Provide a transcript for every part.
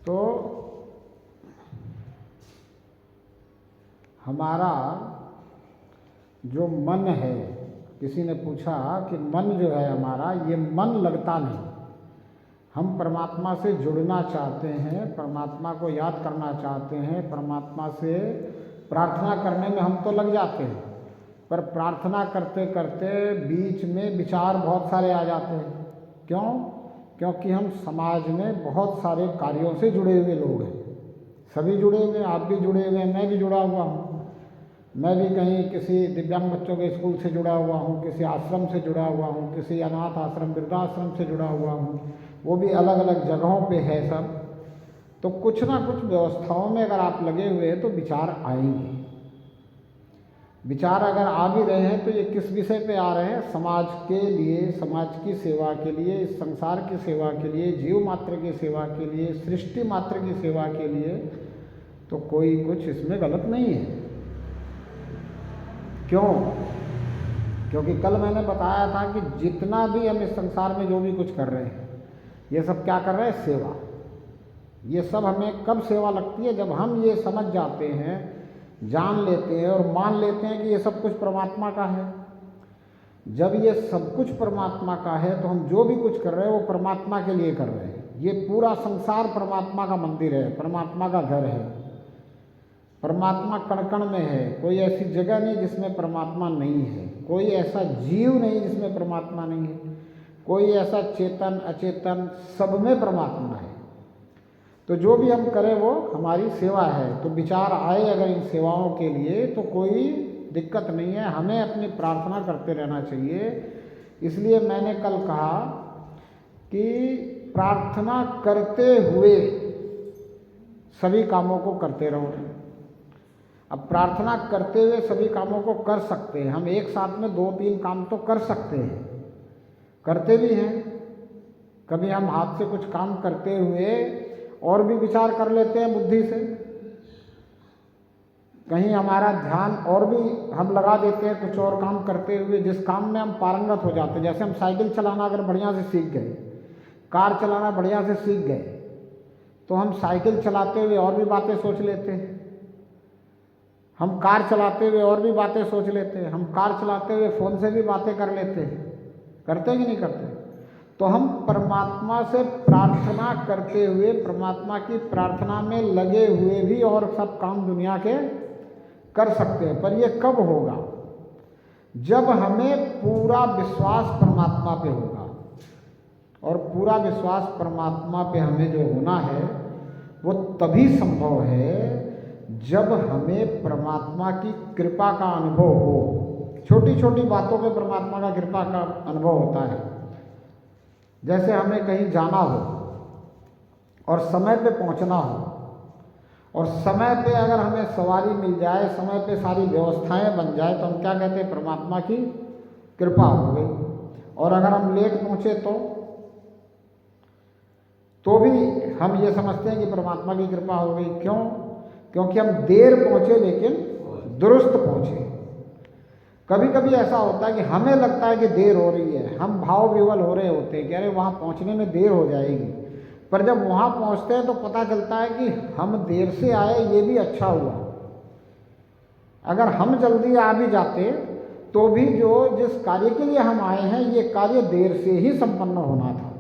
तो हमारा जो मन है, किसी ने पूछा कि मन जो है हमारा, ये मन लगता नहीं। हम परमात्मा से जुड़ना चाहते हैं, परमात्मा को याद करना चाहते हैं, परमात्मा से प्रार्थना करने में हम तो लग जाते हैं, पर प्रार्थना करते करते बीच में विचार बहुत सारे आ जाते हैं। क्यों? क्योंकि हम समाज में बहुत सारे कार्यों से जुड़े हुए लोग हैं, सभी जुड़े हुए, आप भी जुड़े हुए हैं, मैं भी जुड़ा हुआ हूँ। मैं भी कहीं किसी दिव्यांग बच्चों के स्कूल से जुड़ा हुआ हूँ, किसी आश्रम से जुड़ा हुआ हूँ, किसी अनाथ आश्रम, वृद्धाश्रम से जुड़ा हुआ हूँ, वो भी अलग अलग जगहों पे है सब। तो कुछ ना कुछ व्यवस्थाओं में अगर आप लगे हुए हैं तो विचार आएंगे। विचार अगर आ भी रहे हैं तो ये किस विषय पे आ रहे हैं? समाज के लिए, समाज की सेवा के लिए, इस संसार की सेवा के लिए, जीव मात्र की सेवा के लिए, सृष्टि मात्र की सेवा के लिए। तो कोई कुछ इसमें गलत नहीं है। क्यों? क्योंकि कल मैंने बताया था कि जितना भी हम इस संसार में जो भी कुछ कर रहे हैं, ये सब क्या कर रहे हैं? सेवा। ये सब हमें कब सेवा लगती है? जब हम ये समझ जाते हैं, जान लेते हैं और मान लेते हैं कि ये सब कुछ परमात्मा का है। जब ये सब कुछ परमात्मा का है तो हम जो भी कुछ कर रहे हैं वो परमात्मा के लिए कर रहे हैं। ये पूरा संसार परमात्मा का मंदिर है, परमात्मा का घर है। परमात्मा कण कण में है, कोई ऐसी जगह नहीं जिसमें परमात्मा नहीं है, कोई ऐसा जीव नहीं जिसमें परमात्मा नहीं है, कोई ऐसा चेतन अचेतन, सब में परमात्मा है। तो जो भी हम करें वो हमारी सेवा है। तो विचार आए अगर इन सेवाओं के लिए तो कोई दिक्कत नहीं है, हमें अपनी प्रार्थना करते रहना चाहिए। इसलिए मैंने कल कहा कि प्रार्थना करते हुए सभी कामों को करते रहो। अब प्रार्थना करते हुए सभी कामों को कर सकते हैं हम, एक साथ में 2-3 काम तो कर सकते हैं, करते भी हैं। कभी हम हाथ से कुछ काम करते हुए और भी विचार कर लेते हैं बुद्धि से, कहीं हमारा ध्यान और भी हम लगा देते हैं कुछ और काम करते हुए, जिस काम में हम पारंगत हो जाते हैं। जैसे हम साइकिल चलाना अगर बढ़िया से सीख गए, कार चलाना बढ़िया से सीख गए, तो हम साइकिल चलाते हुए और भी बातें सोच लेते हैं, हम कार चलाते हुए और भी बातें सोच लेते हैं, हम कार चलाते हुए फ़ोन से भी बातें कर लेते हैं। करते हैं कि नहीं करते? तो हम परमात्मा से प्रार्थना करते हुए, परमात्मा की प्रार्थना में लगे हुए भी और सब काम दुनिया के कर सकते हैं। पर ये कब होगा? जब हमें पूरा विश्वास परमात्मा पे होगा। और पूरा विश्वास परमात्मा पे हमें जो होना है वो तभी संभव है जब हमें परमात्मा की कृपा का अनुभव हो। छोटी छोटी बातों पे परमात्मा का कृपा का अनुभव होता है। जैसे हमें कहीं जाना हो और समय पे पहुंचना हो, और समय पे अगर हमें सवारी मिल जाए, समय पे सारी व्यवस्थाएं बन जाए, तो हम क्या कहते हैं? परमात्मा की कृपा हो गई। और अगर हम लेट पहुंचे तो भी हम ये समझते हैं कि परमात्मा की कृपा हो गई। क्यों? क्योंकि हम देर पहुंचे लेकिन दुरुस्त पहुंचे। कभी कभी ऐसा होता है कि हमें लगता है कि देर हो रही है, हम भाव विवल हो रहे होते हैं कि अरे वहाँ पहुँचने में देर हो जाएगी, पर जब वहाँ पहुँचते हैं तो पता चलता है कि हम देर से आए, ये भी अच्छा हुआ। अगर हम जल्दी आ भी जाते तो भी जो जिस कार्य के लिए हम आए हैं, ये कार्य देर से ही संपन्न होना था।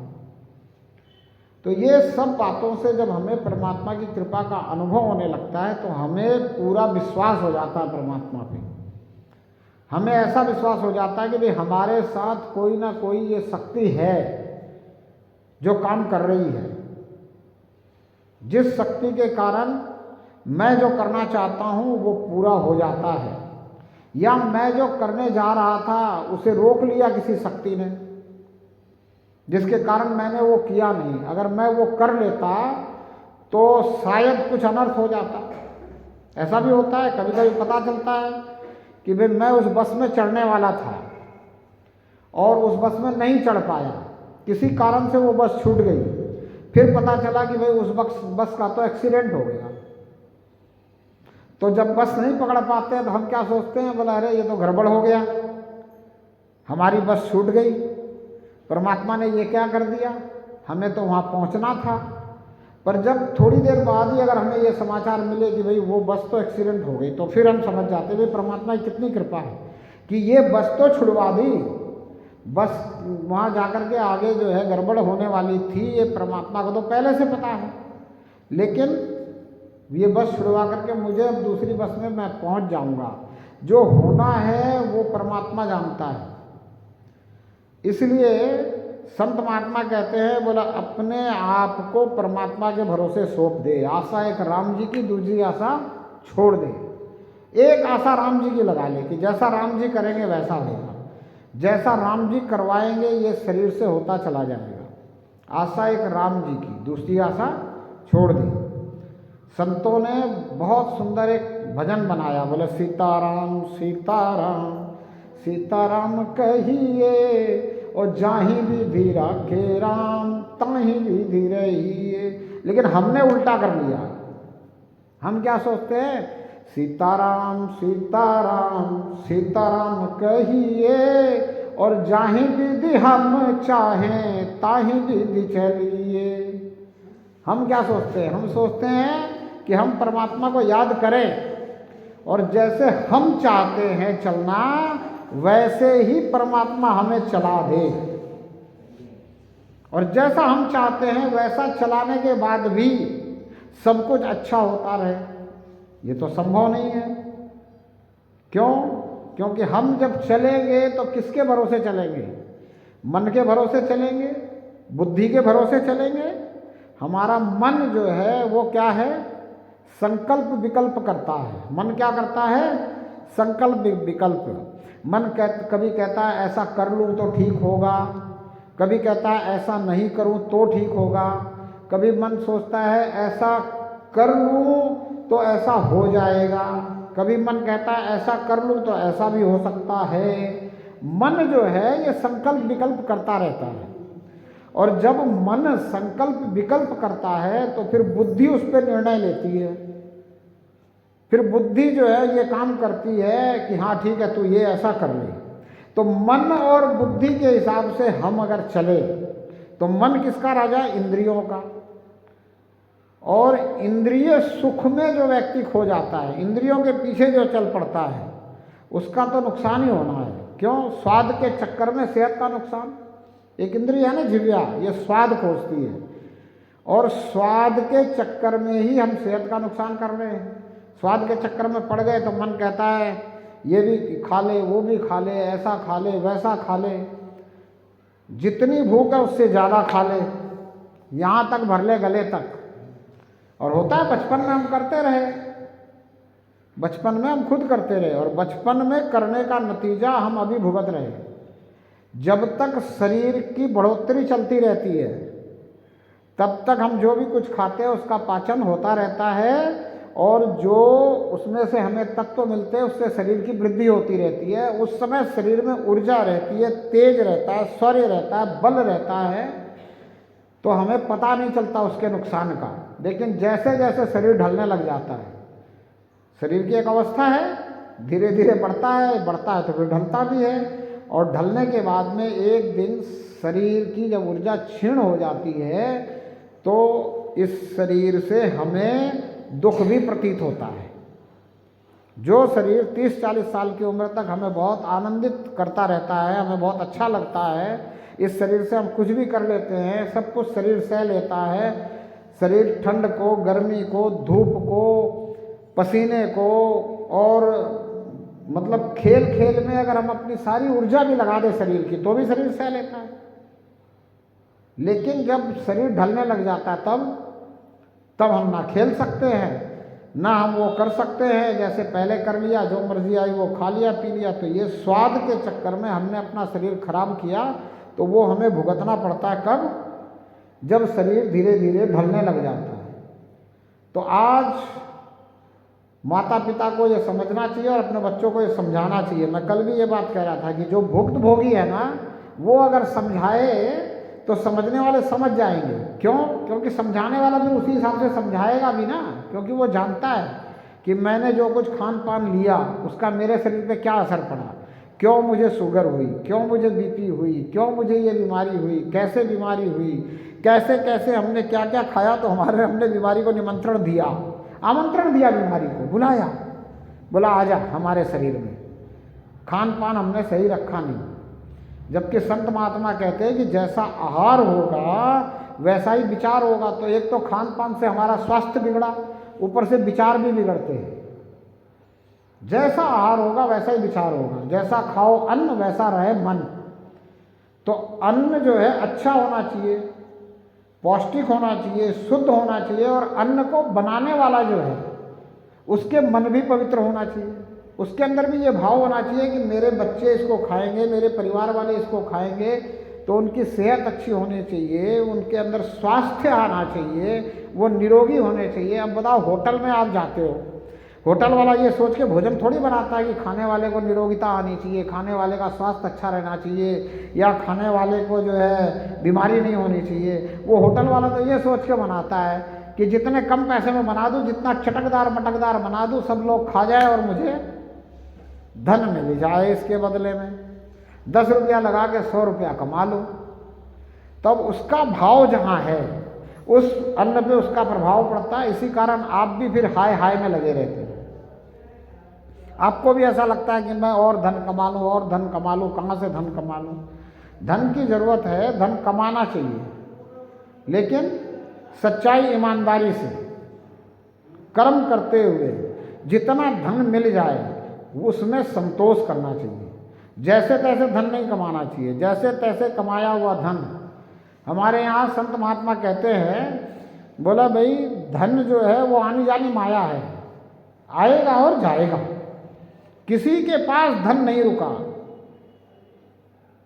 तो ये सब बातों से जब हमें परमात्मा की कृपा का अनुभव होने लगता है तो हमें पूरा विश्वास हो जाता है परमात्मा पे। हमें ऐसा विश्वास हो जाता है कि भाई हमारे साथ कोई ना कोई ये शक्ति है जो काम कर रही है, जिस शक्ति के कारण मैं जो करना चाहता हूँ वो पूरा हो जाता है, या मैं जो करने जा रहा था उसे रोक लिया किसी शक्ति ने, जिसके कारण मैंने वो किया नहीं। अगर मैं वो कर लेता तो शायद कुछ अनर्थ हो जाता। ऐसा भी होता है, कभी कभी पता चलता है कि भाई मैं उस बस में चढ़ने वाला था और उस बस में नहीं चढ़ पाया, किसी कारण से वो बस छूट गई। फिर पता चला कि भाई उस बस का तो एक्सीडेंट हो गया। तो जब बस नहीं पकड़ पाते हैं तो हम क्या सोचते हैं? बोला अरे ये तो गड़बड़ हो गया, हमारी बस छूट गई, परमात्मा ने ये क्या कर दिया, हमें तो वहाँ पहुँचना था। पर जब थोड़ी देर बाद ही अगर हमें ये समाचार मिले कि भाई वो बस तो एक्सीडेंट हो गई, तो फिर हम समझ जाते भाई परमात्मा की कितनी कृपा है कि ये बस तो छुड़वा दी। बस वहाँ जाकर के आगे जो है गड़बड़ होने वाली थी, ये परमात्मा को तो पहले से पता है, लेकिन ये बस छुड़वा करके मुझे अब दूसरी बस में मैं पहुँच जाऊँगा। जो होना है वो परमात्मा जानता है। इसलिए संत महात्मा कहते हैं, बोला अपने आप को परमात्मा के भरोसे सौंप दे। आशा एक राम जी की, दूसरी आशा छोड़ दे। एक आशा राम जी की लगा ले कि जैसा राम जी करेंगे वैसा होगा, जैसा राम जी करवाएंगे ये शरीर से होता चला जाएगा। आशा एक राम जी की, दूसरी आशा छोड़ दी। संतों ने बहुत सुंदर एक भजन बनाया, बोले सीताराम सीताराम सीताराम कहिए, और जाही विधि राखे राम ताही विधि रहिए। लेकिन हमने उल्टा कर लिया। हम क्या सोचते हैं, सीताराम सीताराम सीताराम कहिए, और जाही विधि हम चाहें ताही विधि चलिए। हम क्या सोचते हैं, हम सोचते हैं कि हम परमात्मा को याद करें और जैसे हम चाहते हैं चलना वैसे ही परमात्मा हमें चला दे, और जैसा हम चाहते हैं वैसा चलाने के बाद भी सब कुछ अच्छा होता रहे, ये तो संभव नहीं है। क्यों? क्योंकि हम जब चलेंगे तो किसके भरोसे चलेंगे? मन के भरोसे चलेंगे, बुद्धि के भरोसे चलेंगे। हमारा मन जो है वो क्या है, संकल्प विकल्प करता है। मन क्या करता है, संकल्प विकल्प। मन कभी कहता है ऐसा कर लूँ तो ठीक होगा, कभी कहता है ऐसा नहीं करूँ तो ठीक होगा, कभी मन सोचता है ऐसा कर लूँ तो ऐसा हो जाएगा, कभी मन कहता है ऐसा कर लूँ तो ऐसा भी हो सकता है। मन जो है ये संकल्प विकल्प करता रहता है, और जब मन संकल्प विकल्प करता है तो फिर बुद्धि उस पर निर्णय लेती है। फिर बुद्धि जो है ये काम करती है कि हाँ ठीक है तू ये ऐसा कर ले। तो मन और बुद्धि के हिसाब से हम अगर चले तो मन किसका राजा है, इंद्रियों का। और इंद्रिय सुख में जो व्यक्ति खो जाता है, इंद्रियों के पीछे जो चल पड़ता है, उसका तो नुकसान ही होना है। क्यों? स्वाद के चक्कर में सेहत का नुकसान। एक इंद्रिय है ना जिह्वा, ये स्वाद खोजती है, और स्वाद के चक्कर में ही हम सेहत का नुकसान कर रहे हैं। स्वाद के चक्कर में पड़ गए तो मन कहता है ये भी खा ले, वो भी खा ले, ऐसा खा ले, वैसा खा ले, जितनी भूख है उससे ज़्यादा खा ले, यहाँ तक भर ले गले तक। और होता है बचपन में हम करते रहे, बचपन में हम खुद करते रहे, और बचपन में करने का नतीजा हम अभी भुगत रहे। जब तक शरीर की बढ़ोतरी चलती रहती है तब तक हम जो भी कुछ खाते हैं उसका पाचन होता रहता है, और जो उसमें से हमें तत्व मिलते हैं उससे शरीर की वृद्धि होती रहती है। उस समय शरीर में ऊर्जा रहती है, तेज रहता है, शौर्य रहता है, बल रहता है, तो हमें पता नहीं चलता उसके नुकसान का। लेकिन जैसे जैसे शरीर ढलने लग जाता है, शरीर की एक अवस्था है, धीरे धीरे बढ़ता है तो फिर ढलता भी है, और ढलने के बाद में एक दिन शरीर की जब ऊर्जा क्षीण हो जाती है तो इस शरीर से हमें दुख भी प्रतीत होता है। जो शरीर 30-40 साल की उम्र तक हमें बहुत आनंदित करता रहता है, हमें बहुत अच्छा लगता है, इस शरीर से हम कुछ भी कर लेते हैं, सब कुछ शरीर सह लेता है। शरीर ठंड को, गर्मी को, धूप को, पसीने को, और मतलब खेल खेल में अगर हम अपनी सारी ऊर्जा भी लगा दें शरीर की तो भी शरीर सह लेता है। लेकिन जब शरीर ढलने लग जाता है तब हम ना खेल सकते हैं, ना हम वो कर सकते हैं जैसे पहले कर लिया, जो मर्जी आई वो खा लिया पी लिया। तो ये स्वाद के चक्कर में हमने अपना शरीर खराब किया, तो वो हमें भुगतना पड़ता है। कब? जब शरीर धीरे धीरे ढलने लग जाता है। तो आज माता पिता को ये समझना चाहिए और अपने बच्चों को ये समझाना चाहिए। मैं कल भी ये बात कह रहा था कि जो भुक्त भोगी है ना, वो अगर समझाए तो समझने वाले समझ जाएंगे। क्यों? क्योंकि समझाने वाला भी उसी हिसाब से समझाएगा भी ना, क्योंकि वो जानता है कि मैंने जो कुछ खान पान लिया उसका मेरे शरीर पे क्या असर पड़ा, क्यों मुझे शुगर हुई, क्यों मुझे बीपी हुई, क्यों मुझे ये बीमारी हुई, कैसे बीमारी हुई, कैसे कैसे हमने क्या क्या खाया, तो हमने बीमारी को निमंत्रण दिया, आमंत्रण दिया बीमारी को, बुलाया, बोला आजा हमारे शरीर में। खान पान हमने सही रखा नहीं। जबकि संत महात्मा कहते हैं कि जैसा आहार होगा वैसा ही विचार होगा। तो एक तो खान पान से हमारा स्वास्थ्य बिगड़ा, ऊपर से विचार भी बिगड़ते हैं। जैसा आहार होगा वैसा ही विचार होगा, जैसा खाओ अन्न वैसा रहे मन। तो अन्न जो है अच्छा होना चाहिए, पौष्टिक होना चाहिए, शुद्ध होना चाहिए, और अन्न को बनाने वाला जो है उसके मन भी पवित्र होना चाहिए। उसके अंदर भी ये भाव होना चाहिए कि मेरे बच्चे इसको खाएंगे, मेरे परिवार वाले इसको खाएंगे तो उनकी सेहत अच्छी होनी चाहिए, उनके अंदर स्वास्थ्य आना चाहिए, वो निरोगी होने चाहिए। अब बताओ, होटल में आप जाते हो, होटल वाला ये सोच के भोजन थोड़ी बनाता है कि खाने वाले को निरोगिता आनी चाहिए, खाने वाले का स्वास्थ्य अच्छा रहना चाहिए, या खाने वाले को जो है बीमारी नहीं होनी चाहिए। वो होटल वाला तो ये सोच के बनाता है कि जितने कम पैसे में बना दूँ, जितना चटकदार मटकदार बना दूँ, सब लोग खा जाए और मुझे धन मिल जाए इसके बदले में। 10 रुपया लगा के 100 रुपया कमा लो। तब उसका भाव जहाँ है उस अन्न पे उसका प्रभाव पड़ता है। इसी कारण आप भी फिर हाय हाय में लगे रहते हैं। आपको भी ऐसा लगता है कि मैं और धन कमा लूँ, और धन कमा लूँ, कहाँ से धन कमा लूँ। धन की ज़रूरत है, धन कमाना चाहिए, लेकिन सच्चाई ईमानदारी से कर्म करते हुए जितना धन मिल जाए उसमें संतोष करना चाहिए। जैसे तैसे धन नहीं कमाना चाहिए, जैसे तैसे कमाया हुआ धन। हमारे यहाँ संत महात्मा कहते हैं, बोला भाई धन जो है वो आनी जानी माया है, आएगा और जाएगा। किसी के पास धन नहीं रुका।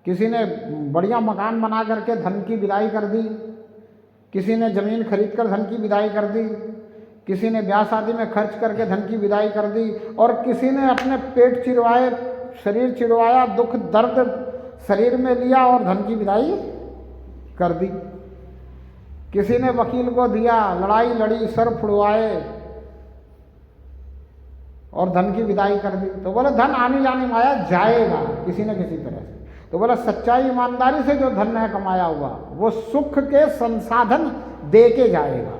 किसी ने बढ़िया मकान बना करके धन की विदाई कर दी, किसी ने ज़मीन खरीद कर धन की विदाई कर दी, किसी ने ब्याह शादी में खर्च करके धन की विदाई कर दी, और किसी ने अपने पेट चिरवाए, शरीर चिरवाया, दुख दर्द शरीर में लिया और धन की विदाई कर दी। किसी ने वकील को दिया, लड़ाई लड़ी, सर फुड़वाए और धन की विदाई कर दी। तो बोले धन आनी जानी माया, जाएगा किसी न किसी तरह से। तो बोला सच्चाई ईमानदारी से जो धन है कमाया हुआ वो सुख के संसाधन दे के जाएगा।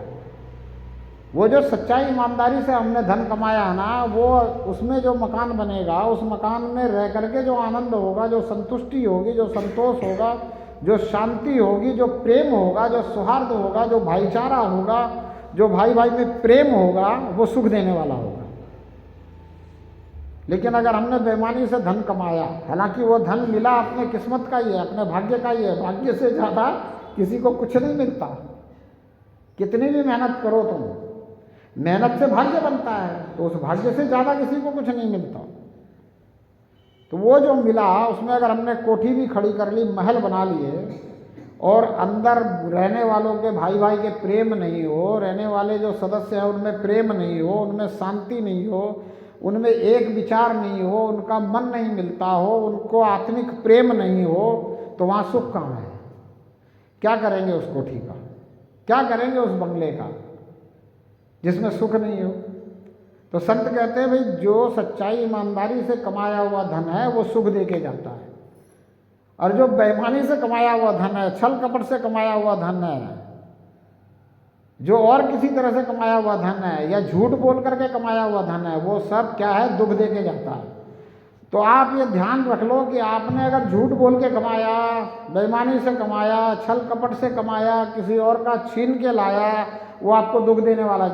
वो जो सच्चाई ईमानदारी से हमने धन कमाया है ना, वो उसमें जो मकान बनेगा, उस मकान में रह करके जो आनंद होगा, जो संतुष्टि होगी, जो संतोष होगा, जो शांति होगी, जो प्रेम होगा, जो सौहार्द होगा, जो भाईचारा होगा, जो भाई भाई में प्रेम होगा, वो सुख देने वाला होगा। लेकिन अगर हमने बेईमानी से धन कमाया, हालांकि वो धन मिला अपने किस्मत का ही है, अपने भाग्य का ही है, भाग्य से ज़्यादा किसी को कुछ नहीं मिलता। कितनी भी मेहनत करो तुम, मेहनत से भाग्य बनता है, तो उस भाग्य से ज़्यादा किसी को कुछ नहीं मिलता। तो वो जो मिला उसमें अगर हमने कोठी भी खड़ी कर ली, महल बना लिए, और अंदर रहने वालों के भाई भाई के प्रेम नहीं हो, रहने वाले जो सदस्य हैं उनमें प्रेम नहीं हो, उनमें शांति नहीं हो, उनमें एक विचार नहीं हो, उनका मन नहीं मिलता हो, उनको आत्मिक प्रेम नहीं हो, तो वहाँ सुख कहाँ है? क्या करेंगे उस कोठी का? क्या करेंगे उस बंगले का जिसमें सुख नहीं हो? तो संत कहते हैं भाई जो सच्चाई ईमानदारी से कमाया हुआ धन है वो सुख दे के जाता है, और जो बेईमानी से कमाया हुआ धन है, छल कपट से कमाया हुआ धन है, जो और किसी तरह से कमाया हुआ धन है, या झूठ बोल करके कमाया हुआ धन है, वो सब क्या है? दुख दे के जाता है। तो आप ये ध्यान रख लो कि आपने अगर झूठ बोल के कमाया, बेईमानी से कमाया, छल कपट से कमाया, किसी और का छीन के लाया, वो आपको दुख देने वाला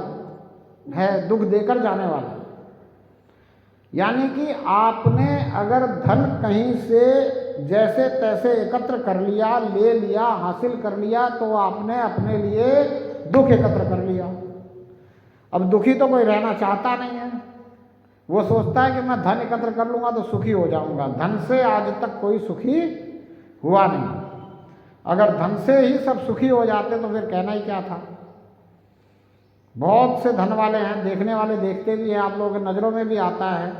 है, दुख देकर जाने वाला है। यानी कि आपने अगर धन कहीं से जैसे तैसे एकत्र कर लिया, ले लिया, हासिल कर लिया, तो आपने अपने लिए दुख एकत्र कर लिया। अब दुखी तो कोई रहना चाहता नहीं है, वो सोचता है कि मैं धन एकत्र कर लूँगा तो सुखी हो जाऊँगा। धन से आज तक कोई सुखी हुआ नहीं। अगर धन से ही सब सुखी हो जाते तो फिर कहना ही क्या था। बहुत से धन वाले हैं, देखने वाले देखते भी हैं, आप लोगों की नज़रों में भी आता है,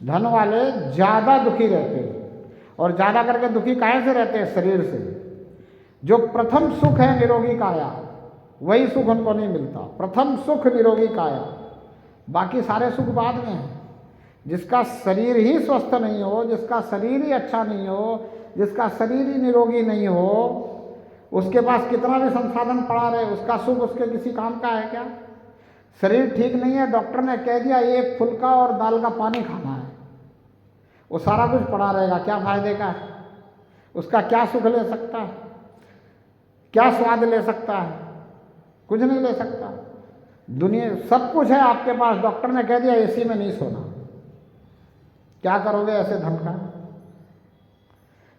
धन वाले ज़्यादा दुखी रहते हैं। और ज़्यादा करके दुखी काहे से रहते हैं? शरीर से। जो प्रथम सुख है निरोगी काया, वही सुख उनको नहीं मिलता। प्रथम सुख निरोगी काया, बाकी सारे सुख बाद में हैं। जिसका शरीर ही स्वस्थ नहीं हो, जिसका शरीर ही अच्छा नहीं हो, जिसका शरीर ही निरोगी नहीं हो, उसके पास कितना भी संसाधन पड़ा रहे, उसका सुख उसके किसी काम का है क्या? शरीर ठीक नहीं है, डॉक्टर ने कह दिया एक फुल्का और दाल का पानी खाना है, वो सारा कुछ पड़ा रहेगा, क्या फायदे का है? उसका क्या सुख ले सकता है? क्या स्वाद ले सकता है? कुछ नहीं ले सकता। दुनिया सब कुछ है आपके पास, डॉक्टर ने कह दिया एसी में नहीं सोना, क्या करोगे ऐसे धन का?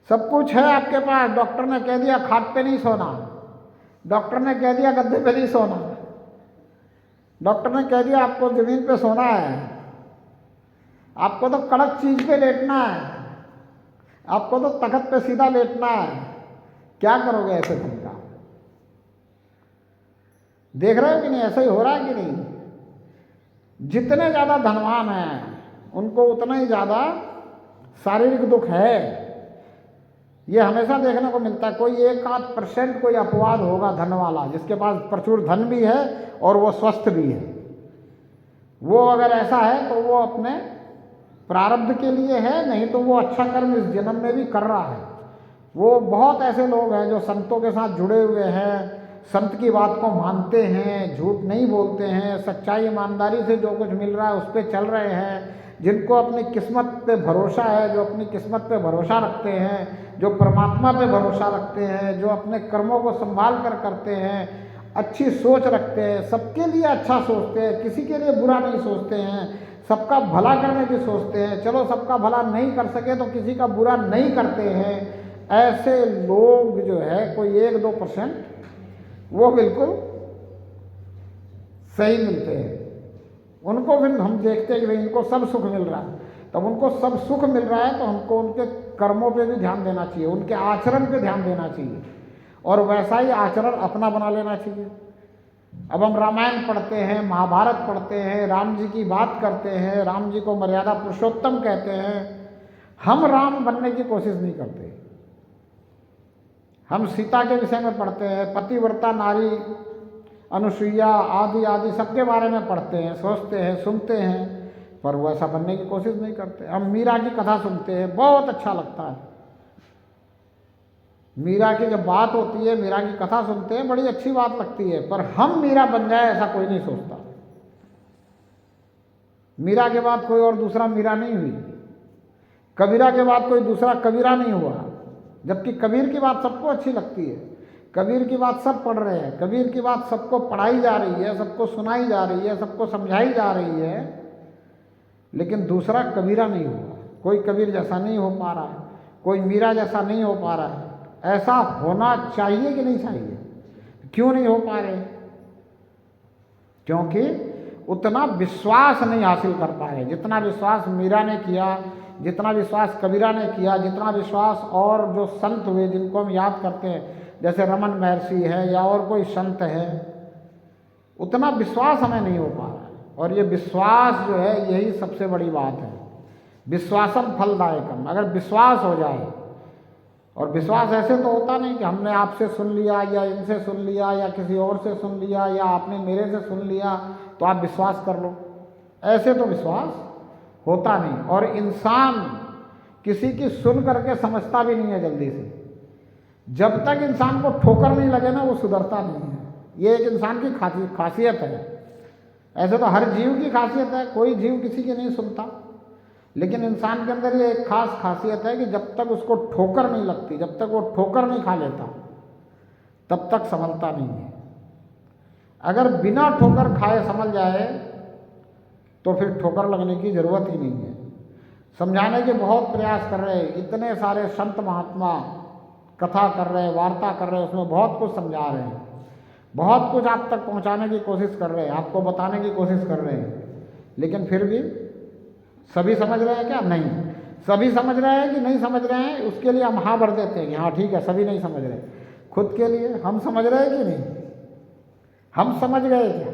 सब कुछ है आपके पास, डॉक्टर ने कह दिया खाट पे नहीं सोना, डॉक्टर ने कह दिया गद्दे पे नहीं सोना, डॉक्टर ने कह दिया आपको जमीन पे सोना है, आपको तो कड़क चीज पे लेटना है, आपको तो तख्त पे सीधा लेटना है, क्या करोगे ऐसे धन का? देख रहे हो कि नहीं, ऐसा ही हो रहा है कि नहीं? जितने ज्यादा धनवान हैं उनको उतना ही ज्यादा शारीरिक दुख है। ये हमेशा देखने को मिलता है। कोई 1-8% कोई अपवाद होगा धन वाला, जिसके पास प्रचुर धन भी है और वो स्वस्थ भी है। वो अगर ऐसा है तो वो अपने प्रारब्ध के लिए है, नहीं तो वो अच्छा कर्म इस जन्म में भी कर रहा है। वो बहुत ऐसे लोग हैं जो संतों के साथ जुड़े हुए हैं, संत की बात को मानते हैं, झूठ नहीं बोलते हैं, सच्चाई ईमानदारी से जो कुछ मिल रहा है उस पर चल रहे हैं, जिनको अपनी किस्मत पे भरोसा है, जो अपनी किस्मत पे भरोसा रखते हैं, जो परमात्मा पे भरोसा रखते हैं, जो अपने कर्मों को संभाल कर करते हैं, अच्छी सोच रखते हैं, सबके लिए अच्छा सोचते हैं, किसी के लिए बुरा नहीं सोचते हैं, सबका भला करने की सोचते हैं। चलो सबका भला नहीं कर सके तो किसी का बुरा नहीं करते हैं। ऐसे लोग जो है कोई 1-2% वो बिल्कुल सही मिलते हैं। उनको फिर हम देखते हैं कि भाई इनको सब सुख मिल रहा है, तब उनको सब सुख मिल रहा है तो हमको उनके कर्मों पे भी ध्यान देना चाहिए, उनके आचरण पे ध्यान देना चाहिए और वैसा ही आचरण अपना बना लेना चाहिए। अब हम रामायण पढ़ते हैं, महाभारत पढ़ते हैं, राम जी की बात करते हैं, राम जी को मर्यादा पुरुषोत्तम कहते हैं, हम राम बनने की कोशिश नहीं करते। हम सीता के विषय में पढ़ते हैं, पतिव्रता नारी अनुसुईया आदि आदि सबके बारे में पढ़ते हैं, सोचते हैं, सुनते हैं, पर वो ऐसा बनने की कोशिश नहीं करते। हम मीरा की कथा सुनते हैं, बहुत अच्छा लगता है। मीरा की जब बात होती है, मीरा की कथा सुनते हैं, बड़ी अच्छी बात लगती है, पर हम मीरा बन जाए ऐसा कोई नहीं सोचता। मीरा के बाद कोई और दूसरा मीरा नहीं हुई, कबीरा के बाद कोई दूसरा कबीरा नहीं हुआ, जबकि कबीर की बात सबको अच्छी लगती है, कबीर की बात सब पढ़ रहे हैं, कबीर की बात सबको पढ़ाई जा रही है, सबको सुनाई जा रही है, सबको समझाई जा रही है, लेकिन दूसरा कबीरा नहीं हुआ। कोई कबीर जैसा नहीं हो पा रहा है, कोई मीरा जैसा नहीं हो पा रहा है। ऐसा होना चाहिए कि नहीं चाहिए? क्यों नहीं हो पा रहे? क्योंकि उतना विश्वास नहीं हासिल कर पा रहे जितना विश्वास मीरा ने किया, जितना विश्वास कबीरा ने किया, जितना विश्वास और जो संत हुए जिनको हम याद करते हैं, जैसे रमन महर्षि है या और कोई संत है, उतना विश्वास हमें नहीं हो पा रहा है। और ये विश्वास जो है यही सबसे बड़ी बात है। विश्वासम फलदायकम, अगर विश्वास हो जाए, और विश्वास ऐसे तो होता नहीं कि हमने आपसे सुन लिया या इनसे सुन लिया या किसी और से सुन लिया या आपने मेरे से सुन लिया तो आप विश्वास कर लो, ऐसे तो विश्वास होता नहीं। और इंसान किसी की सुन करके समझता भी नहीं है जल्दी से। जब तक इंसान को ठोकर नहीं लगे ना वो सुधरता नहीं है। ये एक इंसान की खासियत है। ऐसे तो हर जीव की खासियत है, कोई जीव किसी की नहीं सुनता, लेकिन इंसान के अंदर ये एक खास खासियत है कि जब तक उसको ठोकर नहीं लगती, जब तक वो ठोकर नहीं खा लेता, तब तक संभलता नहीं है। अगर बिना ठोकर खाए संभल जाए तो फिर ठोकर लगने की जरूरत ही नहीं है। समझाने के बहुत प्रयास कर रहे हैं, इतने सारे संत महात्मा कथा कर रहे हैं, वार्ता कर रहे हैं, उसमें बहुत कुछ समझा रहे हैं, बहुत कुछ आप तक पहुंचाने की कोशिश कर रहे हैं, आपको बताने की कोशिश कर रहे हैं, लेकिन फिर भी सभी समझ रहे हैं क्या? नहीं। सभी समझ रहे हैं कि नहीं समझ रहे हैं, उसके लिए हम हाँ भर देते हैं कि हाँ ठीक है, सभी नहीं समझ रहे। खुद के लिए हम समझ रहे हैं कि नहीं? हम समझ गए क्या?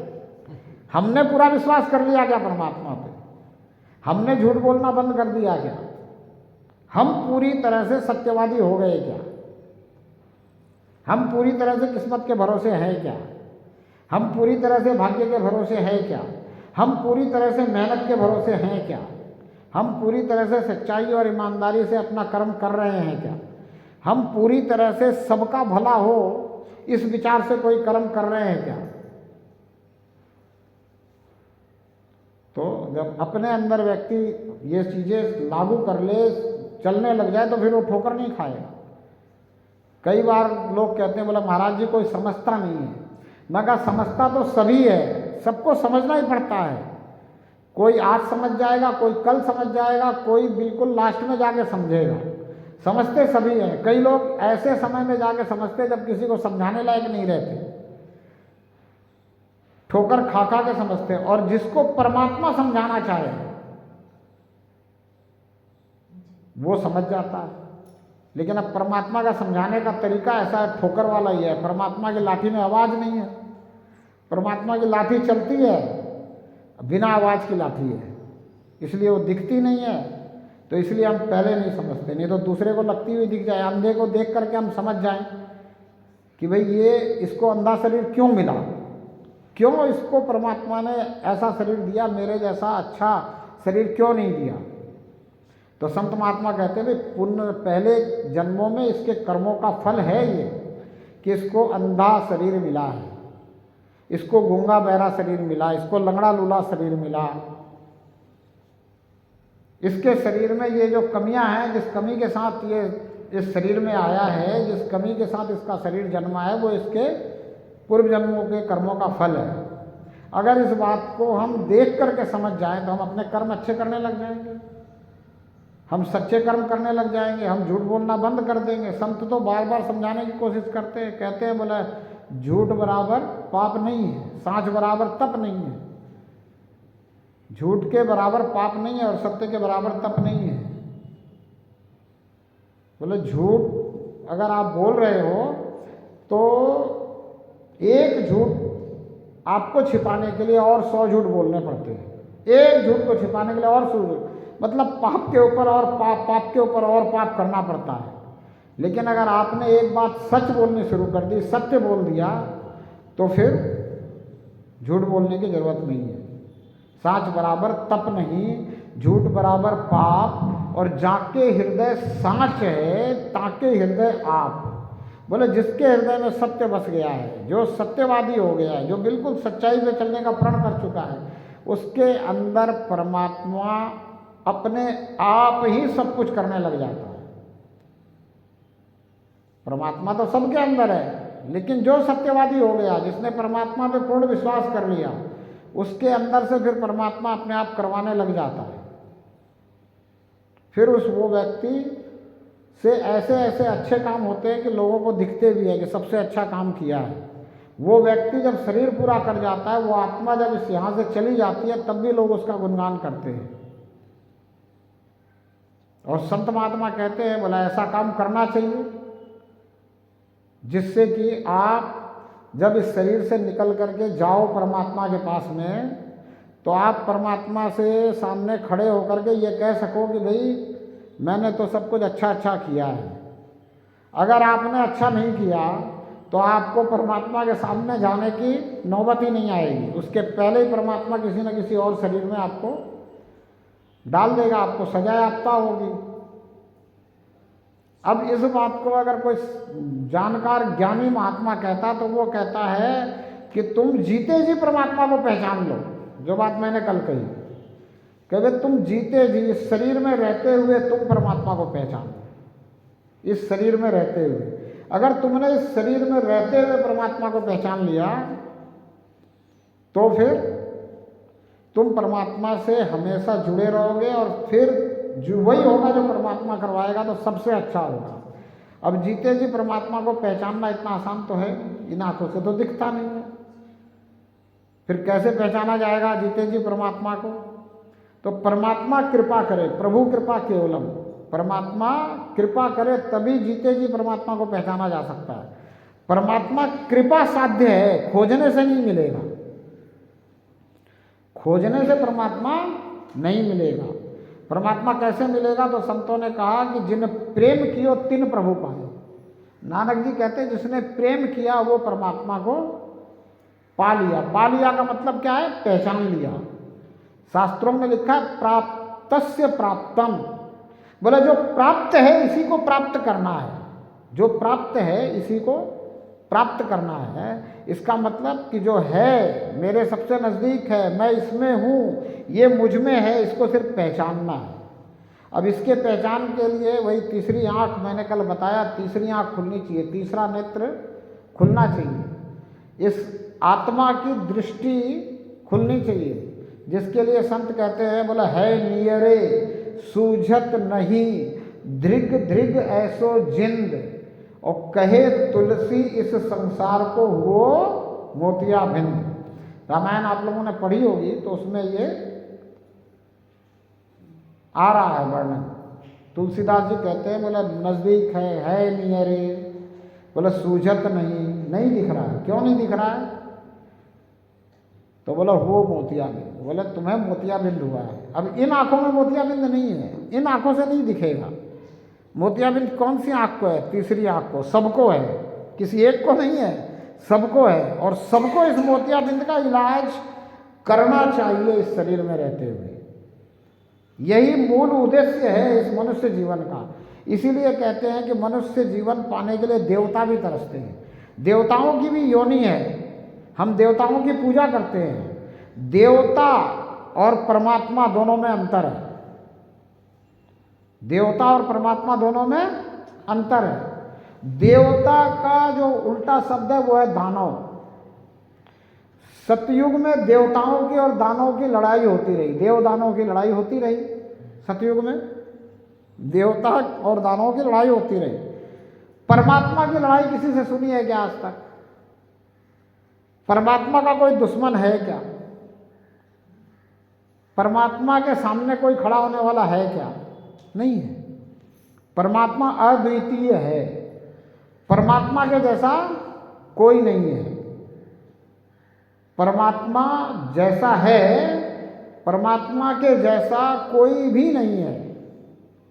हमने पूरा विश्वास कर लिया क्या परमात्मा पे? हमने झूठ बोलना बंद कर दिया क्या? हम पूरी तरह से सत्यवादी हो गए क्या? हम पूरी तरह से किस्मत के भरोसे हैं क्या? हम पूरी तरह से भाग्य के भरोसे हैं क्या? हम पूरी तरह से मेहनत के भरोसे हैं क्या? हम पूरी तरह से सच्चाई और ईमानदारी से अपना कर्म कर रहे हैं क्या? हम पूरी तरह से सबका भला हो इस विचार से कोई कर्म कर रहे हैं क्या। तो जब अपने अंदर व्यक्ति ये चीज़ें लागू कर ले, चलने लग जाए, तो फिर वो ठोकर नहीं खाएगा। कई बार लोग कहते हैं, बोला महाराज जी कोई समझता नहीं है। मैं कहा समझता तो सभी है, सबको समझना ही पड़ता है। कोई आज समझ जाएगा, कोई कल समझ जाएगा, कोई बिल्कुल लास्ट में जाके समझेगा। समझते सभी हैं। कई लोग ऐसे समय में जाके समझते जब किसी को समझाने लायक नहीं रहते, ठोकर खा खा के समझते हैं। और जिसको परमात्मा समझाना चाहे वो समझ जाता है। लेकिन अब परमात्मा का समझाने का तरीका ऐसा है, ठोकर वाला ही है। परमात्मा की लाठी में आवाज़ नहीं है। परमात्मा की लाठी चलती है, बिना आवाज़ की लाठी है, इसलिए वो दिखती नहीं है। तो इसलिए हम पहले नहीं समझते, नहीं तो दूसरे को लगती हुई दिख जाए, अंधे को देख करके हम समझ जाएं कि भाई ये इसको अंधा शरीर क्यों मिला, क्यों इसको परमात्मा ने ऐसा शरीर दिया, मेरे जैसा अच्छा शरीर क्यों नहीं दिया। तो संत महात्मा कहते हैं भाई पुण्य पहले जन्मों में इसके कर्मों का फल है ये कि इसको अंधा शरीर मिला है, इसको गूंगा बहरा शरीर मिला, इसको लंगड़ा लूला शरीर मिला। इसके शरीर में ये जो कमियां हैं, जिस कमी के साथ ये इस शरीर में आया है, जिस कमी के साथ इसका शरीर जन्मा है, वो इसके पूर्व जन्मों के कर्मों का फल है। अगर इस बात को हम देख करके समझ जाएं तो हम अपने कर्म अच्छे करने लग जाएंगे, हम सच्चे कर्म करने लग जाएंगे, हम झूठ बोलना बंद कर देंगे। संत तो बार बार समझाने की कोशिश करते हैं, कहते हैं बोला झूठ बराबर पाप नहीं है, साँच बराबर तप नहीं है। झूठ के बराबर पाप नहीं है और सत्य के बराबर तप नहीं है। बोले झूठ अगर आप बोल रहे हो तो एक झूठ आपको छिपाने के लिए और 100 झूठ बोलने पड़ते हैं। एक झूठ को छिपाने के लिए और 100 झूठ, मतलब पाप के ऊपर और पाप के ऊपर और पाप करना पड़ता है। लेकिन अगर आपने एक बात सच बोलनी शुरू कर दी, सत्य बोल दिया, तो फिर झूठ बोलने की जरूरत नहीं है। साँच बराबर तप नहीं, झूठ बराबर पाप, और जाके हृदय साँच है ताके हृदय आप। बोले जिसके हृदय में सत्य बस गया है, जो सत्यवादी हो गया है, जो बिल्कुल सच्चाई पे चलने का प्रण कर चुका है, उसके अंदर परमात्मा अपने आप ही सब कुछ करने लग जाता है। परमात्मा तो सबके अंदर है, लेकिन जो सत्यवादी हो गया, जिसने परमात्मा पे पूर्ण विश्वास कर लिया, उसके अंदर से फिर परमात्मा अपने आप करवाने लग जाता है। फिर वो व्यक्ति से ऐसे ऐसे अच्छे काम होते हैं कि लोगों को दिखते भी है कि सबसे अच्छा काम किया है। वो व्यक्ति जब शरीर पूरा कर जाता है, वो आत्मा जब इस यहाँ से चली जाती है, तब भी लोग उसका गुणगान करते हैं। और संत महात्मा कहते हैं बोला ऐसा काम करना चाहिए जिससे कि आप जब इस शरीर से निकल करके जाओ परमात्मा के पास में, तो आप परमात्मा से सामने खड़े होकर के ये कह सको कि भाई मैंने तो सब कुछ अच्छा अच्छा किया है। अगर आपने अच्छा नहीं किया तो आपको परमात्मा के सामने जाने की नौबत ही नहीं आएगी। उसके पहले ही परमात्मा किसी न किसी और शरीर में आपको डाल देगा, आपको सजा याफ्ता होगी। अब इस बात को अगर कोई जानकार ज्ञानी महात्मा कहता तो वो कहता है कि तुम जीते जी परमात्मा को पहचान लो। जो बात मैंने कल कही कि भाई तुम जीते जी इस शरीर में रहते हुए तुम परमात्मा को पहचानो। इस शरीर में रहते हुए अगर तुमने इस शरीर में रहते हुए परमात्मा को पहचान लिया तो फिर तुम परमात्मा से हमेशा जुड़े रहोगे, और फिर जो वही होगा जो परमात्मा करवाएगा तो सबसे अच्छा होगा। अब जीते जी परमात्मा को पहचानना इतना आसान तो है, इन आंखों से तो दिखता नहीं है। फिर कैसे पहचाना जाएगा जीते जी परमात्मा को? तो परमात्मा कृपा करे, प्रभु कृपा केवलम। परमात्मा कृपा करे तभी जीते जी परमात्मा को पहचाना जा सकता है। परमात्मा कृपा साध्य है, खोजने से नहीं मिलेगा। खोजने से परमात्मा नहीं मिलेगा। परमात्मा कैसे मिलेगा? तो संतों ने कहा कि जिन प्रेम कियो तिन प्रभु पाए। नानक जी कहते हैं जिसने प्रेम किया वो परमात्मा को पा लिया। पा लिया का मतलब क्या है? पहचान लिया। शास्त्रों में लिखा है प्राप्तस्य प्राप्तम। बोला जो प्राप्त है इसी को प्राप्त करना है। जो प्राप्त है इसी को प्राप्त करना है, इसका मतलब कि जो है मेरे सबसे नज़दीक है, मैं इसमें हूँ, ये मुझ में है, इसको सिर्फ पहचानना है। अब इसके पहचान के लिए वही तीसरी आँख मैंने कल बताया, तीसरी आँख खुलनी चाहिए, तीसरा नेत्र खुलना चाहिए, इस आत्मा की दृष्टि खुलनी चाहिए, जिसके लिए संत कहते हैं, बोला है नियरे सूझत नहीं धृग धृग ऐसो जिंद, और कहे तुलसी इस संसार को हो मोतिया भिंद। रामायण आप लोगों ने पढ़ी होगी तो उसमें ये आ रहा है वर्णन। तुलसीदास जी कहते हैं, बोला नज़दीक है नियरे, बोला सूझत नहीं दिख रहा है। क्यों नहीं दिख रहा है? तो बोला हो मोतियाबिंद, बोला तुम्हें मोतियाबिंद हुआ है। अब इन आंखों में मोतियाबिंद नहीं है, इन आंखों से नहीं दिखेगा। मोतियाबिंद कौन सी आंख को है? तीसरी आंख को। सबको है, किसी एक को नहीं है, सबको है। और सबको इस मोतियाबिंद का इलाज करना चाहिए इस शरीर में रहते हुए। यही मूल उद्देश्य है इस मनुष्य जीवन का। इसीलिए कहते हैं कि मनुष्य जीवन पाने के लिए देवता भी तरसते हैं। देवताओं की भी योनि है, हम देवताओं की पूजा करते हैं। देवता और परमात्मा दोनों में अंतर है। देवता और परमात्मा दोनों में अंतर है। देवता का जो उल्टा शब्द है वो है दानव। सतयुग में देवताओं की और दानवों की लड़ाई होती रही, देव दानवों की लड़ाई होती रही। सतयुग में देवता और दानवों की लड़ाई होती रही। परमात्मा की लड़ाई किसी से सुनी है क्या आज तक? परमात्मा का कोई दुश्मन है क्या? परमात्मा के सामने कोई खड़ा होने वाला है क्या? नहीं है। परमात्मा अद्वितीय है, परमात्मा के जैसा कोई नहीं है। परमात्मा जैसा है, परमात्मा के जैसा कोई भी नहीं है।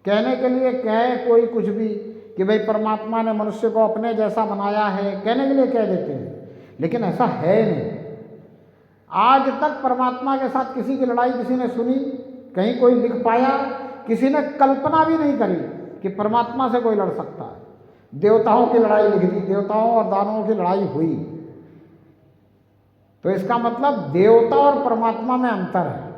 कहने के लिए कहे कोई कुछ भी कि भाई परमात्मा ने मनुष्य को अपने जैसा बनाया है, कहने के लिए कह देते हैं, लेकिन ऐसा है नहीं। आज तक परमात्मा के साथ किसी की लड़ाई किसी ने सुनी? कहीं कोई लिख पाया? किसी ने कल्पना भी नहीं करी कि परमात्मा से कोई लड़ सकता है। देवताओं की लड़ाई लिख दी, देवताओं और दानवों की लड़ाई हुई। तो इसका मतलब देवता और परमात्मा में अंतर है।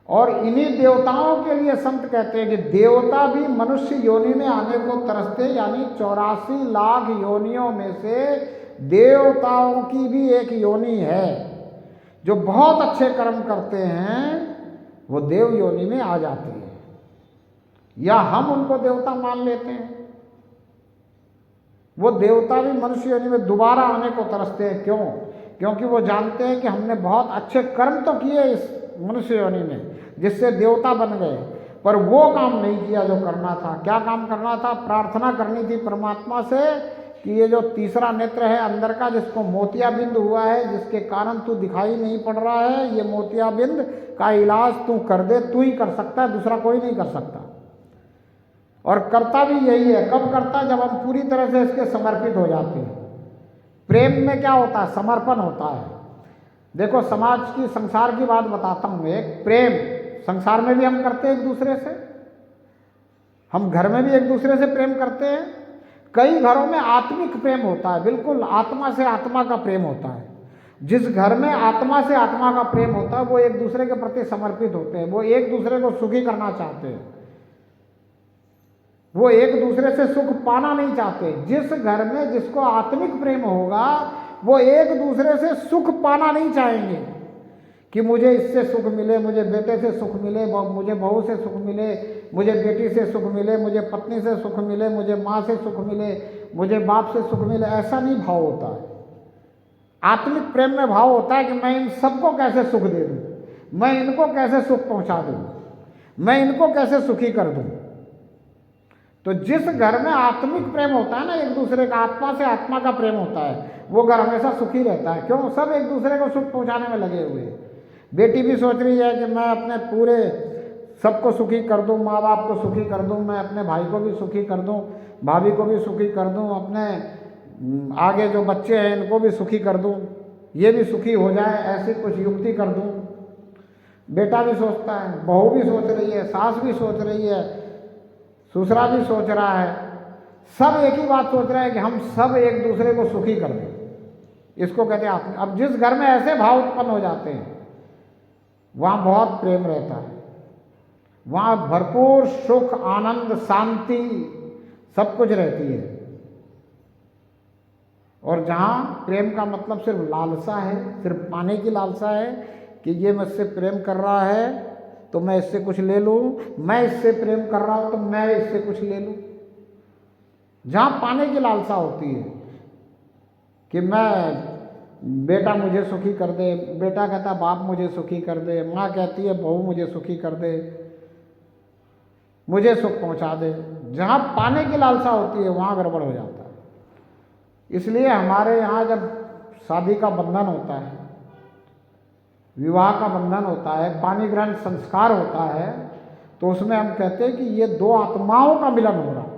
और इन्हीं देवताओं के लिए संत कहते हैं कि देवता भी मनुष्य योनि में आने को तरसते, यानी 84 लाख योनियों में से देवताओं की भी एक योनि है। जो बहुत अच्छे कर्म करते हैं वो देव योनि में आ जाते हैं, या हम उनको देवता मान लेते हैं। वो देवता भी मनुष्य योनि में दोबारा आने को तरसते हैं। क्यों? क्योंकि वो जानते हैं कि हमने बहुत अच्छे कर्म तो किए इस मनुष्य योनि में, जिससे देवता बन गए, पर वो काम नहीं किया जो करना था। क्या काम करना था? प्रार्थना करनी थी परमात्मा से कि ये जो तीसरा नेत्र है अंदर का, जिसको मोतियाबिंद हुआ है, जिसके कारण तू दिखाई नहीं पड़ रहा है, ये मोतियाबिंद का इलाज तू कर दे। तू ही कर सकता है, दूसरा कोई नहीं कर सकता। और करता भी यही है। कब करता है? जब हम पूरी तरह से इसके समर्पित हो जाते हैं। प्रेम में क्या होता है? समर्पण होता है। देखो, समाज की, संसार की बात बताता हूँ एक। प्रेम संसार में भी हम करते हैं एक दूसरे से, हम घर में भी एक दूसरे से प्रेम करते हैं। कई घरों में आत्मिक प्रेम होता है, बिल्कुल आत्मा से आत्मा का प्रेम होता है। जिस घर में आत्मा से आत्मा का प्रेम होता है वो एक दूसरे के प्रति समर्पित होते हैं, वो एक दूसरे को सुखी करना चाहते हैं, वो एक दूसरे से सुख पाना नहीं चाहते। जिस घर में जिसको आत्मिक प्रेम होगा वो एक दूसरे से सुख पाना नहीं चाहेंगे कि मुझे इससे सुख मिले, मुझे बेटे से सुख मिले, मुझे बहू से सुख मिले, मुझे बेटी से सुख मिले, मुझे पत्नी से सुख मिले, मुझे माँ से सुख मिले, मुझे बाप से सुख मिले। ऐसा नहीं भाव होता है। आत्मिक प्रेम में भाव होता है कि मैं इन सबको कैसे सुख दे दूँ, मैं इनको कैसे सुख पहुँचा दूँ, मैं इनको कैसे सुखी कर दूँ। तो जिस घर में आत्मिक प्रेम होता है ना, एक दूसरे का आत्मा से आत्मा का प्रेम होता है, वो घर हमेशा सुखी रहता है। क्यों? सब एक दूसरे को सुख पहुँचाने में लगे हुए हैं। बेटी भी सोच रही है कि मैं अपने पूरे सबको सुखी कर दूं, माँ बाप को सुखी कर दूं, मैं अपने भाई को भी सुखी कर दूं, भाभी को भी सुखी कर दूं, अपने आगे जो बच्चे हैं इनको भी सुखी कर दूं, ये भी सुखी हो जाए, ऐसी कुछ युक्ति कर दूं। बेटा भी सोचता है, बहू भी सोच रही है, सास भी सोच रही है, ससुरा भी सोच रहा है। सब एक ही बात सोच रहे हैं कि हम सब एक दूसरे को सुखी कर दें। इसको कहते हैं आत्म। अब जिस घर में ऐसे भाव उत्पन्न हो जाते हैं वहाँ बहुत प्रेम रहता है, वहाँ भरपूर सुख, आनंद, शांति सब कुछ रहती है। और जहाँ प्रेम का मतलब सिर्फ लालसा है, सिर्फ पाने की लालसा है कि ये मुझसे प्रेम कर रहा है तो मैं इससे कुछ ले लूँ, मैं इससे प्रेम कर रहा हूँ तो मैं इससे कुछ ले लूँ, जहाँ पाने की लालसा होती है कि मैं, बेटा मुझे सुखी कर दे, बेटा कहता बाप मुझे सुखी कर दे, माँ कहती है बहू मुझे सुखी कर दे, मुझे सुख पहुँचा दे, जहाँ पाने की लालसा होती है वहाँ गड़बड़ हो जाता है। इसलिए हमारे यहाँ जब शादी का बंधन होता है, विवाह का बंधन होता है, पानी ग्रहण संस्कार होता है, तो उसमें हम कहते हैं कि ये दो आत्माओं का मिलन हो रहा है।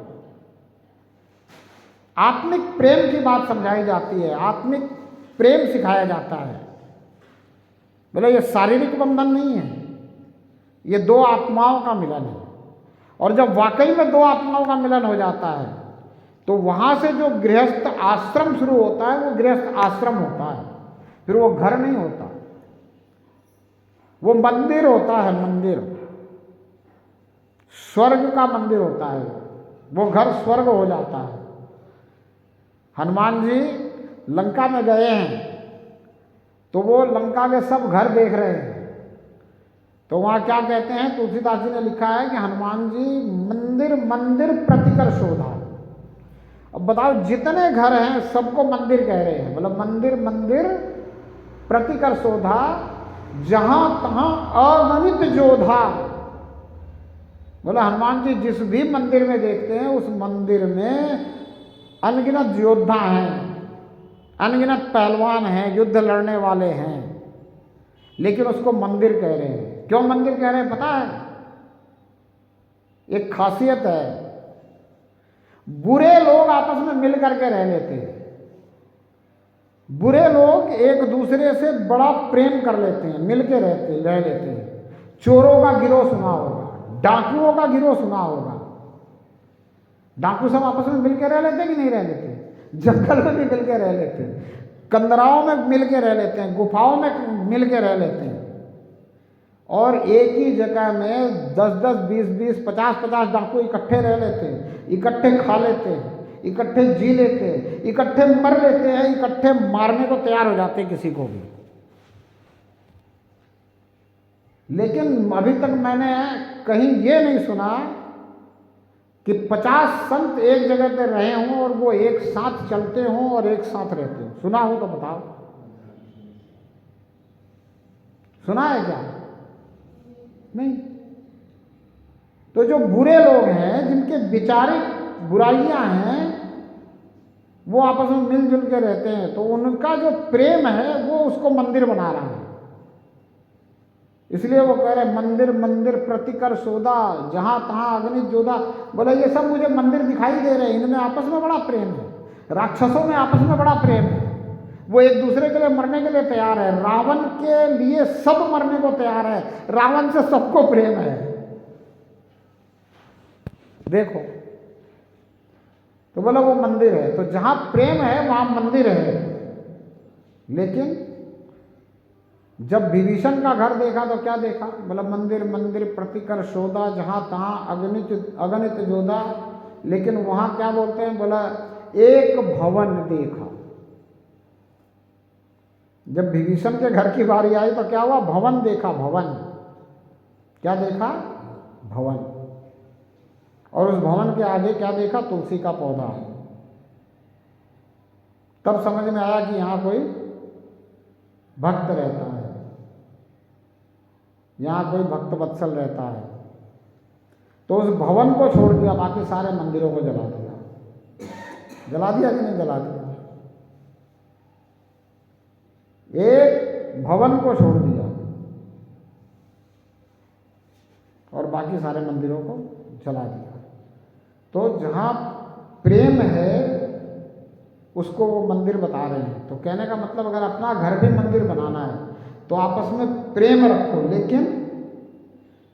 आत्मिक प्रेम की बात समझाई जाती है, आत्मिक प्रेम सिखाया जाता है। बोले ये शारीरिक बंधन नहीं है, ये दो आत्माओं का मिलन है। और जब वाकई में दो आत्माओं का मिलन हो जाता है तो वहाँ से जो गृहस्थ आश्रम शुरू होता है वो गृहस्थ आश्रम होता है, फिर वो घर नहीं होता, वो मंदिर होता है, मंदिर, स्वर्ग का मंदिर होता है, वो घर स्वर्ग हो जाता है। हनुमान जी लंका में गए हैं तो वो लंका के सब घर देख रहे हैं, तो वहाँ क्या कहते हैं, तुलसीदास जी ने लिखा है कि हनुमान जी मंदिर मंदिर प्रतिकर शोधा। अब बताओ जितने घर हैं सबको मंदिर कह रहे हैं, मतलब मंदिर मंदिर प्रतिकर शोधा, जहां तहां अगणित जोधा। बोला हनुमान जी जिस भी मंदिर में देखते हैं उस मंदिर में अनगिनत योद्धा हैं, अनगिनत पहलवान हैं, युद्ध लड़ने वाले हैं, लेकिन उसको मंदिर कह रहे हैं। क्यों मंदिर कह रहे हैं पता है? एक खासियत है, बुरे लोग आपस में मिल करके रह लेते हैं, बुरे लोग एक दूसरे से बड़ा प्रेम कर लेते हैं, मिल के रह लेते हैं। चोरों का गिरोह सुना होगा, डाकुओं का गिरोह सुना होगा। डाकू सब आपस में मिल के रह लेते हैं कि नहीं रह लेते? जंगल में भी मिल के रह लेते हैं, कंदराओं में मिल के रह लेते हैं, गुफाओं में मिल के रह लेते हैं, और एक ही जगह में 10-10, 20-20, 50-50 डाकू इकट्ठे रह लेते हैं, इकट्ठे खा लेते हैं, इकट्ठे जी लेते हैं, इकट्ठे मर लेते हैं, इकट्ठे मारने को तैयार हो जाते हैं किसी को भी। लेकिन अभी तक मैंने कहीं ये नहीं सुना कि 50 संत एक जगह पे रहे हों और वो एक साथ चलते हों और एक साथ रहते हों। सुना हो तो बताओ, सुना है क्या? नहीं। तो जो बुरे लोग हैं, जिनके विचारिक बुराइयां हैं, वो आपस में मिलजुल के रहते हैं, तो उनका जो प्रेम है वो उसको मंदिर बना रहा है। इसलिए वो कह रहे मंदिर मंदिर प्रतिकर शोधा, जहां तहां अग्नि जोधा। बोला ये सब मुझे मंदिर दिखाई दे रहे हैं, इनमें आपस में बड़ा प्रेम है, राक्षसों में आपस में बड़ा प्रेम है, वो एक दूसरे के लिए मरने के लिए तैयार है, रावण के लिए सब मरने को तैयार है, रावण से सबको प्रेम है। देखो, तो बोला वो मंदिर है, तो जहां प्रेम है वहां मंदिर है। लेकिन जब विभीषण का घर देखा तो क्या देखा? बोला मंदिर मंदिर प्रतिकर शोधा, जहां तहां अगणित जोधा। लेकिन वहां क्या बोलते हैं? बोला एक भवन देखा। जब विभीषण के घर की बारी आई तो क्या हुआ? भवन देखा, भवन। क्या देखा? भवन। और उस भवन के आगे क्या देखा? तुलसी का पौधा। तब समझ में आया कि यहां कोई भक्त रहता है, यहाँ कोई भक्त वत्सल रहता है। तो उस भवन को छोड़ दिया, बाकी सारे मंदिरों को जला दिया। जला दिया कि नहीं जला दिया? एक भवन को छोड़ दिया और बाकी सारे मंदिरों को जला दिया। तो जहाँ प्रेम है उसको वो मंदिर बता रहे हैं। तो कहने का मतलब अगर अपना घर भी मंदिर बनाना है तो आपस में प्रेम रखो, लेकिन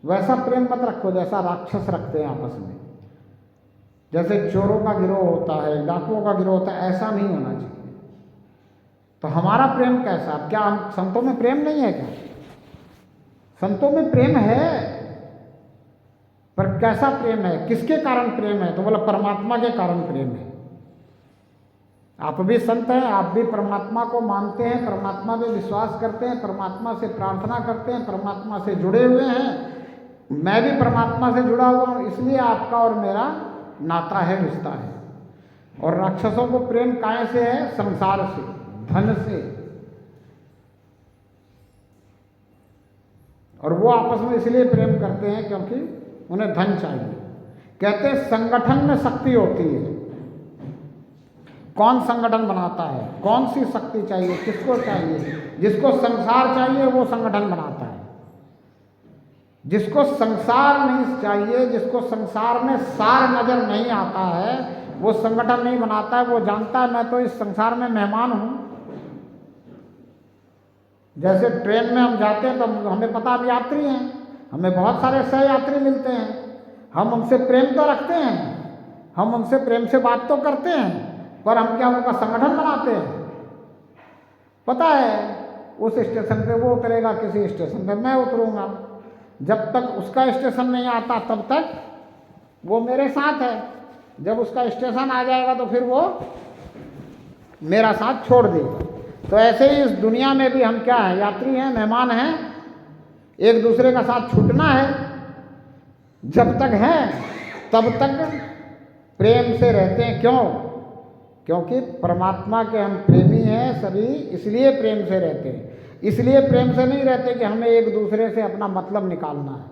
वैसा प्रेम मत रखो जैसा राक्षस रखते हैं आपस में। जैसे चोरों का गिरोह होता है, डाकुओं का गिरोह होता है, ऐसा नहीं होना चाहिए। तो हमारा प्रेम कैसा? क्या हम संतों में प्रेम नहीं है क्या? संतों में प्रेम है, पर कैसा प्रेम है, किसके कारण प्रेम है? तो बोला परमात्मा के कारण प्रेम है। आप भी संत हैं, आप भी परमात्मा को मानते हैं, परमात्मा में विश्वास करते हैं, परमात्मा से प्रार्थना करते हैं, परमात्मा से जुड़े हुए हैं। मैं भी परमात्मा से जुड़ा हुआ हूँ, इसलिए आपका और मेरा नाता है, रिश्ता है। और राक्षसों को प्रेम काहे से है? संसार से, धन से। और वो आपस में इसलिए प्रेम करते हैं क्योंकि उन्हें धन चाहिए। कहते हैं संगठन में शक्ति होती है। कौन संगठन बनाता है? कौन सी शक्ति चाहिए? किसको चाहिए? जिसको संसार चाहिए वो संगठन बनाता है। जिसको संसार नहीं चाहिए, जिसको संसार में सार नजर नहीं आता है, वो संगठन नहीं बनाता है। वो जानता है मैं तो इस संसार में मेहमान हूं। जैसे ट्रेन में हम जाते हैं तो हमें पता हम यात्री हैं, हमें बहुत सारे सह यात्री मिलते हैं, हम उनसे प्रेम तो रखते हैं, हम उनसे प्रेम से बात तो करते हैं, पर हम क्या उनका संगठन बनाते हैं? पता है उस स्टेशन पे वो उतरेगा, किसी स्टेशन पे मैं उतरूंगा। जब तक उसका स्टेशन नहीं आता तब तक वो मेरे साथ है। जब उसका स्टेशन आ जाएगा तो फिर वो मेरा साथ छोड़ देगा। तो ऐसे ही इस दुनिया में भी हम क्या हैं? यात्री हैं, मेहमान हैं। एक दूसरे का साथ छूटना है। जब तक है तब तक प्रेम से रहते हैं। क्यों? क्योंकि परमात्मा के हम प्रेमी हैं सभी, इसलिए प्रेम से रहते हैं। इसलिए प्रेम से नहीं रहते कि हमें एक दूसरे से अपना मतलब निकालना है।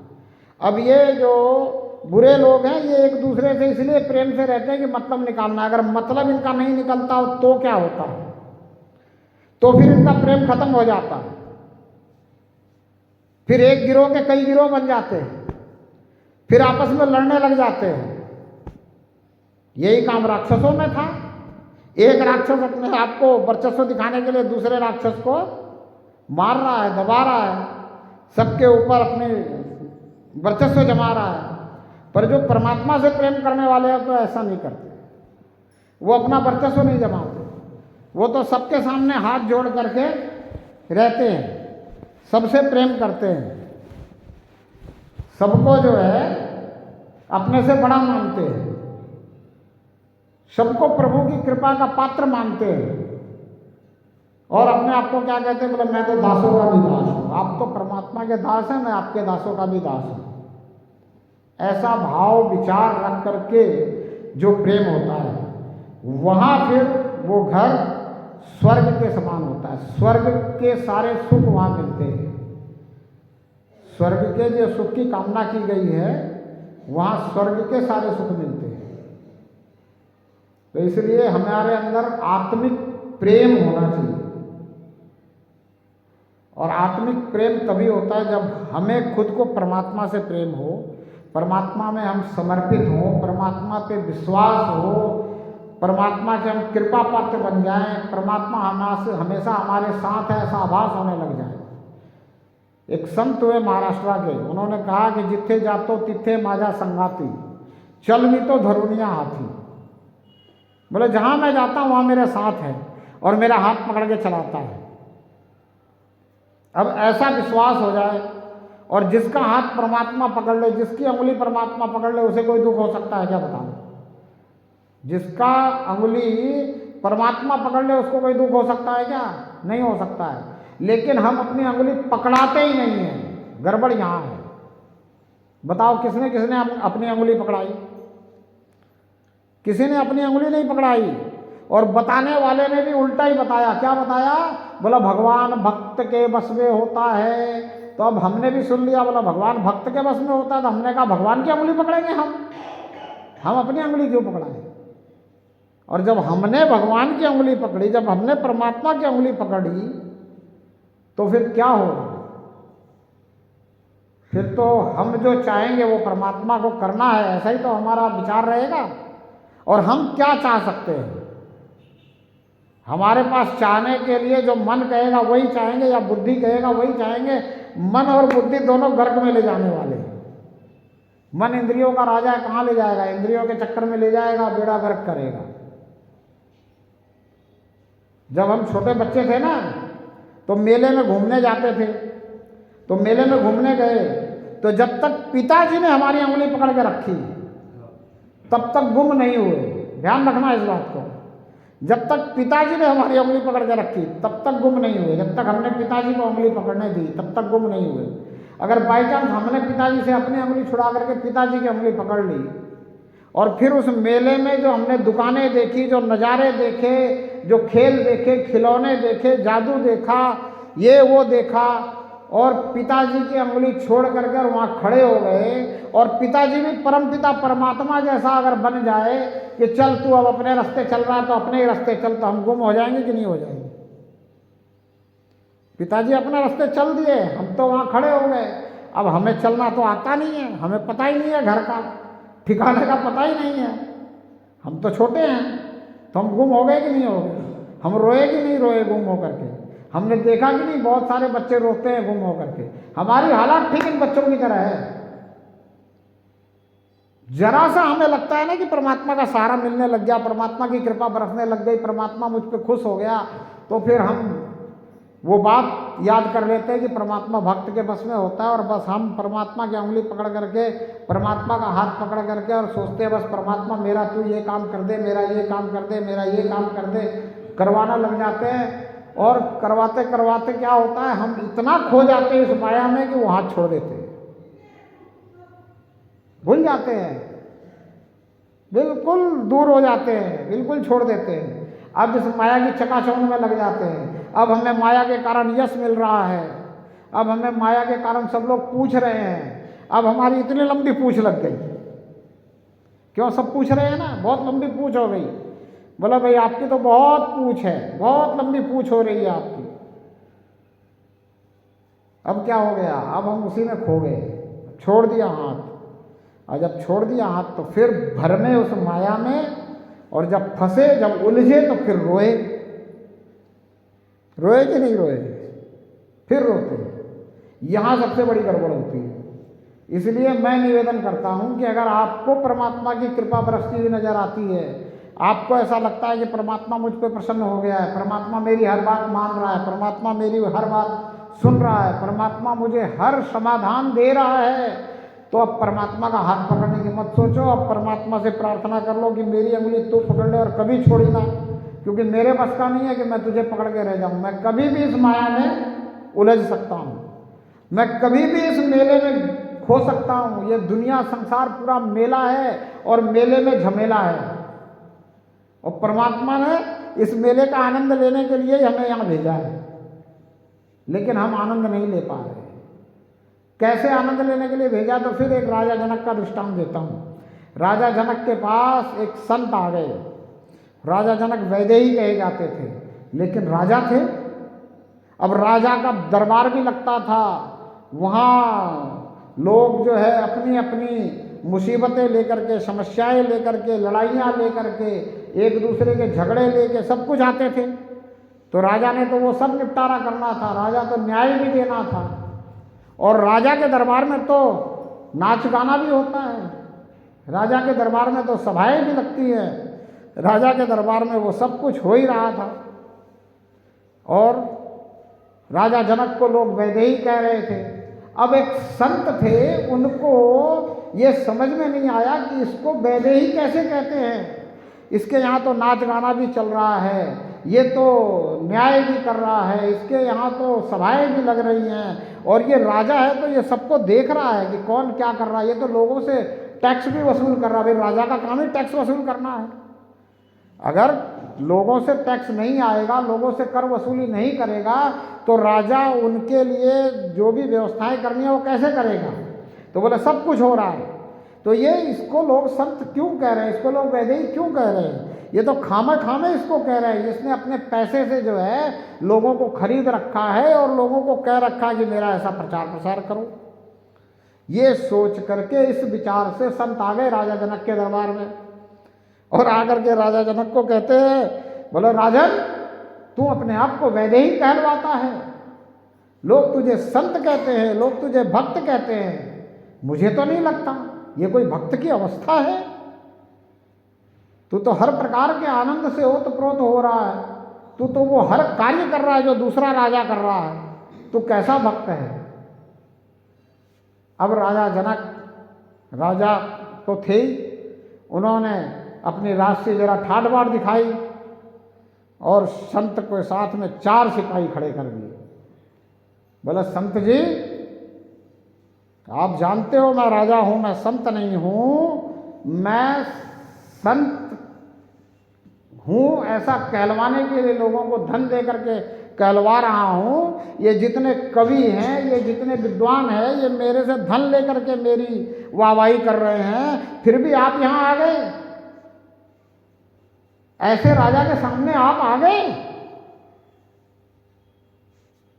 अब ये जो बुरे लोग हैं ये एक दूसरे से इसलिए प्रेम से रहते हैं कि मतलब निकालना है। अगर मतलब इनका नहीं निकलता हो तो क्या होता है? तो फिर इनका प्रेम खत्म हो जाता है। फिर एक गिरोह के कई गिरोह बन जाते हैं, फिर आपस में लड़ने लग जाते हैं। यही काम राक्षसों में था। एक राक्षस अपने आप को वर्चस्व दिखाने के लिए दूसरे राक्षस को मार रहा है, दबा रहा है, सबके ऊपर अपने वर्चस्व जमा रहा है। पर जो परमात्मा से प्रेम करने वाले हैं तो ऐसा नहीं करते। वो अपना वर्चस्व नहीं जमाते, वो तो सबके सामने हाथ जोड़ करके रहते हैं, सबसे प्रेम करते हैं, सबको जो है अपने से बड़ा मानते हैं, सबको प्रभु की कृपा का पात्र मानते हैं। और अपने आप को क्या कहते हैं? बोले मैं तो दासों का भी दास हूं। आप तो परमात्मा के दास हैं, मैं आपके दासों का भी दास हूं। ऐसा भाव विचार रख करके जो प्रेम होता है, वहां फिर वो घर स्वर्ग के समान होता है। स्वर्ग के सारे सुख वहां मिलते हैं। स्वर्ग के जो सुख की कामना की गई है वहां स्वर्ग के सारे सुख मिलते हैं। तो इसलिए हमारे अंदर आत्मिक प्रेम होना चाहिए। और आत्मिक प्रेम तभी होता है जब हमें खुद को परमात्मा से प्रेम हो, परमात्मा में हम समर्पित हो, परमात्मा पे विश्वास हो, परमात्मा के हम कृपा पात्र बन जाएं, परमात्मा हमेशा हमारे साथ है ऐसा आभास होने लग जाए। एक संत हुए महाराष्ट्र के, उन्होंने कहा कि जिथे जातो तिथे माझा संगाती, चल भी तो धरुनिया हाथी। बोले जहां मैं जाता हूं वहां मेरे साथ है और मेरा हाथ पकड़ के चलाता है। अब ऐसा विश्वास हो जाए, और जिसका हाथ परमात्मा पकड़ ले, जिसकी अंगुली परमात्मा पकड़ ले, उसे कोई दुख हो सकता है क्या? बताओ। जिसका अंगुली परमात्मा पकड़ ले उसको कोई दुख हो सकता है क्या? नहीं हो सकता है। लेकिन हम अपनी अंगुली पकड़ाते ही नहीं है। गड़बड़ यहां है। बताओ किसने किसने अपनी अंगुली पकड़ाई? किसी ने अपनी अंगुली नहीं पकड़ाई। और बताने वाले ने भी उल्टा ही बताया। क्या बताया? बोला भगवान भक्त के बस में होता है। तो अब हमने भी सुन लिया, बोला भगवान भक्त के बस में होता है, तो हमने कहा भगवान की अंगुली पकड़ेंगे हम अपनी अंगुली क्यों पकड़ाएं? और जब हमने भगवान की अंगुली पकड़ी, जब हमने परमात्मा की अंगुली पकड़ी, तो फिर क्या होगा? फिर तो हम जो चाहेंगे वो परमात्मा को करना है, ऐसा ही तो हमारा विचार रहेगा। और हम क्या चाह सकते हैं? हमारे पास चाहने के लिए जो मन कहेगा वही चाहेंगे, या बुद्धि कहेगा वही चाहेंगे। मन और बुद्धि दोनों गर्क में ले जाने वाले हैं। मन इंद्रियों का राजा है, कहाँ ले जाएगा? इंद्रियों के चक्कर में ले जाएगा, बेड़ा गर्क करेगा। जब हम छोटे बच्चे थे ना, तो मेले में घूमने जाते थे, तो मेले में घूमने गए, तो जब तक पिताजी ने हमारी उंगली पकड़ के रखी तब तक गुम नहीं हुए। ध्यान रखना इस बात को, जब तक पिताजी ने हमारी उंगली पकड़ के रखी तब तक गुम नहीं हुए। जब तक हमने पिताजी को उंगली पकड़ने दी तब तक गुम नहीं हुए। अगर बाई चांस हमने पिताजी से अपनी उंगली छुड़ा करके पिताजी की उंगली पकड़ ली और फिर उस मेले में जो हमने दुकानें देखी, जो नज़ारे देखे, जो खेल देखे, खिलौने देखे, जादू देखा, ये वो देखा, और पिताजी की उंगली छोड़ करके वहाँ खड़े हो गए, और पिताजी भी परमपिता परमात्मा जैसा अगर बन जाए कि चल तू अब अपने रास्ते चल रहा है तो अपने ही रास्ते चल, तो हम गुम हो जाएंगे कि नहीं हो जाएंगे? पिताजी अपने रास्ते चल दिए, हम तो वहाँ खड़े हो गए। अब हमें चलना तो आता नहीं है, हमें पता ही नहीं है, घर का ठिकाने का पता ही नहीं है, हम तो छोटे हैं, तो हम गुम हो गए कि नहीं हो गए? हम रोए कि नहीं रोए गुम हो करके? हमने देखा कि नहीं बहुत सारे बच्चे रोते हैं गुम हो करके? हमारी हालत ठीक इन बच्चों की तरह है। जरा सा हमें लगता है ना कि परमात्मा का सहारा मिलने लग गया, परमात्मा की कृपा बरसने लग गई, परमात्मा मुझ पर खुश हो गया, तो फिर हम वो बात याद कर लेते हैं कि परमात्मा भक्त के बस में होता है, और बस हम परमात्मा की उंगली पकड़ करके, परमात्मा का हाथ पकड़ करके और सोचते हैं बस परमात्मा मेरा तू ये काम कर दे, मेरा ये काम कर दे, मेरा ये काम कर दे, करवाना लग जाते हैं। और करवाते करवाते क्या होता है, हम इतना खो जाते हैं इस माया में कि वो हाथ छोड़ देते हैं, भूल जाते हैं, बिल्कुल दूर हो जाते हैं, बिल्कुल छोड़ देते हैं। अब इस माया की चकाचौंध में लग जाते हैं। अब हमें माया के कारण यश मिल रहा है, अब हमें माया के कारण सब लोग पूछ रहे हैं, अब हमारी इतनी लंबी पूछ लग गई। क्यों सब पूछ रहे हैं ना, बहुत लंबी पूछ हो गई। बोला भाई आपकी तो बहुत पूछ है, बहुत लंबी पूछ हो रही है आपकी। अब क्या हो गया, अब हम उसी में खो गए, छोड़ दिया हाथ। और जब छोड़ दिया हाथ तो फिर भरमे उस माया में, और जब फंसे, जब उलझे तो फिर रोए। रोए कि नहीं रोए? फिर रोते। यहाँ सबसे बड़ी गड़बड़ होती है। इसलिए मैं निवेदन करता हूँ कि अगर आपको परमात्मा की कृपा बरसती हुई नजर आती है, आपको ऐसा लगता है कि परमात्मा मुझ पर प्रसन्न हो गया है, परमात्मा मेरी हर बात मान रहा है, परमात्मा मेरी हर बात सुन रहा है, परमात्मा मुझे हर समाधान दे रहा है, तो अब परमात्मा का हाथ पकड़ने की मत सोचो। अब परमात्मा से प्रार्थना कर लो कि मेरी उंगली तू पकड़ ले और कभी छोड़ी ना, क्योंकि मेरे बस का नहीं है कि मैं तुझे पकड़ के रह जाऊं। मैं कभी भी इस माया में उलझ सकता हूं, मैं कभी भी इस मेले में खो सकता हूं। ये दुनिया संसार पूरा मेला है और मेले में झमेला है, और परमात्मा ने इस मेले का आनंद लेने के लिए हमें यहाँ भेजा है, लेकिन हम आनंद नहीं ले पा रहे। कैसे आनंद लेने के लिए भेजा? तो फिर एक राजा जनक का दृष्टांत देता हूँ। राजा जनक के पास एक संत आ गए। राजा जनक वैदेही कहे जाते थे, लेकिन राजा थे। अब राजा का दरबार भी लगता था, वहाँ लोग जो है अपनी अपनी मुसीबतें लेकर के, समस्याएं लेकर के, लड़ाइयाँ लेकर के, एक दूसरे के झगड़े लेके सब कुछ आते थे। तो राजा ने तो वो सब निपटारा करना था, राजा तो न्याय भी देना था। और राजा के दरबार में तो नाच गाना भी होता है, राजा के दरबार में तो सभाएं भी लगती है, राजा के दरबार में वो सब कुछ हो ही रहा था। और राजा जनक को लोग वैदेही कह रहे थे। अब एक संत थे, उनको ये समझ में नहीं आया कि इसको वैदेही कैसे कहते हैं, इसके यहाँ तो नाच गाना भी चल रहा है, ये तो न्याय भी कर रहा है, इसके यहाँ तो सभाएं भी लग रही हैं, और ये राजा है तो ये सबको देख रहा है कि कौन क्या कर रहा है, ये तो लोगों से टैक्स भी वसूल कर रहा है। भाई राजा का काम ही टैक्स वसूल करना है। अगर लोगों से टैक्स नहीं आएगा, लोगों से कर वसूली नहीं करेगा, तो राजा उनके लिए जो भी व्यवस्थाएं करनी है वो कैसे करेगा? तो बोले सब कुछ हो रहा है। तो ये इसको लोग संत क्यों कह रहे हैं, इसको लोग वैदेही क्यों कह रहे हैं? ये तो खामे खामे इसको कह रहे हैं, जिसने अपने पैसे से जो है लोगों को खरीद रखा है और लोगों को कह रखा है कि मेरा ऐसा प्रचार प्रसार करो। ये सोच करके, इस विचार से संत आ गए राजा जनक के दरबार में, और आकर के राजा जनक को कहते हैं, बोले राजन तू अपने आप को वैदेही कहलवाता है, लोग तुझे संत कहते हैं, लोग तुझे भक्त कहते हैं, मुझे तो नहीं लगता। ये कोई भक्त की अवस्था है? तू तो हर प्रकार के आनंद से ओतप्रोत हो रहा है, तू तो वो हर कार्य कर रहा है जो दूसरा राजा कर रहा है, तू कैसा भक्त है? अब राजा जनक, राजा तो थे ही, उन्होंने अपनी राज से जरा ठाट बाट दिखाई और संत के साथ में 4 सिपाही खड़े कर दिए। बोले संत जी, आप जानते हो मैं राजा हूं, मैं संत नहीं हूं, मैं संत हूं ऐसा कहलवाने के लिए लोगों को धन दे करके कहलवा रहा हूं। ये जितने कवि हैं, ये जितने विद्वान हैं, ये मेरे से धन लेकर के मेरी वाहवाही कर रहे हैं, फिर भी आप यहां आ गए, ऐसे राजा के सामने आप आ गए।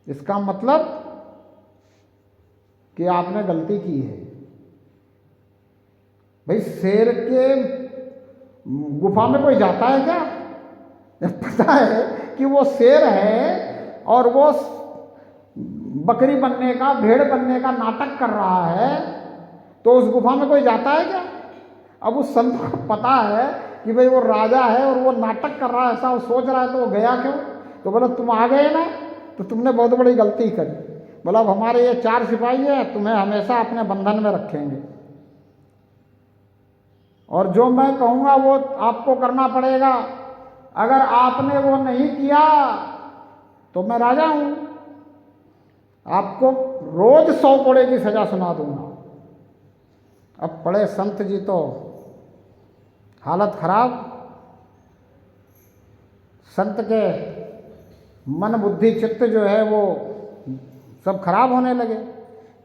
इसका मतलब कि आपने गलती की है। भाई शेर के गुफा में कोई जाता है क्या? पता है कि वो शेर है और वो बकरी बनने का, भेड़ बनने का नाटक कर रहा है, तो उस गुफा में कोई जाता है क्या? अब उस संत को पता है कि भाई वो राजा है और वो नाटक कर रहा है, ऐसा वो सोच रहा है, तो वो गया क्यों? तो बोला तुम आ गए ना, तो तुमने बहुत बड़ी गलती करी। बोला अब हमारे ये 4 सिपाही हैं, तुम्हें हमेशा अपने बंधन में रखेंगे और जो मैं कहूँगा वो आपको करना पड़ेगा। अगर आपने वो नहीं किया तो मैं राजा हूँ, आपको रोज 100 कोड़े की सजा सुना दूंगा। अब पड़े संत जी तो हालत खराब, संत के मन बुद्धि चित्त जो है वो सब खराब होने लगे,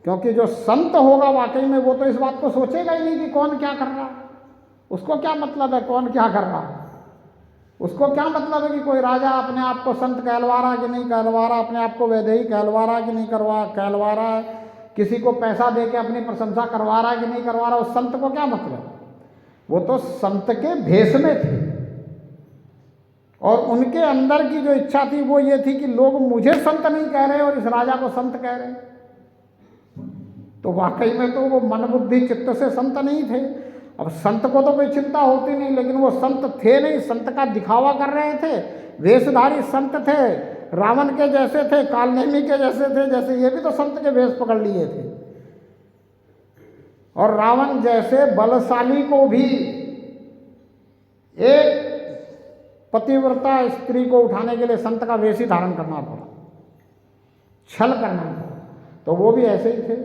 क्योंकि जो संत होगा वाकई में वो तो इस बात को सोचेगा ही नहीं कि कौन क्या कर रहा है। उसको क्या मतलब है कौन क्या कर रहा है? उसको क्या मतलब है कि कोई राजा अपने आप को संत कहलवा रहा कि नहीं कहलवा रहा, अपने आप को वैदेही कहलवा रहा कि नहीं कहलवा रहा है, किसी को पैसा दे के अपनी प्रशंसा करवा रहा है कि नहीं करवा रहा। उस संत को क्या मतलब? वो तो संत के भेष में थे और उनके अंदर की जो इच्छा थी वो ये थी कि लोग मुझे संत नहीं कह रहे और इस राजा को संत कह रहे। तो वाकई में तो वो मन बुद्धि चित्त से संत नहीं थे। अब संत को तो कोई चिंता होती नहीं, लेकिन वो संत थे नहीं, संत का दिखावा कर रहे थे। वेशधारी संत थे, रावण के जैसे थे, कालनेमी के जैसे थे, जैसे ये भी तो संत के वेश पकड़ लिए थे। और रावण जैसे बलशाली को भी एक पतिव्रता स्त्री को उठाने के लिए संत का वेश ही धारण करना पड़ा, छल करना पड़ा। तो वो भी ऐसे ही थे।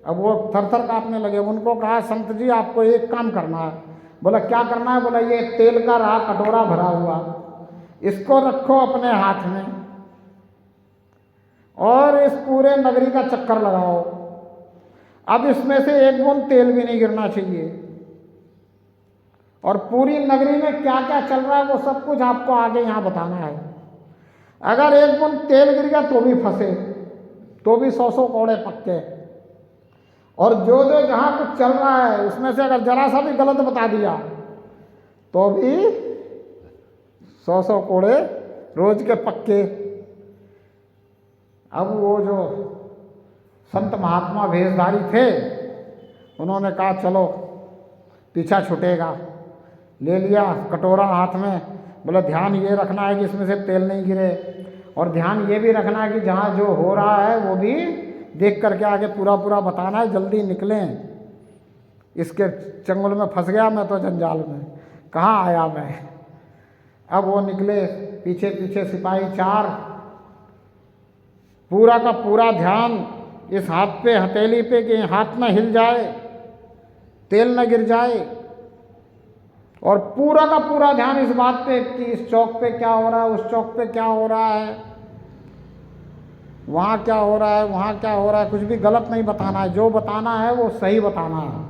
अब वो थर-थर कांपने लगे। उनको कहा संत जी आपको एक काम करना है। बोला क्या करना है? बोला ये तेल का रहा कटोरा भरा हुआ, इसको रखो अपने हाथ में और इस पूरे नगरी का चक्कर लगाओ। अब इसमें से एक बूंद तेल भी नहीं गिरना चाहिए और पूरी नगरी में क्या क्या चल रहा है वो सब कुछ आपको आगे यहाँ बताना है। अगर एक बूंद तेल गिर गया तो भी फंसे, तो भी 100 कोड़े पक्के। और जो जो जहाँ कुछ चल रहा है उसमें से अगर जरा सा भी गलत बता दिया तो भी 100 कोड़े रोज के पक्के। अब वो जो संत महात्मा भेषधारी थे उन्होंने कहा चलो पीछा छूटेगा। ले लिया कटोरा हाथ में। बोला ध्यान ये रखना है कि इसमें से तेल नहीं गिरे और ध्यान ये भी रखना है कि जहाँ जो हो रहा है वो भी देख करके आगे पूरा पूरा बताना है, जल्दी निकलें। इसके चंगुल में फंस गया मैं तो, जंजाल में कहाँ आया मैं। अब वो निकले, पीछे पीछे सिपाही 4, पूरा का पूरा ध्यान इस हाथ पे हथेली पे कि हाथ न हिल जाए, तेल न गिर जाए, और पूरा का पूरा ध्यान इस बात पे कि इस चौक पे क्या हो रहा है, उस चौक पे क्या हो रहा है, वहाँ क्या हो रहा है, वहाँ क्या हो रहा है। कुछ भी गलत नहीं बताना है, जो बताना है वो सही बताना है।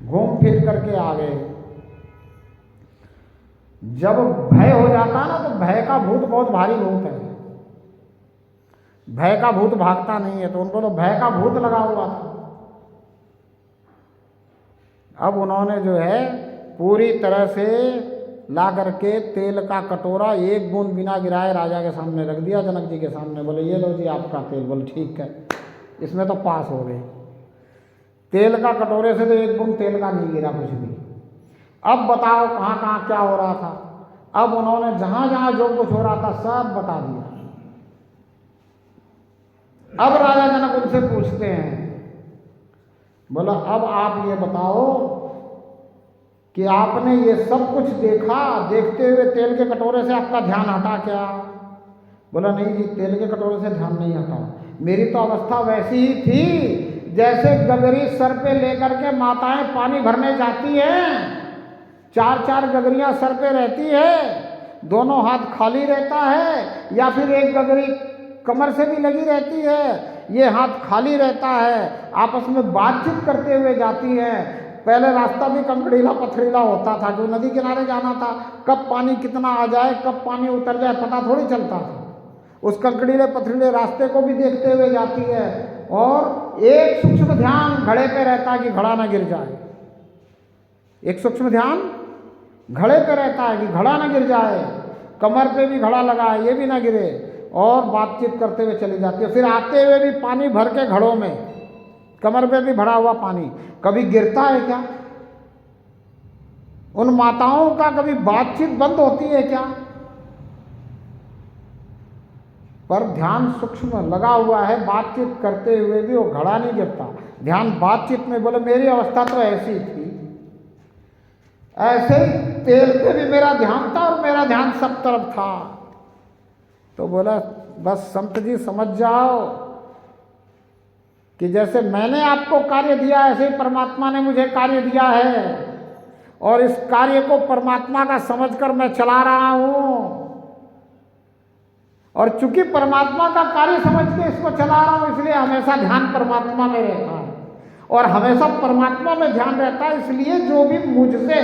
घूम फिर करके आ गए। जब भय हो जाता ना तो भय का भूत बहुत भारी भूत है, भय का भूत भागता नहीं है, तो उनको तो भय का भूत लगा हुआ था। अब उन्होंने जो है पूरी तरह से ला करके तेल का कटोरा एक बूंद बिना गिराए राजा के सामने रख दिया, जनक जी के सामने। बोले ये लो जी आपका तेल। बोले ठीक है, इसमें तो पास हो गए। तेल का कटोरे से तो एक बूंद तेल का नहीं गिरा कुछ भी। अब बताओ कहाँ कहाँ क्या हो रहा था। अब उन्होंने जहां जहां जो कुछ हो रहा था सब बता दिया। अब राजा जनक उनसे पूछते हैं, बोला अब आप ये बताओ कि आपने ये सब कुछ देखा, देखते हुए तेल के कटोरे से आपका ध्यान हटा क्या? बोला नहीं जी, तेल के कटोरे से ध्यान नहीं हटा। मेरी तो अवस्था वैसी ही थी जैसे गगरी सर पे लेकर के माताएं पानी भरने जाती हैं, चार चार गगरियां सर पे रहती है, दोनों हाथ खाली रहता है, या फिर एक गगरी कमर से भी लगी रहती है, ये हाथ खाली रहता है, आपस में बातचीत करते हुए जाती है। पहले रास्ता भी कंकड़ीला पथरीला होता था, जो नदी किनारे जाना था, कब पानी कितना आ जाए कब पानी उतर जाए पता थोड़ी चलता था। उस कंकड़ीले पथरीले रास्ते को भी देखते हुए जाती है, और एक सूक्ष्म ध्यान घड़े पे रहता है कि घड़ा ना गिर जाए। एक सूक्ष्म ध्यान घड़े पे रहता है कि घड़ा ना गिर जाए, कमर पे भी घड़ा लगा है ये भी ना गिरे, और बातचीत करते हुए चली जाती है। फिर आते हुए भी पानी भर के घड़ों में, कमर पे भी भरा हुआ पानी, कभी गिरता है क्या? उन माताओं का कभी बातचीत बंद होती है क्या? पर ध्यान सूक्ष्म लगा हुआ है, बातचीत करते हुए भी वो घड़ा नहीं गिरता। ध्यान बातचीत में। बोले मेरी अवस्था तो ऐसी थी, ऐसे ही तेल पे भी मेरा ध्यान था और मेरा ध्यान सब तरफ था। तो बोला बस संत जी समझ जाओ कि जैसे मैंने आपको कार्य दिया ऐसे ही परमात्मा ने मुझे कार्य दिया है, और इस कार्य को परमात्मा का समझकर मैं चला रहा हूं, और चूंकि परमात्मा का कार्य समझ के इसको चला रहा हूं इसलिए हमेशा ध्यान परमात्मा में रहता है, और हमेशा परमात्मा में ध्यान रहता है। इसलिए जो भी मुझसे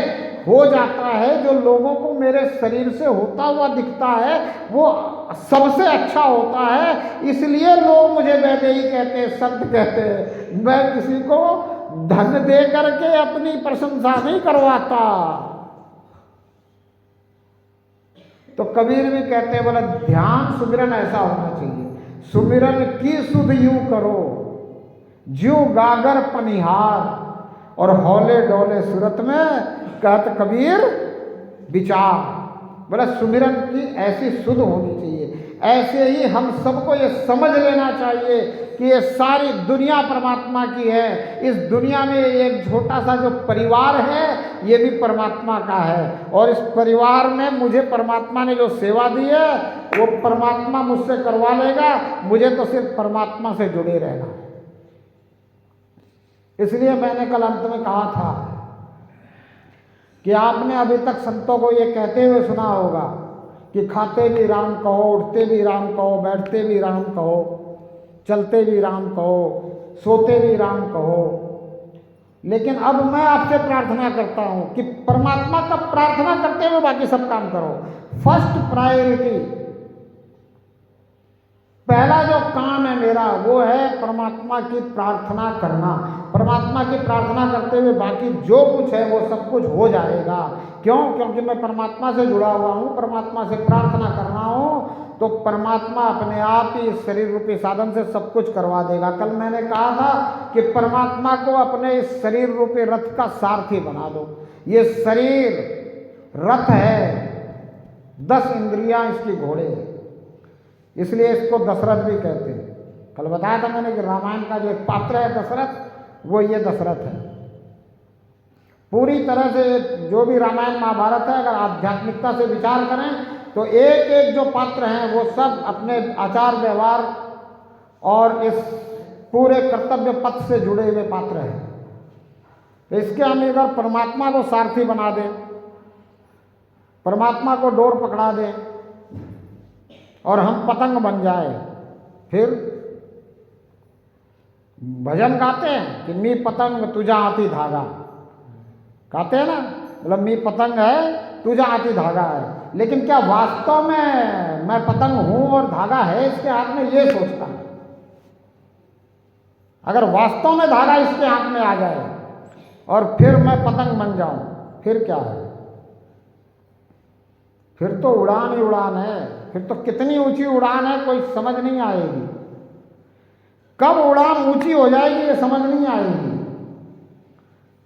हो जाता है, जो लोगों को मेरे शरीर से होता हुआ दिखता है, वो सबसे अच्छा होता है। इसलिए लोग मुझे वैदेही कहते हैं, संत कहते हैं। मैं किसी को धन दे करके अपनी प्रशंसा नहीं करवाता। तो कबीर भी कहते हैं, बोला ध्यान सुमिरन ऐसा होना चाहिए, सुमिरन की सुध यूं करो ज्यों गागर पनिहार, और हौले डोले सूरत में कहत कबीर विचार। बोला सुमिरन की ऐसी सुध होनी चाहिए। ऐसे ही हम सबको ये समझ लेना चाहिए कि ये सारी दुनिया परमात्मा की है। इस दुनिया में एक छोटा सा जो परिवार है ये भी परमात्मा का है, और इस परिवार में मुझे परमात्मा ने जो सेवा दी है वो परमात्मा मुझसे करवा लेगा। मुझे तो सिर्फ परमात्मा से जुड़े रहना है। इसलिए मैंने कल अंत में कहा था कि आपने अभी तक संतों को ये कहते हुए सुना होगा कि खाते भी राम कहो, उठते भी राम कहो, बैठते भी राम कहो, चलते भी राम कहो, सोते भी राम कहो। लेकिन अब मैं आपसे प्रार्थना करता हूँ कि परमात्मा का प्रार्थना करते हुए बाकी सब काम करो। फर्स्ट प्रायोरिटी, पहला जो काम है मेरा वो है परमात्मा की प्रार्थना करना। परमात्मा की प्रार्थना करते हुए बाकी जो कुछ है वो सब कुछ हो जाएगा। क्यों? क्योंकि मैं परमात्मा से जुड़ा हुआ हूँ, परमात्मा से प्रार्थना कर रहा हूँ, तो परमात्मा अपने आप ही इस शरीर रूपी साधन से सब कुछ करवा देगा। कल मैंने कहा था कि परमात्मा को अपने इस शरीर रूपी रथ का सारथी बना दो। ये शरीर रथ है, 10 इंद्रियां इसकी घोड़े हैं, इसलिए इसको दशरथ भी कहते हैं। कल बताया था मैंने कि रामायण का जो एक पात्र है दशरथ, वो ये दशरथ है। पूरी तरह से जो भी रामायण महाभारत है, अगर आध्यात्मिकता से विचार करें तो एक एक जो पात्र हैं वो सब अपने आचार व्यवहार और इस पूरे कर्तव्य पथ से जुड़े हुए पात्र हैं। तो इसके हम अगर परमात्मा को सारथी बना दें, परमात्मा को डोर पकड़ा दें और हम पतंग बन जाए, फिर भजन गाते हैं कि मी पतंग तुझा हाथी धागा, गाते हैं ना, मतलब मी पतंग है तुझा हाथी धागा है। लेकिन क्या वास्तव में मैं पतंग हूं और धागा है इसके हाथ में, ये सोचता है। अगर वास्तव में धागा इसके हाथ में आ जाए और फिर मैं पतंग बन जाऊं, फिर क्या है? फिर तो उड़ान ही उड़ान है। फिर तो कितनी ऊंची उड़ान है कोई समझ नहीं आएगी। कब उड़ान ऊंची हो जाएगी ये समझ नहीं आएगी।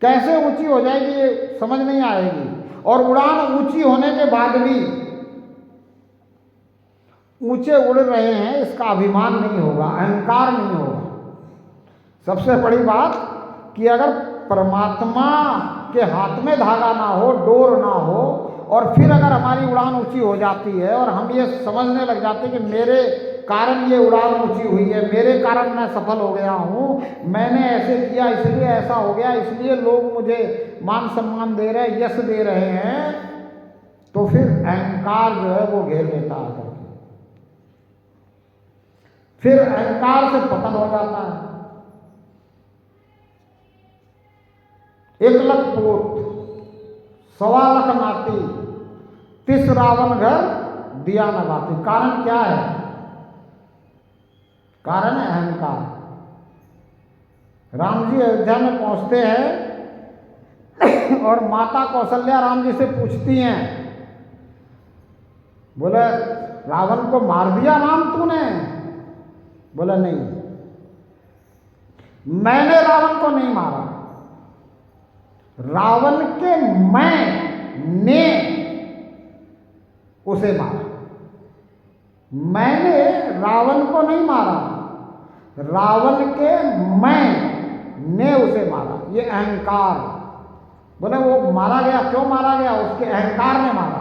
कैसे ऊंची हो जाएगी ये समझ नहीं आएगी। और उड़ान ऊंची होने के बाद भी ऊंचे उड़ रहे हैं इसका अभिमान नहीं होगा, अहंकार नहीं होगा। सबसे बड़ी बात कि अगर परमात्मा के हाथ में धागा ना हो, डोर ना हो, और फिर अगर हमारी उड़ान ऊंची हो जाती है और हम ये समझने लग जाते हैं कि मेरे कारण ये उड़ान ऊंची हुई है, मेरे कारण मैं सफल हो गया हूँ, मैंने ऐसे किया इसलिए ऐसा हो गया, इसलिए लोग मुझे मान सम्मान दे रहे हैं, यश दे रहे हैं, तो फिर अहंकार जो है वो घेर लेता है। फिर अहंकार से पतन हो जाता है। 1 लाख पोत 1.25 लाख नाती 30 रावण घर दिया न बाती। कारण क्या है? कारण है अहंकार। राम जी अयोध्या में पहुंचते हैं और माता कौशल्या राम जी से पूछती हैं, बोले रावण को मार दिया राम तूने? बोला नहीं, मैंने रावण को नहीं मारा, रावण के मैं ने उसे मारा। मैंने रावण को नहीं मारा, रावण के मैं ने उसे मारा। ये अहंकार। बोले वो मारा गया, क्यों मारा गया? उसके अहंकार ने मारा।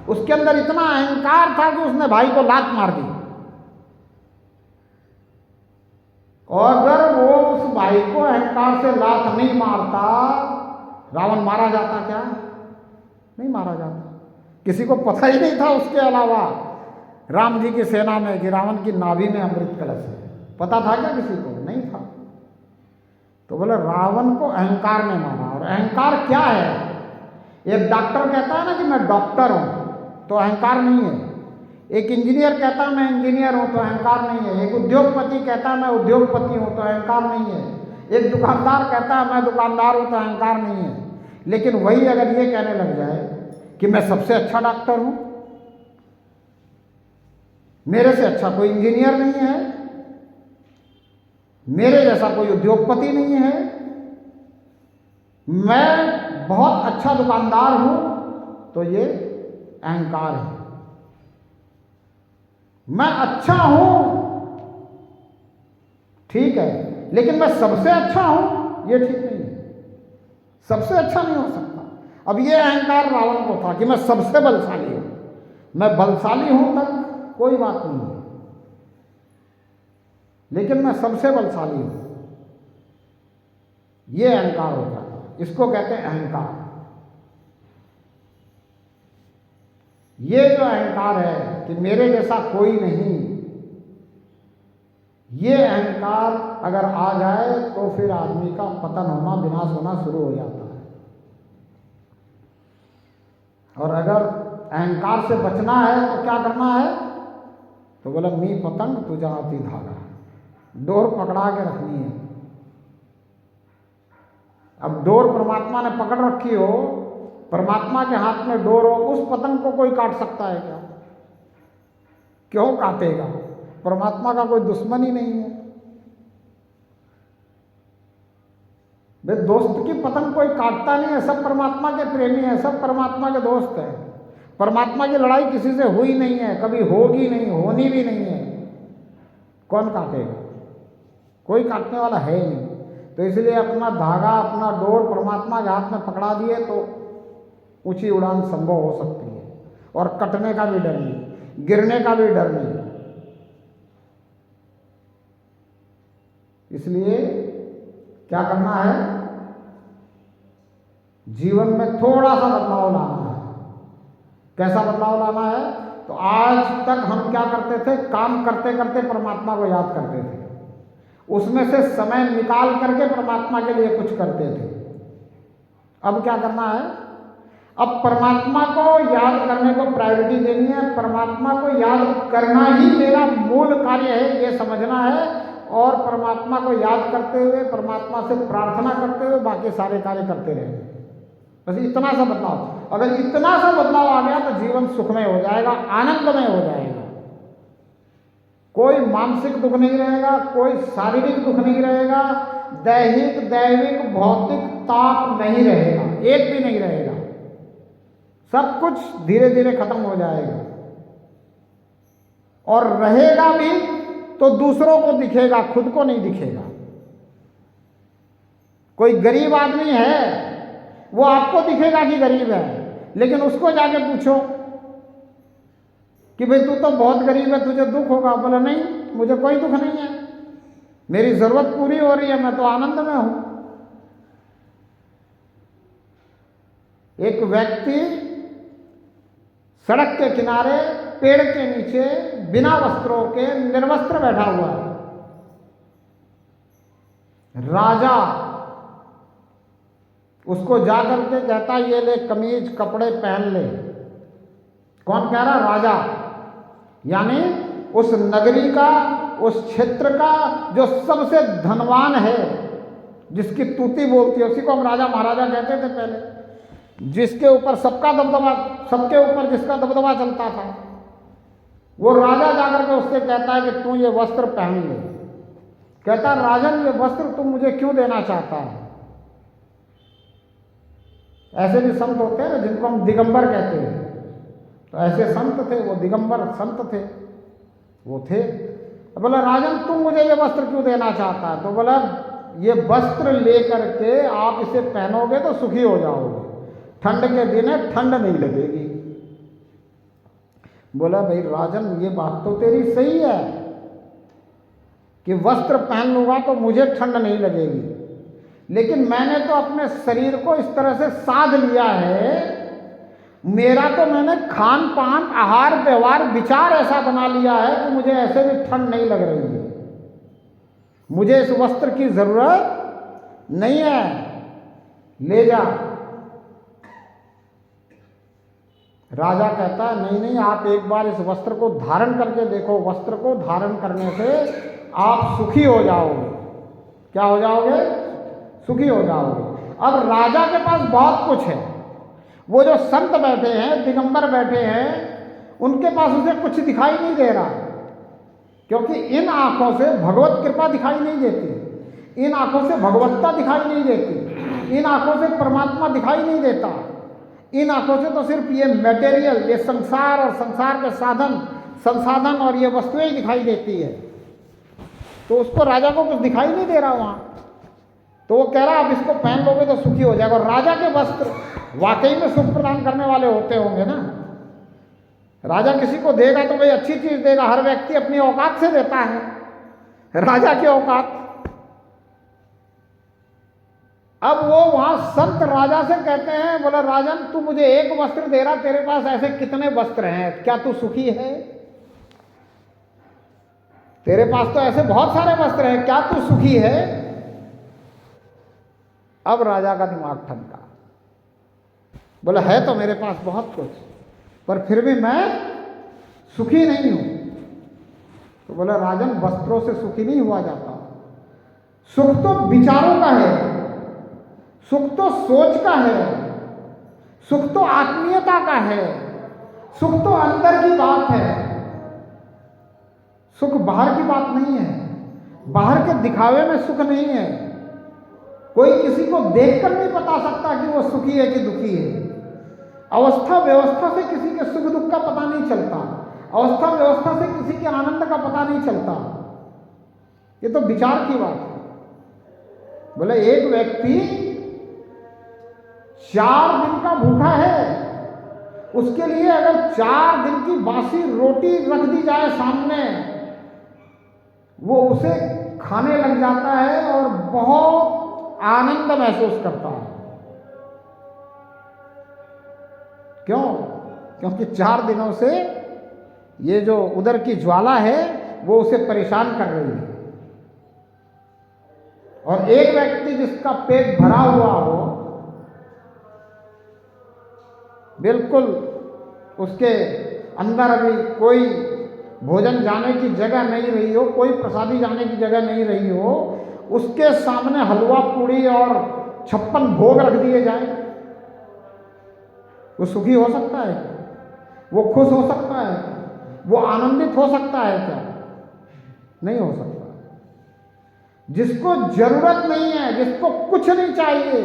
उसके अंदर इतना अहंकार था कि उसने भाई को लात मार दी। और अगर वो उस भाई को अहंकार से लात नहीं मारता, रावण मारा जाता क्या? नहीं मारा जाता। किसी को पता ही नहीं था उसके अलावा राम जी की सेना में कि रावण की नाभि में अमृत कलश है। पता था क्या किसी को? नहीं था। तो बोले रावण को अहंकार ने मारा। और अहंकार क्या है? एक डॉक्टर कहता है ना कि मैं डॉक्टर हूं, तो अहंकार नहीं है। एक इंजीनियर कहता है मैं इंजीनियर हूं, तो अहंकार नहीं है। एक उद्योगपति कहता है मैं उद्योगपति हूं, तो अहंकार नहीं है। एक दुकानदार कहता है मैं दुकानदार हूं, तो अहंकार नहीं है। लेकिन वही अगर ये कहने लग जाए कि मैं सबसे अच्छा डॉक्टर हूं, मेरे से अच्छा कोई इंजीनियर नहीं है, मेरे जैसा कोई उद्योगपति नहीं है, मैं बहुत अच्छा दुकानदार हूं, तो ये अहंकार है। मैं अच्छा हूं, ठीक है, लेकिन मैं सबसे अच्छा हूं, ये ठीक नहीं है। सबसे अच्छा नहीं हो सकता। अब ये अहंकार रावण को था कि मैं सबसे बलशाली हूं। मैं बलशाली हूं तक कोई बात नहीं है, लेकिन मैं सबसे बलशाली हूं, ये अहंकार होता है। इसको कहते हैं अहंकार। ये जो अहंकार है कि मेरे जैसा कोई नहीं, ये अहंकार अगर आ जाए तो फिर आदमी का पतन होना, विनाश होना शुरू हो जाता है। और अगर अहंकार से बचना है तो क्या करना है? तो बोला मी पतंग तुझा आती धागा, डोर पकड़ा के रखनी है। अब डोर परमात्मा ने पकड़ रखी हो, परमात्मा के हाथ में डोर हो, उस पतंग को कोई काट सकता है क्या? क्यों काटेगा? परमात्मा का कोई दुश्मन ही नहीं है। वे दोस्त की पतंग कोई काटता नहीं है, सब परमात्मा के प्रेमी हैं, सब परमात्मा के दोस्त हैं। परमात्मा की लड़ाई किसी से हुई नहीं है, कभी होगी नहीं, होनी भी नहीं है। कौन काटेगा? कोई काटने वाला है ही नहीं। तो इसलिए अपना धागा, अपना डोर परमात्मा के हाथ में पकड़ा दिए तो ऊंची उड़ान संभव हो सकती है, और कटने का भी डर नहीं, गिरने का भी डर नहीं। इसलिए क्या करना है? जीवन में थोड़ा सा बदलाव लाना है। कैसा बदलाव लाना है? तो आज तक हम क्या करते थे? काम करते करते परमात्मा को याद करते थे, उसमें से समय निकाल करके परमात्मा के लिए कुछ करते थे। अब क्या करना है? अब परमात्मा को याद करने को प्रायोरिटी देनी है। परमात्मा को याद करना ही मेरा मूल कार्य है, ये समझना है। और परमात्मा को याद करते हुए, परमात्मा से प्रार्थना करते हुए बाकी सारे कार्य करते रहे। बस इतना सा बदलाव। अगर इतना सा बदलाव आ गया तो जीवन सुखमय हो जाएगा, आनंदमय हो जाएगा। कोई मानसिक दुख नहीं रहेगा, कोई शारीरिक दुख नहीं रहेगा, दैहिक, दैविक, भौतिक ताप नहीं रहेगा, एक भी नहीं रहेगा, सब कुछ धीरे धीरे खत्म हो जाएगा। और रहेगा भी तो दूसरों को दिखेगा, खुद को नहीं दिखेगा। कोई गरीब आदमी है, वो आपको दिखेगा कि गरीब है, लेकिन उसको जाके पूछो कि भाई तू तो बहुत गरीब है, तुझे दुख होगा, बोला नहीं मुझे कोई दुख नहीं है, मेरी जरूरत पूरी हो रही है, मैं तो आनंद में हूं। एक व्यक्ति सड़क के किनारे पेड़ के नीचे बिना वस्त्रों के निर्वस्त्र बैठा हुआ है। राजा उसको जाकर के कहता ये ले कमीज कपड़े पहन ले। कौन कह रहा? राजा, यानी उस नगरी का, उस क्षेत्र का जो सबसे धनवान है, जिसकी तूती बोलती है, उसी को हम राजा महाराजा कहते थे पहले, जिसके ऊपर सबका दबदबा, सबके ऊपर जिसका दबदबा चलता था, वो राजा जाकर के उससे कहता है कि तू ये वस्त्र पहन ले। कहता राजन ये वस्त्र तुम मुझे क्यों देना चाहता है? ऐसे भी संत होते हैं जिनको हम दिगंबर कहते हैं, तो ऐसे संत थे, वो दिगंबर संत थे, वो थे। बोला राजन तुम मुझे ये वस्त्र क्यों देना चाहता है? तो बोला ये वस्त्र लेकर के आप इसे पहनोगे तो सुखी हो जाओगे, ठंड के दिन है ठंड नहीं लगेगी। बोला भाई राजन ये बात तो तेरी सही है कि वस्त्र पहन लूंगा तो मुझे ठंड नहीं लगेगी, लेकिन मैंने तो अपने शरीर को इस तरह से साध लिया है, मेरा तो मैंने खान पान आहार व्यवहार विचार ऐसा बना लिया है कि मुझे ऐसे भी ठंड नहीं लग रही है, मुझे इस वस्त्र की जरूरत नहीं है, ले जा। राजा कहता है नहीं नहीं आप एक बार इस वस्त्र को धारण करके देखो, वस्त्र को धारण करने से आप सुखी हो जाओगे। क्या हो जाओगे? सुखी हो जाओगे। अब राजा के पास बहुत कुछ है, वो जो संत बैठे हैं, दिगंबर बैठे हैं, उनके पास उसे कुछ दिखाई नहीं दे रहा, क्योंकि इन आंखों से भगवत कृपा दिखाई नहीं देती, इन आंखों से भगवत्ता दिखाई नहीं देती, इन आंखों से परमात्मा दिखाई नहीं देता, इन आंखों से तो सिर्फ ये मटेरियल, ये संसार और संसार के साधन संसाधन और ये वस्तुएं ही दिखाई देती है। तो उसको राजा को कुछ दिखाई नहीं दे रहा वहां, तो वो कह रहा आप इसको पहन लोगे तो सुखी हो जाएगा। और राजा के वस्त्र वाकई में सुख प्रदान करने वाले होते होंगे ना। राजा किसी को देगा तो भाई अच्छी चीज देगा, हर व्यक्ति अपनी औकात से देता है, राजा की औकात। अब वो वहां संत राजा से कहते हैं, बोला राजन तू मुझे एक वस्त्र दे रहा, तेरे पास ऐसे कितने वस्त्र हैं, क्या तू सुखी है? तेरे पास तो ऐसे बहुत सारे वस्त्र हैं, क्या तू सुखी है? अब राजा का दिमाग ठनका, बोला है तो मेरे पास बहुत कुछ, पर फिर भी मैं सुखी नहीं हूं। तो बोला राजन वस्त्रों से सुखी नहीं हुआ जाता, सुख तो विचारों का है, सुख तो सोच का है, सुख तो आत्मीयता का है, सुख तो अंदर की बात है, सुख बाहर की बात नहीं है, बाहर के दिखावे में सुख नहीं है। कोई किसी को देखकर नहीं बता सकता कि वो सुखी है कि दुखी है। अवस्था व्यवस्था से किसी के सुख दुख का पता नहीं चलता, अवस्था व्यवस्था से किसी के आनंद का पता नहीं चलता, ये तो विचार की बात है। बोले एक व्यक्ति 4 दिन का भूखा है, उसके लिए अगर 4 दिन की बासी रोटी रख दी जाए सामने, वो उसे खाने लग जाता है और बहुत आनंद महसूस करता है। क्यों? क्योंकि 4 दिनों से ये जो उदर की ज्वाला है वो उसे परेशान कर रही है। और एक व्यक्ति जिसका पेट भरा हुआ हो, बिल्कुल उसके अंदर अभी कोई भोजन जाने की जगह नहीं रही हो, कोई प्रसादी जाने की जगह नहीं रही हो, उसके सामने हलवा पूड़ी और 56 भोग रख दिए जाए, वो सुखी हो सकता है? वो खुश हो सकता है? वो आनंदित हो सकता है क्या? नहीं हो सकता। जिसको जरूरत नहीं है, जिसको कुछ नहीं चाहिए,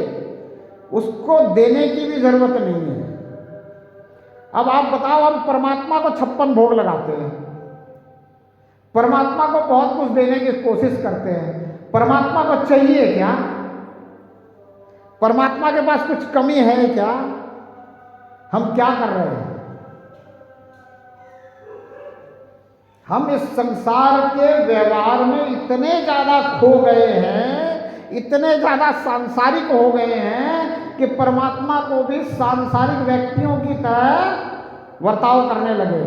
उसको देने की भी जरूरत नहीं है। अब आप बताओ, हम परमात्मा को 56 भोग लगाते हैं, परमात्मा को बहुत कुछ देने की कोशिश करते हैं, परमात्मा को चाहिए क्या? परमात्मा के पास कुछ कमी है क्या? हम क्या कर रहे हैं? हम इस संसार के व्यवहार में इतने ज्यादा खो गए हैं, इतने ज्यादा सांसारिक हो गए हैं कि परमात्मा को भी सांसारिक व्यक्तियों की तरह वर्ताव करने लगे।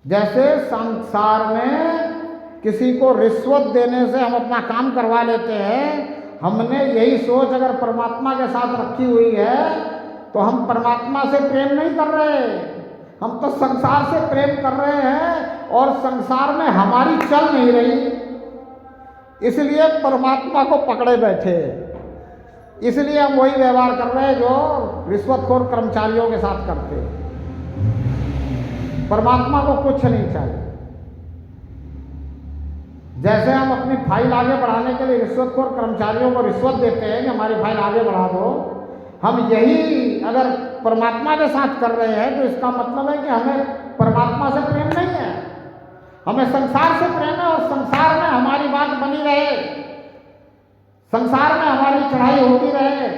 जैसे संसार में किसी को रिश्वत देने से हम अपना काम करवा लेते हैं, हमने यही सोच अगर परमात्मा के साथ रखी हुई है तो हम परमात्मा से प्रेम नहीं कर रहे, हम तो संसार से प्रेम कर रहे हैं और संसार में हमारी चल नहीं रही, इसलिए परमात्मा को पकड़े बैठे, इसलिए हम वही व्यवहार कर रहे हैं जो रिश्वतखोर कर्मचारियों के साथ करते हैं। परमात्मा को कुछ नहीं चाहिए। जैसे हम अपनी फाइल आगे बढ़ाने के लिए रिश्वतखोर कर्मचारियों को रिश्वत देते हैं कि हमारी फाइल आगे बढ़ा दो, हम यही अगर परमात्मा के साथ कर रहे हैं तो इसका मतलब है कि हमें परमात्मा से प्रेम नहीं है, हमें संसार से प्रेम है और संसार में हमारी बात बनी रहे, संसार में हमारी चढ़ाई होती रहे,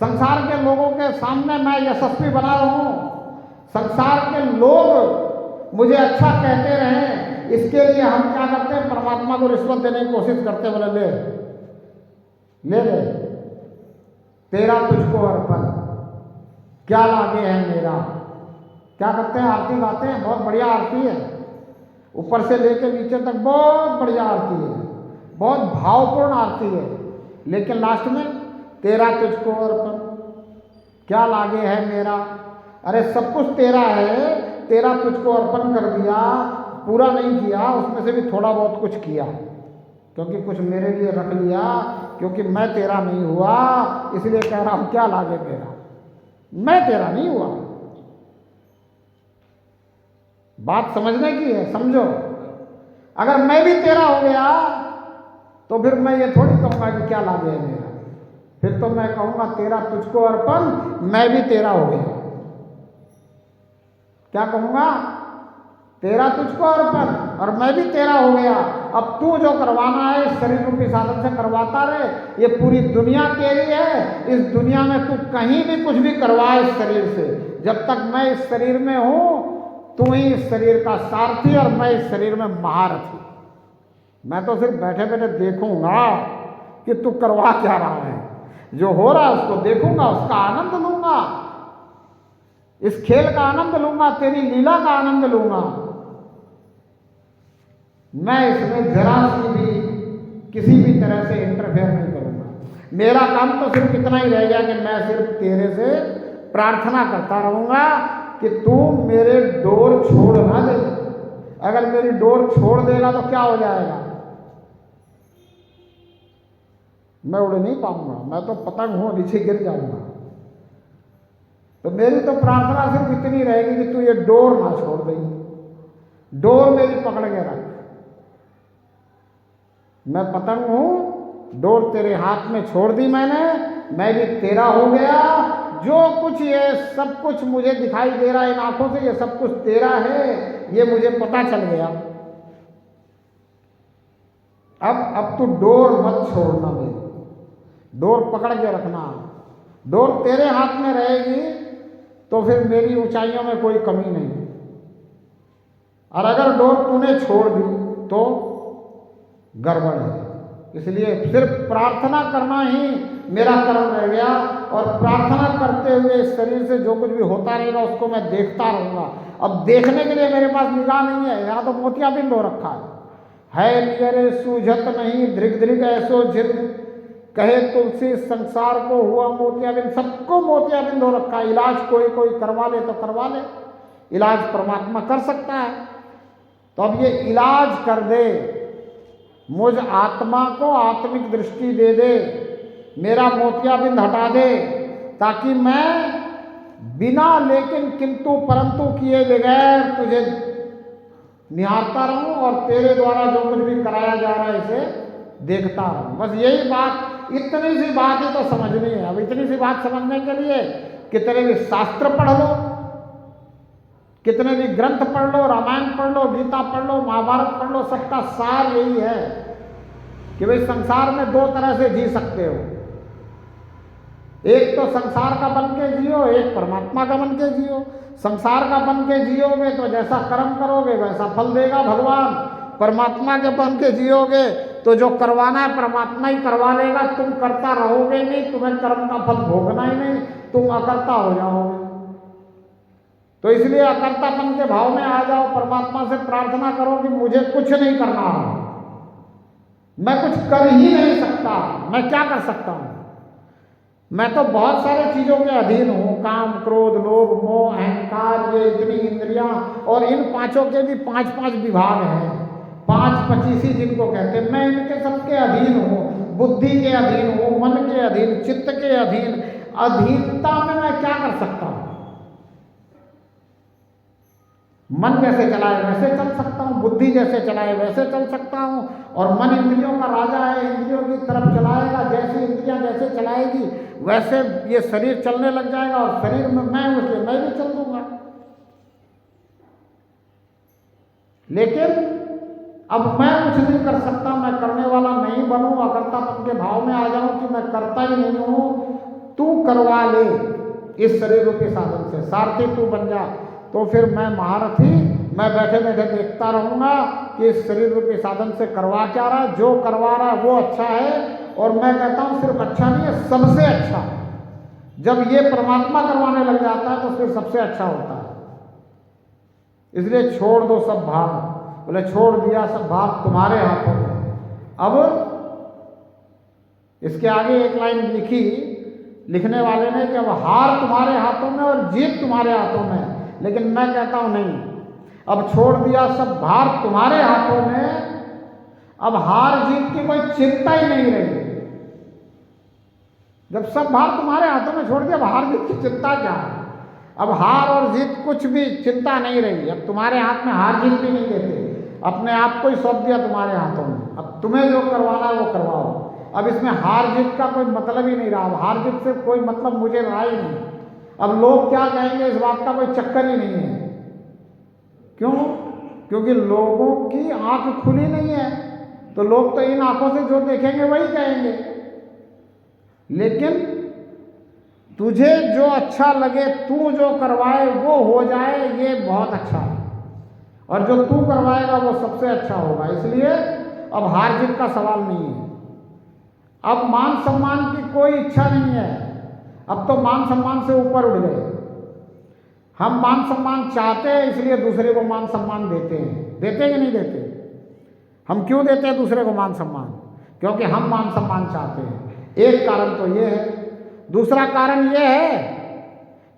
संसार के लोगों के सामने मैं यशस्वी बना रहूं, संसार के लोग मुझे अच्छा कहते रहें, इसके लिए हम क्या करते हैं? परमात्मा को रिश्वत देने की कोशिश करते हैं। बोले ले ले तेरा तुझको अर्पण, क्या लागे है मेरा। क्या करते हैं? आरती गाते हैं, बहुत बढ़िया आरती है, ऊपर से लेकर नीचे तक बहुत बढ़िया आरती है, बहुत भावपूर्ण आरती है, लेकिन लास्ट में तेरा तुझको अर्पण, क्या लागे है मेरा। अरे सब कुछ तेरा है, तेरा तुझको अर्पण कर दिया, पूरा नहीं किया, उसमें से भी थोड़ा बहुत कुछ किया, क्योंकि कुछ मेरे लिए रख लिया, क्योंकि मैं तेरा नहीं हुआ, इसलिए कह रहा हूं क्या लागे मेरा, मैं तेरा नहीं हुआ। बात समझने की है, समझो। अगर मैं भी तेरा हो गया तो फिर मैं ये थोड़ी कहूंगा कि क्या लागे है मेरा, फिर तो मैं कहूंगा तेरा तुझको अर्पण, मैं भी तेरा हो गया। क्या कहूंगा? तेरा तुझको अर्पण और मैं भी तेरा हो गया। अब तू जो करवाना है इस शरीर रूपी साधन से करवाता रहे, ये पूरी दुनिया तेरी है, इस दुनिया में तू कहीं भी कुछ भी करवा इस शरीर से, जब तक मैं इस शरीर में हूं तू ही इस शरीर का सारथी और मैं इस शरीर में महारथी। मैं तो सिर्फ बैठे बैठे देखूंगा कि तू करवा क्या रहा है, जो हो रहा है उसको देखूंगा, उसका आनंद लूंगा, इस खेल का आनंद लूंगा, तेरी लीला का आनंद लूंगा। मैं इसमें जरा सी भी किसी भी तरह से इंटरफेयर नहीं करूंगा। मेरा काम तो सिर्फ इतना ही रह गया कि मैं सिर्फ तेरे से प्रार्थना करता रहूंगा कि तू मेरे डोर छोड़ ना दे। अगर मेरी डोर छोड़ देगा तो क्या हो जाएगा? मैं उड़ नहीं पाऊंगा, मैं तो पतंग हूं, नीचे गिर जाऊंगा। तो मेरी तो प्रार्थना सिर्फ इतनी रहेगी कि तू ये डोर ना छोड़ दे, डोर मेरी पकड़ के रख। मैं पतंग हूं, डोर तेरे हाथ में छोड़ दी मैंने, मैं भी तेरा हो गया। जो कुछ ये सब कुछ मुझे दिखाई दे रहा है इन आंखों से, ये सब कुछ तेरा है, ये मुझे पता चल गया। अब तू डोर मत छोड़ना, मेरी डोर पकड़ के रखना। डोर तेरे हाथ में रहेगी तो फिर मेरी ऊंचाइयों में कोई कमी नहीं, और अगर डोर तूने छोड़ दी तो गड़बड़ है। इसलिए सिर्फ प्रार्थना करना ही मेरा कर्म रह गया, और प्रार्थना करते हुए इस शरीर से जो कुछ भी होता रहेगा उसको मैं देखता रहूंगा। अब देखने के लिए मेरे पास निगाह नहीं है, यहाँ तो मोतियाबिंद हो रखा है नियरे सूझत नहीं धृग धृग ऐसो झिर, कहे तुलसी संसार को हुआ मोतियाबिंद। सबको मोतियाबिंद हो रखा है। इलाज कोई कोई करवा ले तो करवा ले, इलाज परमात्मा कर सकता है। तो अब ये इलाज कर दे, मुझ आत्मा को आत्मिक दृष्टि दे दे, मेरा मोतियाबिंद हटा दे, ताकि मैं बिना लेकिन किंतु परंतु किए बगैर तुझे निहारता रहूं और तेरे द्वारा जो कुछ भी कराया जा रहा है इसे देखता रहूं। बस यही बात, इतनी सी बात ही तो समझनी है। अब इतनी सी बात समझने के लिए कितने भी शास्त्र पढ़ लो, कितने भी ग्रंथ पढ़ लो, रामायण पढ़ लो, गीता पढ़ लो, महाभारत पढ़ लो, सबका सार यही है कि भाई संसार में दो तरह से जी सकते हो। एक तो संसार का बन के जियो, एक परमात्मा का बन के जियो। संसार का बन के जियोगे तो जैसा कर्म करोगे वैसा फल देगा भगवान। परमात्मा के बन के जियोगे तो जो करवाना है परमात्मा ही करवा लेगा, तुम करता रहोगे ही नहीं, तुम्हें कर्म का फल भोगना ही नहीं, तुम अकर्ता हो जाओगे। तो इसलिए अकर्तापन के भाव में आ जाओ, परमात्मा से प्रार्थना करो कि मुझे कुछ नहीं करना, मैं कुछ कर ही नहीं सकता, मैं क्या कर सकता हूं, मैं तो बहुत सारे चीजों के अधीन हूं, काम, क्रोध, लोभ, मोह, अहंकार, ये इतनी इंद्रियां, और इन पांचों के भी 5-5 विभाग हैं, 5 पचीसी जिनको कहते हैं। मैं इनके सबके अधीन हूं, बुद्धि के अधीन हूं, मन के अधीन, चित्त के अधीन। अधीनता में मैं क्या कर सकता हूं? मन जैसे चलाए वैसे चल सकता हूँ, बुद्धि जैसे चलाए वैसे चल सकता हूँ, और मन इंद्रियों का राजा है, इंद्रियों की तरफ चलाएगा, जैसी इंद्रियां जैसे चलाएगी वैसे ये शरीर चलने लग जाएगा, और शरीर में मैं हूं इसलिए मैं भी चल दूंगा। लेकिन अब मैं कुछ नहीं कर सकता, मैं करने वाला नहीं बनूं, अकर्तापन के भाव में आ जाऊं कि मैं करता ही नहीं हूं, तू करवा ले इस शरीर रूपी साधन से, सारथी तू बन जा। तो फिर मैं महारथी, मैं बैठे बैठे देखता रहूंगा कि इस शरीर रूपी साधन से करवा क्या रहा है, जो करवा रहा है वो अच्छा है, और मैं कहता हूं सिर्फ अच्छा नहीं है, सबसे अच्छा। जब ये परमात्मा करवाने लग जाता है तो फिर सबसे अच्छा होता है। इसलिए छोड़ दो सब भार, बोले छोड़ दिया सब भार तुम्हारे हाथों में। अब इसके आगे एक लाइन लिखी लिखने वाले ने कि अब हार तुम्हारे हाथों में और जीत तुम्हारे हाथों में। लेकिन मैं कहता हूं नहीं, अब छोड़ दिया सब भार तुम्हारे हाथों में, अब हार जीत की कोई चिंता ही नहीं रही। जब सब भार तुम्हारे हाथों में छोड़ दिया, अब हार जीत की चिंता क्या है? अब हार और जीत कुछ भी चिंता नहीं रही। अब तुम्हारे हाथ में हार जीत भी नहीं देते, अपने आप को ही सौंप दिया तुम्हारे हाथों में। अब तुम्हें जो करवाना है वो करवाओ। अब इसमें हार जीत का कोई मतलब ही नहीं रहा, अब हार जीत से कोई मतलब मुझे रहा ही नहीं। अब लोग क्या कहेंगे इस बात का कोई चक्कर ही नहीं है। क्यों? क्योंकि लोगों की आंख खुली नहीं है, तो लोग तो इन आंखों से जो देखेंगे वही कहेंगे। लेकिन तुझे जो अच्छा लगे, तू जो करवाए वो हो जाए, ये बहुत अच्छा है, और जो तू करवाएगा वो सबसे अच्छा होगा। इसलिए अब हार जीत का सवाल नहीं है। अब मान सम्मान की कोई इच्छा नहीं है, अब तो मान सम्मान से ऊपर उठ गए। हम मान सम्मान चाहते हैं, इसलिए दूसरे को मान सम्मान देते हैं। देते कि नहीं देते? हम क्यों देते हैं दूसरे को मान सम्मान? क्योंकि हम मान सम्मान चाहते हैं। एक कारण तो ये है। दूसरा कारण ये है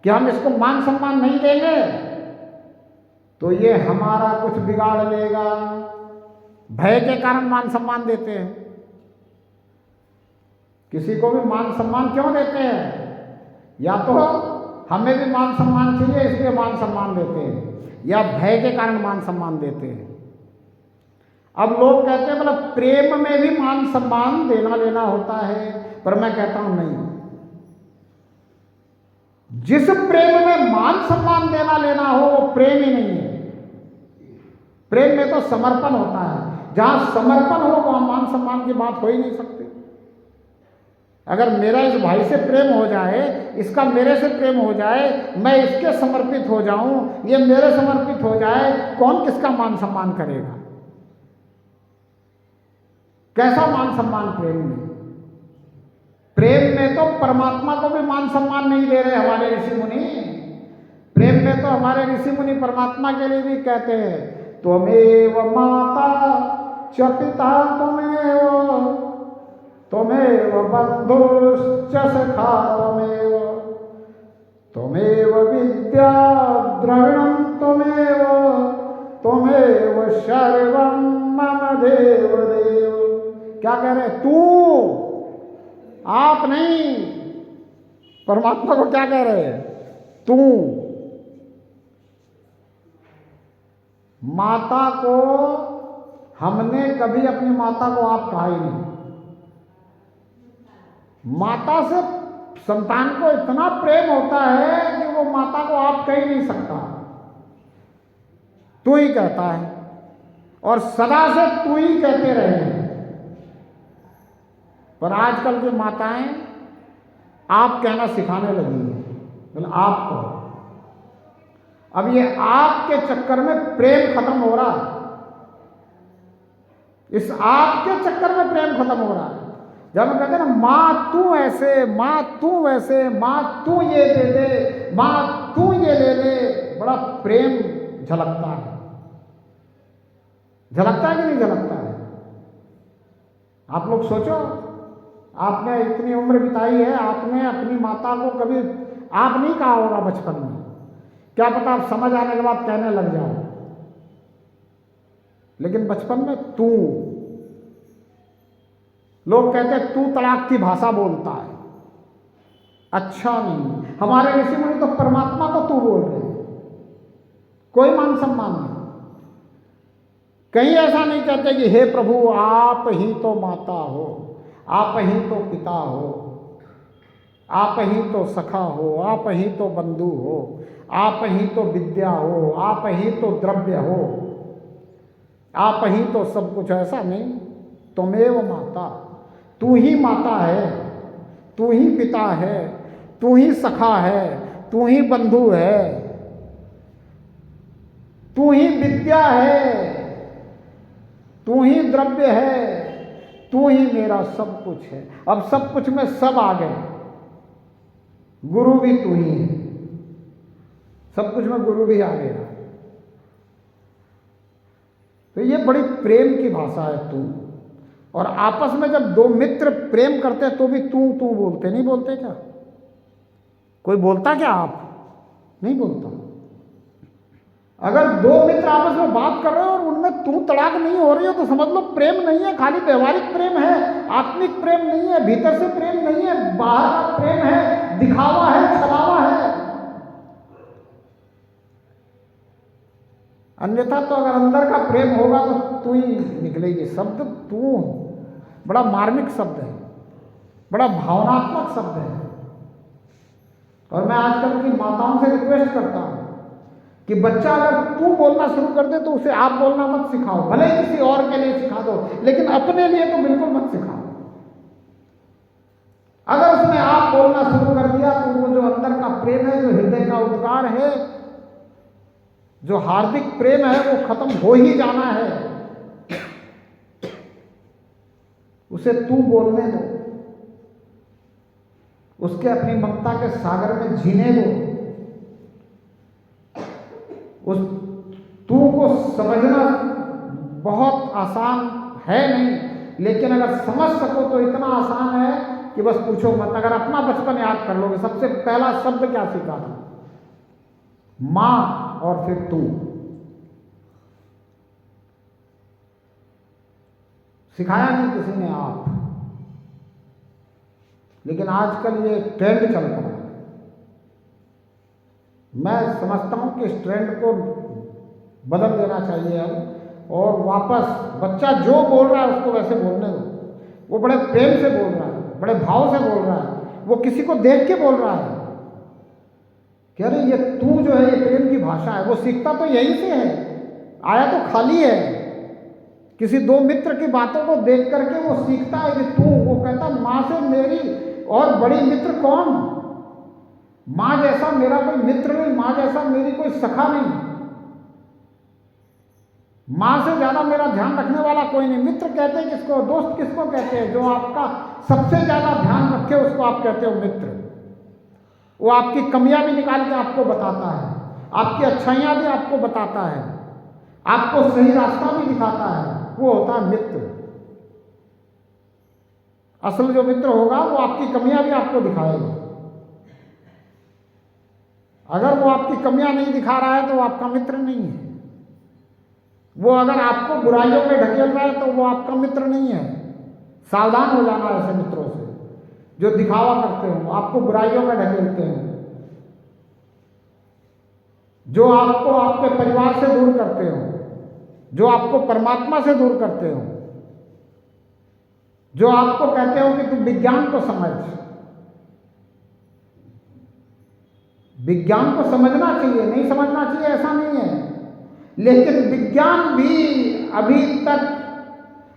कि हम इसको मान सम्मान नहीं देंगे तो ये हमारा कुछ बिगाड़ लेगा। भय के कारण मान सम्मान देते हैं। किसी को भी मान सम्मान क्यों देते हैं? या तो हमें भी मान सम्मान चाहिए इसलिए मान सम्मान देते हैं, या भय के कारण मान सम्मान देते हैं। अब लोग कहते हैं मतलब प्रेम में भी मान सम्मान देना लेना होता है, पर मैं कहता हूं नहीं। जिस प्रेम में मान सम्मान देना लेना हो वो प्रेम ही नहीं है। प्रेम में तो समर्पण होता है। जहां समर्पण हो वहां मान सम्मान की बात हो ही नहीं सकती। अगर मेरा इस भाई से प्रेम हो जाए, इसका मेरे से प्रेम हो जाए, मैं इसके समर्पित हो जाऊं, ये मेरे समर्पित हो जाए, कौन किसका मान सम्मान करेगा? कैसा मान सम्मान प्रेम में? प्रेम में तो परमात्मा को भी मान सम्मान नहीं दे रहे हमारे ऋषि मुनि। प्रेम में तो हमारे ऋषि मुनि परमात्मा के लिए भी कहते हैं त्वमेव माता च पिता त्वमेव बंधुश्च सखा त्वमेव विद्या द्रविणं त्वमेव सर्वं मम देव देव। क्या कह रहे? तू, आप नहीं। परमात्मा को क्या कह रहे हैं? तू। माता को हमने कभी अपनी माता को आप कहा ही नहीं। माता से संतान को इतना प्रेम होता है कि वो माता को आप कह ही नहीं सकता, तू ही कहता है, और सदा से तू ही कहते रहे हैं। पर आजकल की माताएं आप कहना सिखाने लगी हैं, बोले आप कहो। अब ये आपके चक्कर में प्रेम खत्म हो रहा है, इस आपके चक्कर में प्रेम खत्म हो रहा है। जब हम कहते हैं ना माँ तू ऐसे, माँ तू वैसे, माँ तू ये दे दे, माँ तू ये ले ले, बड़ा प्रेम झलकता है। झलकता है कि नहीं झलकता है? आप लोग सोचो, आपने इतनी उम्र बिताई है, आपने अपनी माता को कभी आप नहीं कहा होगा बचपन में, क्या पता आप समझ आने के बाद कहने लग जाओ, लेकिन बचपन में तू, लोग कहते हैं तू तड़ाक की भाषा बोलता है। अच्छा नहीं, हमारे ऋषि मुनि तो परमात्मा को तू बोल रहे हैं, कोई मान सम्मान नहीं। कहीं ऐसा नहीं कहते कि हे प्रभु आप ही तो माता हो, आप ही तो पिता हो, आप ही तो सखा हो, आप ही तो बंधु हो, आप ही तो विद्या हो, आप ही तो द्रव्य हो, आप ही तो सब कुछ। ऐसा नहीं, तुमेव माता, तू ही माता है, तू ही पिता है, तू ही सखा है, तू ही बंधु है, तू ही विद्या है, तू ही द्रव्य है, तू ही मेरा सब कुछ है। अब सब कुछ में सब आ गए, गुरु भी तू ही है, सब कुछ में गुरु भी आ गया। तो ये बड़ी प्रेम की भाषा है तू। और आपस में जब दो मित्र प्रेम करते हैं तो भी तू तू बोलते, नहीं बोलते क्या? कोई बोलता क्या? आप नहीं बोलता। अगर दो मित्र आपस में बात कर रहे हो और उनमें तू तड़ाक नहीं हो रही हो तो समझ लो प्रेम नहीं है, खाली व्यवहारिक प्रेम है, आत्मिक प्रेम नहीं है, भीतर से प्रेम नहीं है, बाहर का प्रेम है, दिखावा है, छलावा है। अन्यथा तो अगर अंदर का प्रेम होगा तो तू ही निकलेगी। शब्द तू बड़ा मार्मिक शब्द है, बड़ा भावनात्मक शब्द है। और मैं आजकल की माताओं से रिक्वेस्ट करता हूं कि बच्चा अगर तू बोलना शुरू कर दे तो उसे आप बोलना मत सिखाओ, भले ही किसी और के लिए सिखा दो, लेकिन अपने लिए तो बिल्कुल मत सिखाओ। अगर उसने आप बोलना शुरू कर दिया तो वो जो अंदर का प्रेम है, जो हृदय का उद्गार है, जो हार्दिक प्रेम है, वो खत्म हो ही जाना है। उसे तू बोलने दो, उसके अपनी ममता के सागर में जीने दो। उस तू को समझना बहुत आसान है नहीं, लेकिन अगर समझ सको तो इतना आसान है कि बस पूछो मत। अगर अपना बचपन याद कर लोगे, सबसे पहला शब्द क्या सीखा था? मां और फिर तू। सिखाया नहीं किसी ने आप। लेकिन आजकल ये ट्रेंड चल पड़ा है। मैं समझता हूं कि इस ट्रेंड को बदल देना चाहिए अब, और वापस बच्चा जो बोल रहा है उसको वैसे बोलने दो। वो बड़े प्रेम से बोल रहा है, बड़े भाव से बोल रहा है, वो किसी को देख के बोल रहा है कि अरे ये तू जो है ये प्रेम की भाषा है। वो सीखता तो यहीं से है, आया तो खाली है। किसी दो मित्र की बातों को देख करके वो सीखता है कि तू। वो कहता माँ से मेरी और बड़ी मित्र कौन? माँ जैसा मेरा कोई मित्र नहीं, माँ जैसा मेरी कोई सखा नहीं, माँ से ज्यादा मेरा ध्यान रखने वाला कोई नहीं। मित्र कहते हैं किसको? दोस्त किसको कहते हैं? जो आपका सबसे ज्यादा ध्यान रखे उसको आप कहते हो मित्र। वो आपकी कमियां भी निकाल के आपको बताता है, आपकी अच्छाइयां भी आपको बताता है, आपको सही रास्ता भी दिखाता है, वो होता है मित्र। असल जो मित्र होगा वो आपकी कमियां भी आपको दिखाएगा। अगर वो आपकी कमियां नहीं दिखा रहा है तो वो आपका मित्र नहीं है। वो अगर आपको बुराइयों में ढकेल रहा है तो वो आपका मित्र नहीं है। सावधान हो जाना ऐसे मित्रों से जो दिखावा करते हो, आपको बुराइयों में ढकेलते हैं, जो आपको आपके परिवार से दूर करते हो, जो आपको परमात्मा से दूर करते हो। जो आपको कहते हो कि तुम विज्ञान को समझ, विज्ञान को समझना चाहिए, नहीं समझना चाहिए ऐसा नहीं है, लेकिन विज्ञान भी अभी तक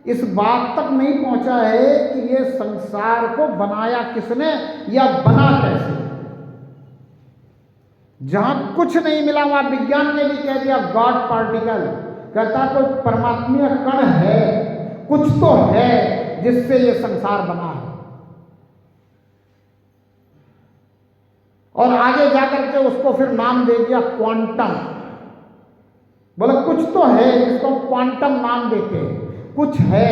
इस बात तक नहीं पहुंचा है कि ये संसार को बनाया किसने या बना कैसे। जहां कुछ नहीं मिला वहां विज्ञान ने भी कह दिया गॉड पार्टिकल, कहता कोई परमात्मीय कण है, कुछ तो है जिससे ये संसार बना है। और आगे जाकर के उसको फिर नाम दे दिया क्वांटम। बोले कुछ तो है जिसको हम क्वांटम नाम देते हैं, कुछ है।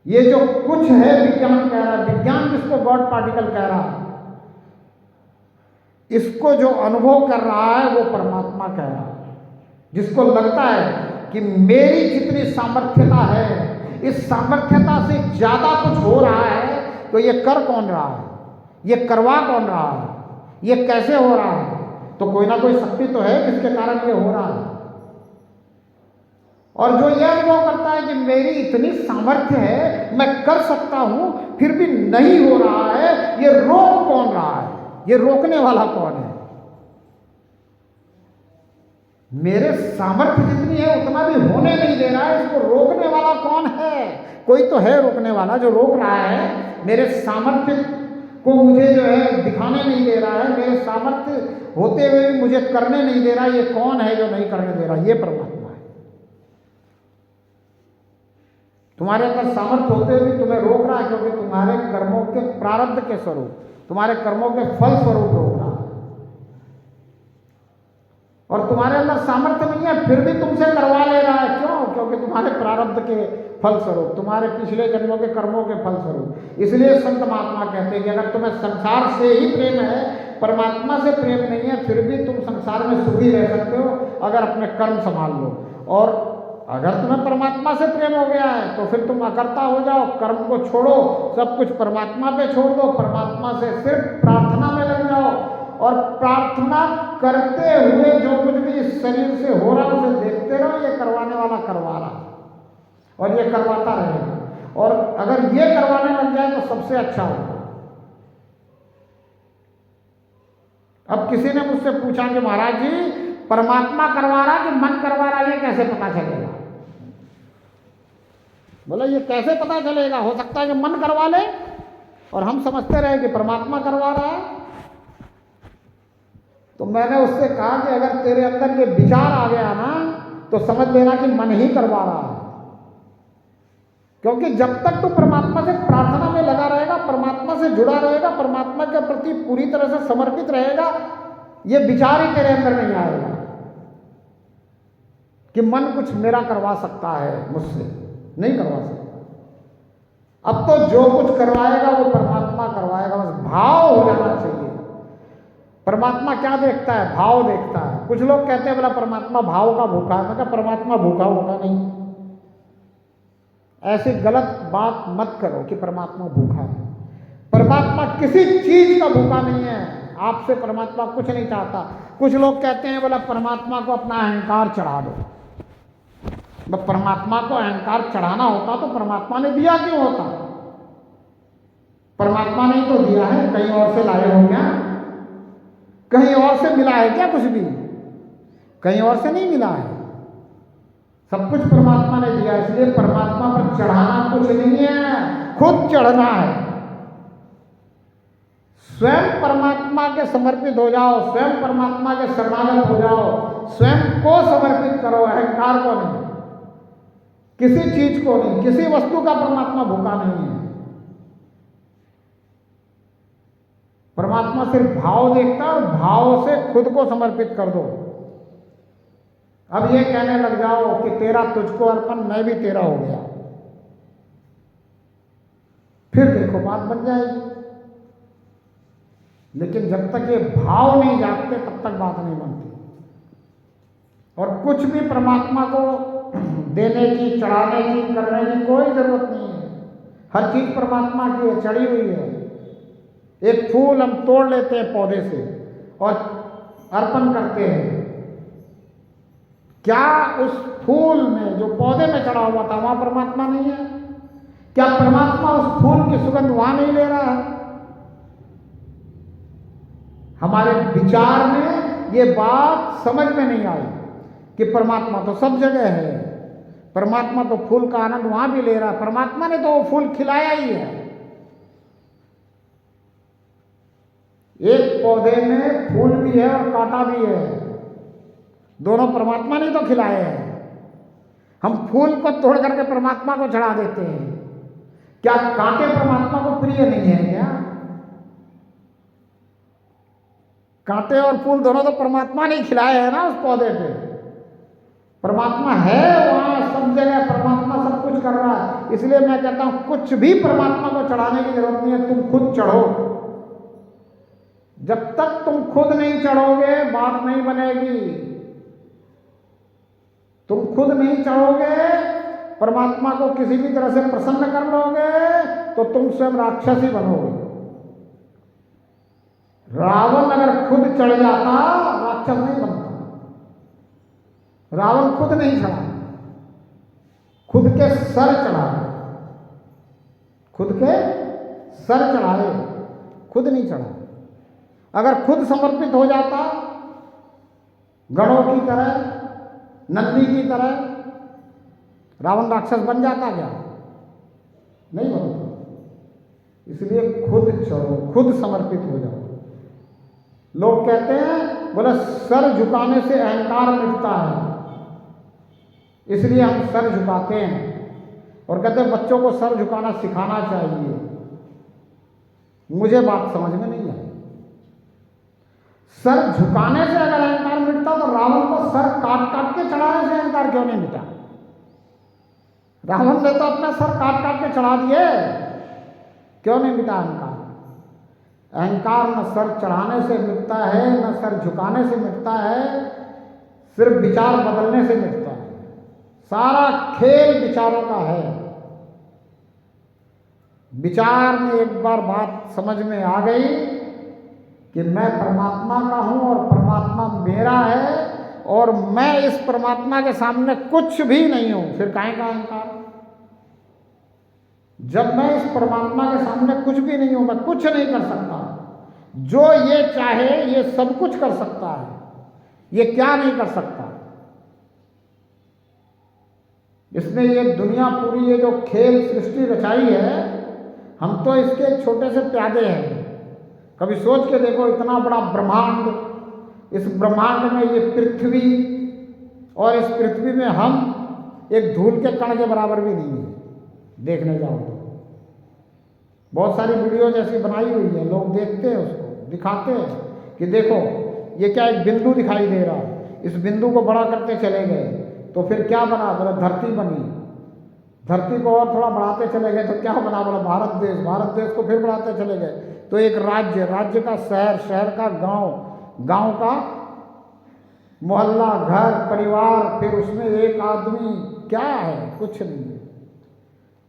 ये जो कुछ है विज्ञान कह रहा है, विज्ञान जिसको गॉड पार्टिकल कह रहा है, इसको जो अनुभव कर रहा है वो परमात्मा कह रहा है। जिसको लगता है कि मेरी जितनी सामर्थ्यता है, इस सामर्थ्यता से ज्यादा कुछ हो रहा है, तो ये कर कौन रहा है, ये करवा कौन रहा है, ये कैसे हो रहा है, तो कोई ना कोई शक्ति तो है जिसके कारण ये हो रहा है। और जो ये अनुभव करता है कि मेरी इतनी सामर्थ्य है, मैं कर सकता हूं, फिर भी नहीं हो रहा है, ये रोक कौन रहा है, ये रोकने वाला कौन है। मेरे सामर्थ्य जितनी है उतना भी होने नहीं दे रहा है, इसको रोकने वाला कौन है। कोई तो है रोकने वाला जो रोक रहा है, मेरे सामर्थ्य को मुझे जो है दिखाने नहीं दे रहा है, मेरे सामर्थ्य होते हुए भी मुझे करने नहीं दे रहा। ये कौन है जो नहीं करने दे रहा, ये परमात्मा है। तुम्हारे अंदर सामर्थ्य होते हुए भी तुम्हें रोक रहा है, क्योंकि तुम्हारे कर्मों के प्रारब्ध के स्वरूप, तुम्हारे कर्मों के फल स्वरूप रोक रहा है। और तुम्हारे अंदर सामर्थ्य नहीं है फिर भी तुमसे करवा ले रहा है। क्यों? क्योंकि तुम्हारे प्रारब्ध के फल स्वरूप, तुम्हारे पिछले जन्मों के कर्मों के फल स्वरूप। इसलिए संत महात्मा कहते हैं कि अगर तुम्हें संसार से ही प्रेम है, परमात्मा से प्रेम नहीं है, फिर भी तुम संसार में सुखी रह सकते हो अगर अपने कर्म संभाल लो। और अगर तुम्हें परमात्मा से प्रेम हो गया है तो फिर तुम अकर्ता हो जाओ, कर्म को छोड़ो, सब कुछ परमात्मा पे छोड़ दो, परमात्मा से सिर्फ प्रार्थना में लग जाओ। और प्रार्थना करते हुए जो कुछ भी इस शरीर से हो रहा है उसे देखते रहो, ये करवाने वाला करवा रहा और ये करवाता रहेगा। और अगर ये करवाने लग जाए तो सबसे अच्छा होगा। अब किसी ने मुझसे पूछा कि महाराज जी परमात्मा करवा रहा कि मन करवा रहा, ये कैसे पता चलेगा? बोला ये कैसे पता चलेगा? हो सकता है कि मन करवा ले और हम समझते रहे कि परमात्मा करवा रहा है। तो मैंने उससे कहा कि अगर तेरे अंदर ये विचार आ गया ना तो समझ लेना कि मन ही करवा रहा है। क्योंकि जब तक तू परमात्मा से प्रार्थना में लगा रहेगा, परमात्मा से जुड़ा रहेगा, परमात्मा के प्रति पूरी तरह से समर्पित रहेगा, ये विचार ही तेरे अंदर नहीं आएगा कि मन कुछ मेरा करवा सकता है मुझसे। नहीं करवा सकता। अब तो जो कुछ करवाएगा वो परमात्मा करवाएगा, बस भाव हो जाना चाहिए। परमात्मा क्या देखता है? भाव देखता है। कुछ लोग कहते हैं बोला परमात्मा भाव का भूखा है। मैं कहा परमात्मा भूखा होगा नहीं। ऐसी गलत बात मत करो कि परमात्मा भूखा है। परमात्मा किसी चीज का भूखा नहीं है। आपसे परमात्मा कुछ नहीं चाहता। कुछ लोग कहते हैं बोला परमात्मा को अपना अहंकार चढ़ा दो। परमात्मा को अहंकार चढ़ाना होता तो परमात्मा ने दिया क्यों होता? परमात्मा ने तो दिया है, कहीं और से लाए हो क्या? कहीं और से मिला है क्या? कुछ भी कहीं और से नहीं मिला है, सब कुछ परमात्मा ने दिया। इसलिए परमात्मा पर चढ़ाना कुछ नहीं है, खुद चढ़ना है। स्वयं परमात्मा के समर्पित हो जाओ, स्वयं परमात्मा के शरणागत हो जाओ, स्वयं को समर्पित करो, अहंकार को नहीं, किसी चीज को नहीं, किसी वस्तु का परमात्मा भूखा नहीं है। परमात्मा सिर्फ भाव देखता है और भाव से खुद को समर्पित कर दो। अब ये कहने लग जाओ कि तेरा तुझको अर्पण, मैं भी तेरा हो गया, फिर देखो बात बन जाएगी। लेकिन जब तक ये भाव नहीं जागते तब तक बात नहीं बनती। और कुछ भी परमात्मा को देने की, चढ़ाने की, करने की कोई जरूरत नहीं है। हर चीज परमात्मा की है, चढ़ी हुई है। एक फूल हम तोड़ लेते हैं पौधे से और अर्पण करते हैं, क्या उस फूल में जो पौधे में चढ़ा हुआ था वहां परमात्मा नहीं है? क्या परमात्मा उस फूल की सुगंध वहां नहीं ले रहा है? हमारे विचार में ये बात समझ में नहीं आई कि परमात्मा तो सब जगह है, परमात्मा तो फूल का आनंद वहां भी ले रहा है, परमात्मा ने तो वो फूल खिलाया ही है। एक पौधे में फूल भी है और कांटा भी है, दोनों परमात्मा ने तो खिलाए हैं। हम फूल को तोड़ करके परमात्मा को चढ़ा देते हैं। क्या कांटे परमात्मा को प्रिय नहीं है क्या? कांटे और फूल दोनों तो परमात्मा ने खिलाए हैं ना उस पौधे पे। परमात्मा है वहां सब जगह, परमात्मा सब कुछ कर रहा है। इसलिए मैं कहता हूं कुछ भी परमात्मा को चढ़ाने की जरूरत नहीं है, तुम खुद चढ़ो। जब तक तुम खुद नहीं चढ़ोगे बात नहीं बनेगी। तुम खुद नहीं चढ़ोगे, परमात्मा को किसी भी तरह से प्रसन्न कर लोगे तो तुम स्वयं राक्षस ही बनोगे। रावण अगर खुद चढ़ जाता राक्षस नहीं बनता। रावण खुद नहीं चढ़ा, खुद के सर चढ़ाए, खुद के सर चढ़ाए, खुद नहीं चढ़ा। अगर खुद समर्पित हो जाता गणों की तरह, नंदी की तरह, रावण राक्षस बन जाता क्या? नहीं बनता। इसलिए खुद चढ़ो, खुद समर्पित हो जाओ। लोग कहते हैं बोले सर झुकाने से अहंकार मिटता है, इसलिए हम सर झुकाते हैं। और कहते हैं बच्चों को सर झुकाना सिखाना चाहिए। मुझे बात समझ में नहीं आई। सर झुकाने से अगर अहंकार मिटता तो रावण को सर काट काट के चढ़ाने से अहंकार क्यों नहीं मिटा? रावण ने तो अपना सर काट काट के चढ़ा दिए, क्यों नहीं मिटा अहंकार? अहंकार न सर चढ़ाने से मिटता है, न सर झुकाने से मिटता है, सिर्फ विचार बदलने से मिटता है। सारा खेल विचारों का है। विचार में एक बार बात समझ में आ गई कि मैं परमात्मा का हूं और परमात्मा मेरा है और मैं इस परमात्मा के सामने कुछ भी नहीं हूं, फिर काहे का अहंकार? जब मैं इस परमात्मा के सामने कुछ भी नहीं हूं, मैं कुछ नहीं कर सकता। जो ये चाहे ये सब कुछ कर सकता है, ये क्या नहीं कर सकता? इसने ये दुनिया पूरी, ये जो खेल सृष्टि रचाई है, हम तो इसके छोटे से प्यादे हैं। कभी सोच के देखो, इतना बड़ा ब्रह्मांड, इस ब्रह्मांड में ये पृथ्वी, और इस पृथ्वी में हम एक धूल के कण के बराबर भी नहीं है। देखने जाओ तो बहुत सारी वीडियो जैसी बनाई हुई है, लोग देखते हैं, उसको दिखाते हैं कि देखो ये क्या एक बिंदु दिखाई दे रहा है, इस बिंदु को बड़ा करते चले गए तो फिर क्या बना? बोला धरती बनी। धरती को और थोड़ा बढ़ाते चले गए तो क्या बना? बोला भारत देश। भारत देश को फिर बढ़ाते चले गए तो एक राज्य, राज्य का शहर, शहर का गांव, गांव का मोहल्ला, घर, परिवार, फिर उसमें एक आदमी। क्या है? कुछ नहीं है।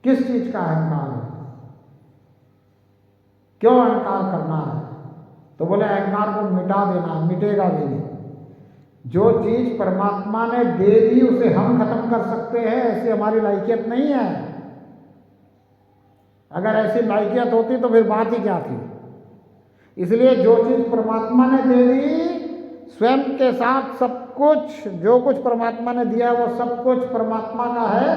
किस चीज का अहंकार है? क्यों अहंकार करना है? तो बोले अहंकार को मिटा देना, मिटेगा भी नहीं। जो चीज परमात्मा ने दे दी उसे हम खत्म कर सकते हैं, ऐसी हमारी लायकियत नहीं है। अगर ऐसी लायकियत होती तो फिर बात ही क्या थी? इसलिए जो चीज परमात्मा ने दे दी, स्वयं के साथ सब कुछ, जो कुछ परमात्मा ने दिया वो सब कुछ परमात्मा का है,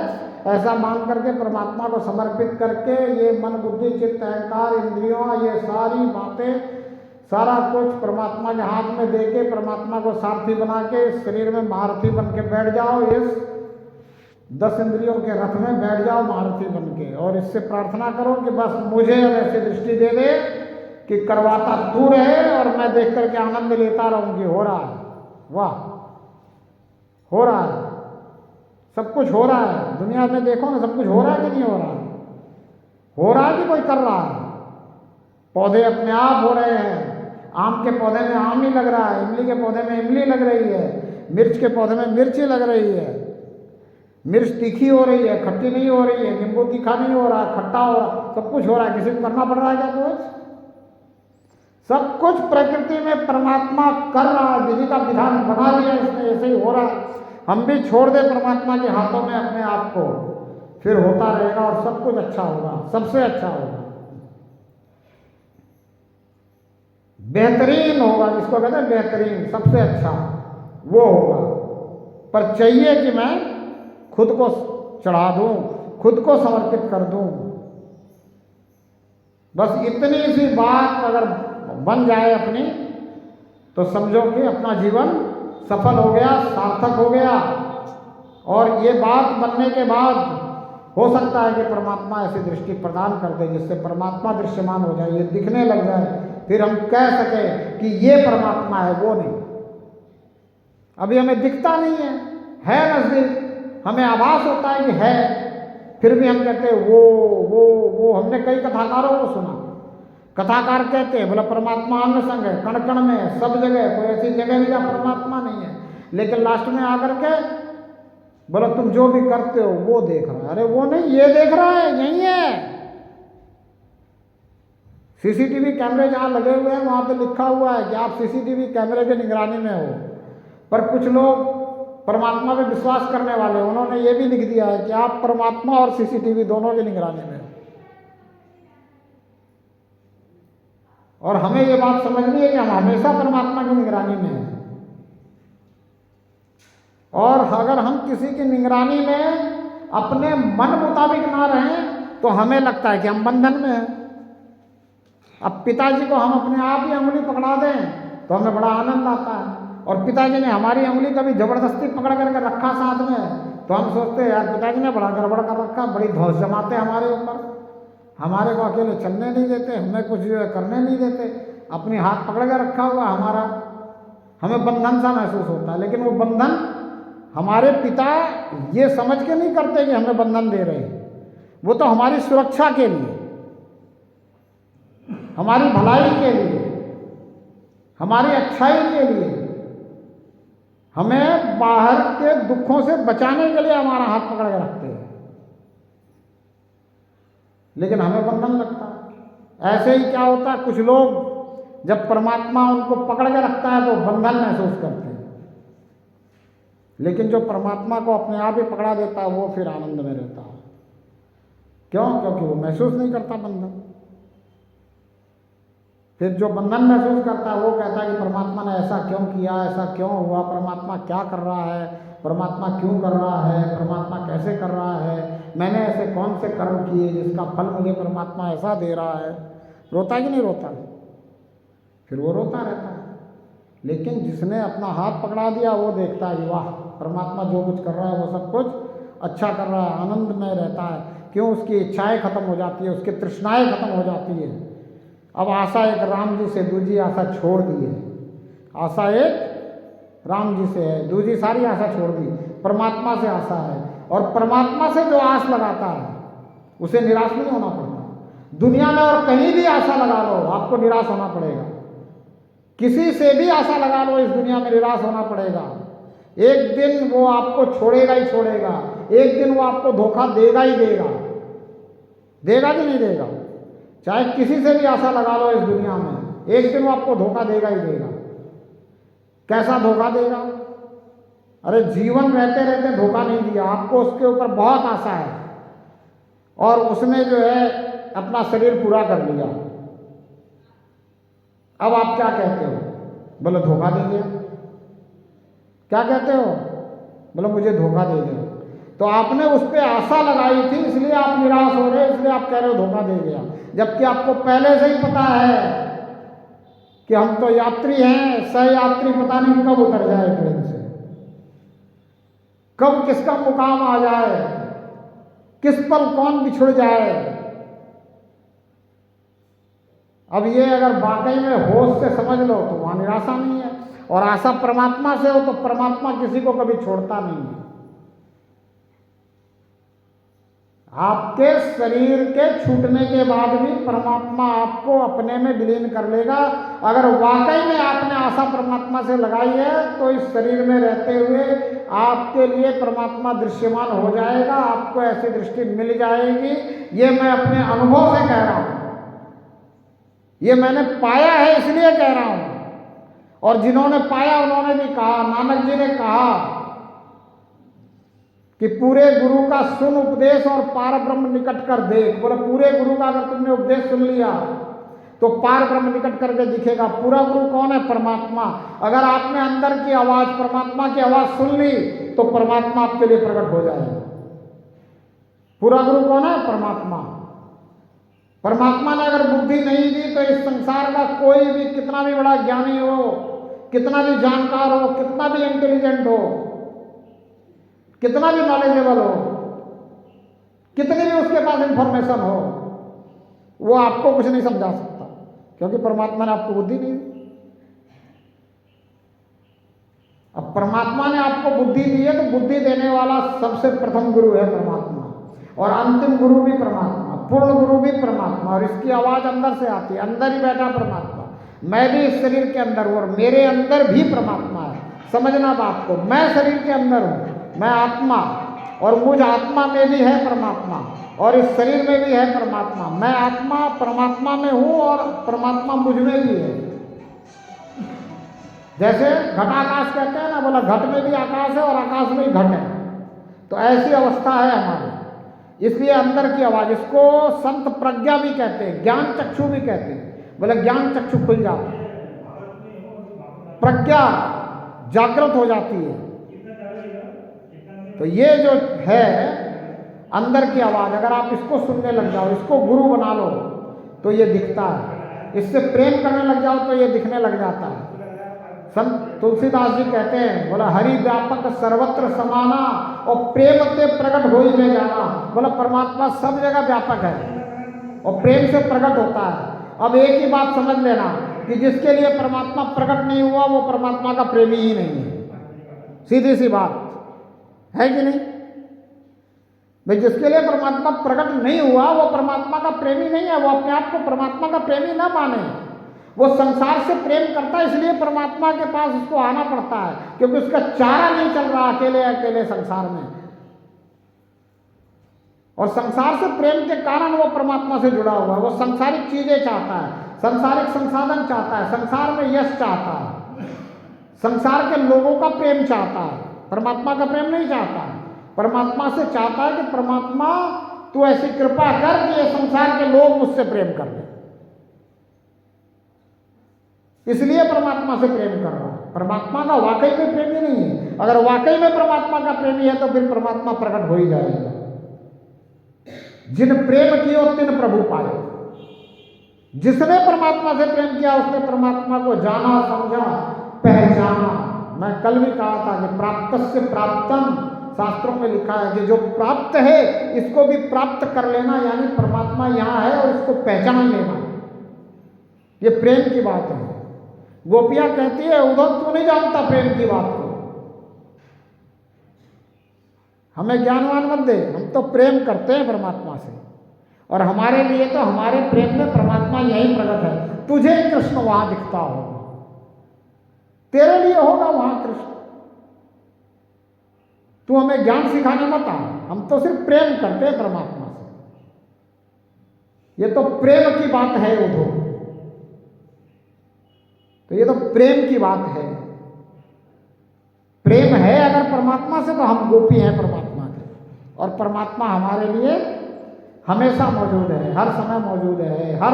ऐसा मान करके परमात्मा को समर्पित करके ये मन, बुद्धि, चित्त, अहंकार, इंद्रियों, ये सारी बातें, सारा कुछ परमात्मा के हाथ में देके परमात्मा को सारथी बना के इस शरीर में महारथी बन के बैठ जाओ। इस 10 इंद्रियों के रथ में बैठ जाओ महारथी बन के, और इससे प्रार्थना करो कि बस मुझे अब ऐसी दृष्टि दे दे कि करवाता तू रहे और मैं देख करके आनंद लेता रहूंगी। हो रहा है, वाह, हो रहा है, सब कुछ हो रहा है। दुनिया में देखो ना, सब कुछ हो रहा है कि नहीं हो रहा है? हो रहा है कि कोई कर रहा है? पौधे अपने आप हो रहे हैं। आम के पौधे में आम ही लग रहा है, इमली के पौधे में इमली लग रही है, मिर्च के पौधे में मिर्च ही लग रही है। मिर्च तीखी हो रही है, खट्टी नहीं हो रही है, नींबू तीखा नहीं हो रहा, खट्टा हो रहा, सब कुछ हो रहा है। किसी को करना पड़ रहा है क्या कुछ? सब कुछ प्रकृति में परमात्मा कर रहा है, विधि का विधान बना दिया इसने, ऐसे ही हो रहा है। हम भी छोड़ दें परमात्मा के हाथों में अपने आप को, फिर होता रहेगा और सब कुछ अच्छा होगा, सबसे अच्छा होगा, बेहतरीन होगा, जिसको कहते हैं बेहतरीन, सबसे अच्छा वो होगा। पर चाहिए कि मैं खुद को चढ़ा दूं, खुद को समर्पित कर दूं। बस इतनी सी बात अगर बन जाए अपनी, तो समझो कि अपना जीवन सफल हो गया, सार्थक हो गया। और ये बात बनने के बाद हो सकता है कि परमात्मा ऐसी दृष्टि प्रदान कर दे जिससे परमात्मा दृश्यमान हो जाए, ये दिखने लग जाए, फिर हम कह सकें कि ये परमात्मा है, वो नहीं। अभी हमें दिखता नहीं है नजदीक, हमें आभास होता है कि है, फिर भी हम कहते हैं वो। हमने कई कथाकारों को सुना, कथाकार कहते हैं बोला परमात्मा अंग संग है, कण कण में है, सब जगह, कोई ऐसी जगह नहीं जहाँ परमात्मा नहीं है। लेकिन लास्ट में आकर के बोला तुम जो भी करते हो वो देख रहा है। अरे वो नहीं, ये देख रहा है, यही है। सीसीटीवी कैमरे जहाँ लगे हुए हैं वहाँ पे लिखा हुआ है कि आप सीसीटीवी कैमरे के निगरानी में हो। पर कुछ लोग परमात्मा पे विश्वास करने वाले, उन्होंने ये भी लिख दिया है कि आप परमात्मा और सीसीटीवी दोनों की निगरानी में हो। और हमें ये बात समझनी है कि हम हमेशा परमात्मा की निगरानी में हैं। और अगर हम किसी की निगरानी में अपने मन मुताबिक ना रहें तो हमें लगता है कि हम बंधन में हैं। अब पिताजी को हम अपने आप ही अंगुली पकड़ा दें तो हमें बड़ा आनंद आता है, और पिताजी ने हमारी अंगुली कभी जबरदस्ती पकड़ करके रखा साथ में तो हम सोचते हैं यार पिताजी ने बड़ा गड़बड़ कर रखा, बड़ी धौंस जमाते हमारे ऊपर, हमारे को अकेले चलने नहीं देते, हमें कुछ करने नहीं देते, अपनी हाथ पकड़ के रखा हुआ हमारा, हमें बंधन सा महसूस होता है। लेकिन वो बंधन हमारे पिता ये समझ के नहीं करते कि हमें बंधन दे रहे हैं, वो तो हमारी सुरक्षा के लिए, हमारी भलाई के लिए, हमारी अच्छाई के लिए, हमें बाहर के दुखों से बचाने के लिए हमारा हाथ पकड़ के रखते हैं। लेकिन हमें बंधन लगता है। ऐसे ही क्या होता है, कुछ लोग जब परमात्मा उनको पकड़ के रखता है तो बंधन महसूस करते हैं, लेकिन जो परमात्मा को अपने आप ही पकड़ा देता है वो फिर आनंद में रहता है। क्यों? क्योंकि वो महसूस नहीं करता बंधन। फिर जो बंधन महसूस करता है वो कहता है कि परमात्मा ने ऐसा क्यों किया, ऐसा क्यों हुआ, परमात्मा क्या कर रहा है, परमात्मा क्यों कर रहा है, परमात्मा कैसे कर रहा है, मैंने ऐसे कौन से कर्म किए जिसका फल मुझे परमात्मा ऐसा दे रहा है। रोता कि नहीं रोता? फिर वो रोता रहता है। लेकिन जिसने अपना हाथ पकड़ा दिया वो देखता है कि वाह परमात्मा जो कुछ कर रहा है वो सब कुछ अच्छा कर रहा है, आनंद में रहता है। क्यों? उसकी इच्छाएं खत्म हो जाती है, उसकी तृष्णाएं खत्म हो जाती है। अब आशा एक राम जी से, दूसरी आशा छोड़ दी है। आशा एक राम जी से है, दूसरी सारी आशा छोड़ दी, परमात्मा से आशा है। और परमात्मा से जो आस लगाता है उसे निराश नहीं होना पड़ता। दुनिया में और कहीं भी आशा लगा लो आपको निराश होना पड़ेगा, किसी से भी आशा लगा लो इस दुनिया में निराश होना पड़ेगा। एक दिन वो आपको छोड़ेगा ही छोड़ेगा, एक दिन वो आपको धोखा देगा ही देगा। देगा कि नहीं देगा? चाहे किसी से भी आशा लगा लो इस दुनिया में, एक दिन वो आपको धोखा देगा ही देगा। कैसा धोखा देगा? अरे जीवन रहते रहते धोखा नहीं दिया आपको, उसके ऊपर बहुत आशा है और उसने जो है अपना शरीर पूरा कर लिया। अब आप क्या कहते हो? बोले धोखा दे गया। क्या कहते हो? बोले मुझे धोखा दे गया। तो आपने उस पर आशा लगाई थी इसलिए आप निराश हो रहे, इसलिए आप कह रहे हो धोखा दे गया, जबकि आपको पहले से ही पता है कि हम तो यात्री हैं, सहयात्री पता नहीं कब उतर जाए ट्रेन से, कब किसका मुकाम आ जाए, किस पल कौन बिछुड़ जाए। अब ये अगर वाकई में होश से समझ लो तो वहां निराशा नहीं है। और आशा परमात्मा से हो तो परमात्मा किसी को कभी छोड़ता नहीं है। आपके शरीर के छूटने के बाद भी परमात्मा आपको अपने में विलीन कर लेगा। अगर वाकई में आपने आशा परमात्मा से लगाई है तो इस शरीर में रहते हुए आपके लिए परमात्मा दृश्यमान हो जाएगा, आपको ऐसी दृष्टि मिल जाएगी। ये मैं अपने अनुभव से कह रहा हूं, ये मैंने पाया है इसलिए कह रहा हूं। और जिन्होंने पाया उन्होंने भी कहा, नानक जी ने कहा कि पूरे गुरु का सुन उपदेश और पार ब्रह्म निकट कर देख। बोले पूरे गुरु का अगर तुमने उपदेश सुन लिया तो पार ब्रह्म निकट करके दिखेगा। पूरा गुरु कौन है? परमात्मा। अगर आपने अंदर की आवाज, परमात्मा की आवाज सुन ली तो परमात्मा आपके लिए प्रकट हो जाएगा। पूरा गुरु कौन है? परमात्मा। परमात्मा ने अगर बुद्धि नहीं दी तो इस संसार का कोई भी कितना भी बड़ा ज्ञानी हो, कितना भी जानकार हो, कितना भी इंटेलिजेंट हो, कितना भी नॉलेजेबल हो, कितनी भी उसके पास इंफॉर्मेशन हो, वो आपको कुछ नहीं समझा सकता, क्योंकि परमात्मा ने आपको बुद्धि नहीं दी। अब परमात्मा ने आपको बुद्धि दी है तो बुद्धि देने वाला सबसे प्रथम गुरु है परमात्मा, और अंतिम गुरु भी परमात्मा, पूर्ण गुरु भी परमात्मा। और इसकी आवाज अंदर से आती है, अंदर ही बैठा परमात्मा। मैं भी इस शरीर के अंदर हूं और मेरे अंदर भी परमात्मा है। समझना बात को, मैं शरीर के अंदर हूं, मैं आत्मा, और मुझ आत्मा में भी है परमात्मा, और इस शरीर में भी है परमात्मा। मैं आत्मा परमात्मा में हूं और परमात्मा मुझ में भी है। जैसे घटाकाश कहते हैं ना, बोला घट में भी आकाश है और आकाश में ही घट है, तो ऐसी अवस्था है हमारी। इसलिए अंदर की आवाज, इसको संत प्रज्ञा भी कहते हैं, ज्ञान चक्षु भी कहते हैं। बोले ज्ञान चक्षु खुल जाता है, प्रज्ञा जागृत हो जाती है। तो ये जो है अंदर की आवाज, अगर आप इसको सुनने लग जाओ, इसको गुरु बना लो तो ये दिखता है। इससे प्रेम करने लग जाओ तो ये दिखने लग जाता है। संत तुलसीदास जी कहते हैं, बोला हरि व्यापक सर्वत्र समाना और प्रेम से प्रकट हो ही में जाना। बोला परमात्मा सब जगह व्यापक है और प्रेम से प्रकट होता है। अब एक ही बात समझ लेना कि जिसके लिए परमात्मा प्रकट नहीं हुआ वो परमात्मा का प्रेमी ही नहीं है। सीधी सी बात है कि नहीं भाई? जिसके लिए परमात्मा प्रकट नहीं हुआ वो परमात्मा का प्रेमी नहीं है। वो अपने आप को परमात्मा का प्रेमी ना माने, वो संसार से प्रेम करता है, इसलिए परमात्मा के पास उसको आना पड़ता है, क्योंकि उसका चारा नहीं चल रहा अकेले अकेले संसार में। और संसार से प्रेम के कारण वो परमात्मा से जुड़ा हुआ है। वो सांसारिक चीजें चाहता है, सांसारिक संसाधन चाहता है, संसार में यश चाहता है, संसार के लोगों का प्रेम चाहता है, परमात्मा का प्रेम नहीं चाहता है। परमात्मा से चाहता है कि परमात्मा तू ऐसी कृपा कर कि ये संसार के लोग मुझसे प्रेम कर ले, इसलिए परमात्मा से प्रेम कर रहा है। परमात्मा का वाकई में प्रेमी नहीं है। अगर वाकई में परमात्मा का प्रेमी है तो फिर परमात्मा प्रकट हो ही जाएगा। जिन प्रेम कियो तिन प्रभु पाए। जिसने परमात्मा से प्रेम किया उसने परमात्मा को जाना, समझा, पहचाना। मैं कल भी कहा था कि प्राप्तस्य प्राप्तम, शास्त्रों में लिखा है कि जो प्राप्त है इसको भी प्राप्त कर लेना, यानी परमात्मा यहाँ है और इसको पहचान लेना। ये प्रेम की बात है। गोपियां कहती है उद्धव तू नहीं जानता प्रेम की बात को, हमें ज्ञानवान मत दे, हम तो प्रेम करते हैं परमात्मा से, और हमारे लिए तो हमारे प्रेम में परमात्मा यही प्रकट है। तुझे कृष्ण वहां दिखता होगा, तेरे लिए होगा वहां कृष्ण। तू हमें ज्ञान सिखाने मत आ, हम तो सिर्फ प्रेम करते हैं परमात्मा से। ये तो प्रेम की बात है उद्धव, तो ये तो प्रेम की बात है। प्रेम है अगर परमात्मा से तो हम गोपी हैं परमात्मा के, और परमात्मा हमारे लिए हमेशा मौजूद है, हर समय मौजूद है, हर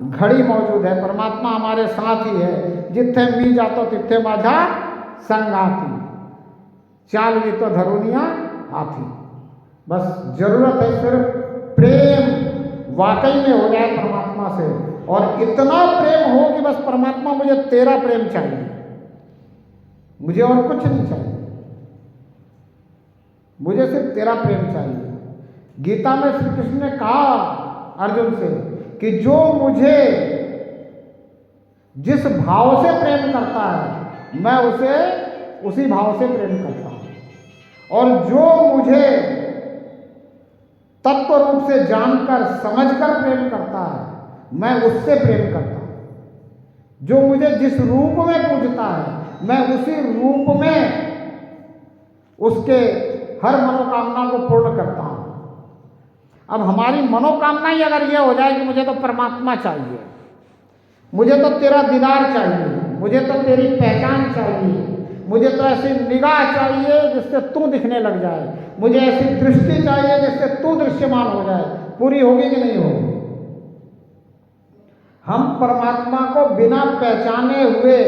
घड़ी मौजूद है। परमात्मा हमारे साथ ही है। जिथे मी जातो तिथे माझा संगाती, चाल भी तो धरुनिया हाथी। बस जरूरत है सिर्फ प्रेम वाकई में हो जाए परमात्मा से, और इतना प्रेम हो कि बस परमात्मा मुझे तेरा प्रेम चाहिए, मुझे और कुछ नहीं चाहिए, मुझे सिर्फ तेरा प्रेम चाहिए। गीता में श्री कृष्ण ने कहा अर्जुन से कि जो मुझे जिस भाव से प्रेम करता है मैं उसे उसी भाव से प्रेम करता हूं, और जो मुझे तत्व रूप से जानकर समझकर प्रेम करता है मैं उससे प्रेम करता हूं। जो मुझे जिस रूप में पूजता है मैं उसी रूप में उसके हर मनोकामना को पूर्ण करता हूं। अब हमारी मनोकामना ही अगर यह हो जाए कि मुझे तो परमात्मा चाहिए, मुझे तो तेरा दीदार चाहिए, मुझे तो तेरी पहचान चाहिए, मुझे तो ऐसी निगाह चाहिए जिससे तू दिखने लग जाए, मुझे ऐसी दृष्टि चाहिए जिससे तू दृश्यमान हो जाए। पूरी होगी कि नहीं होगी? हम परमात्मा को बिना पहचाने हुए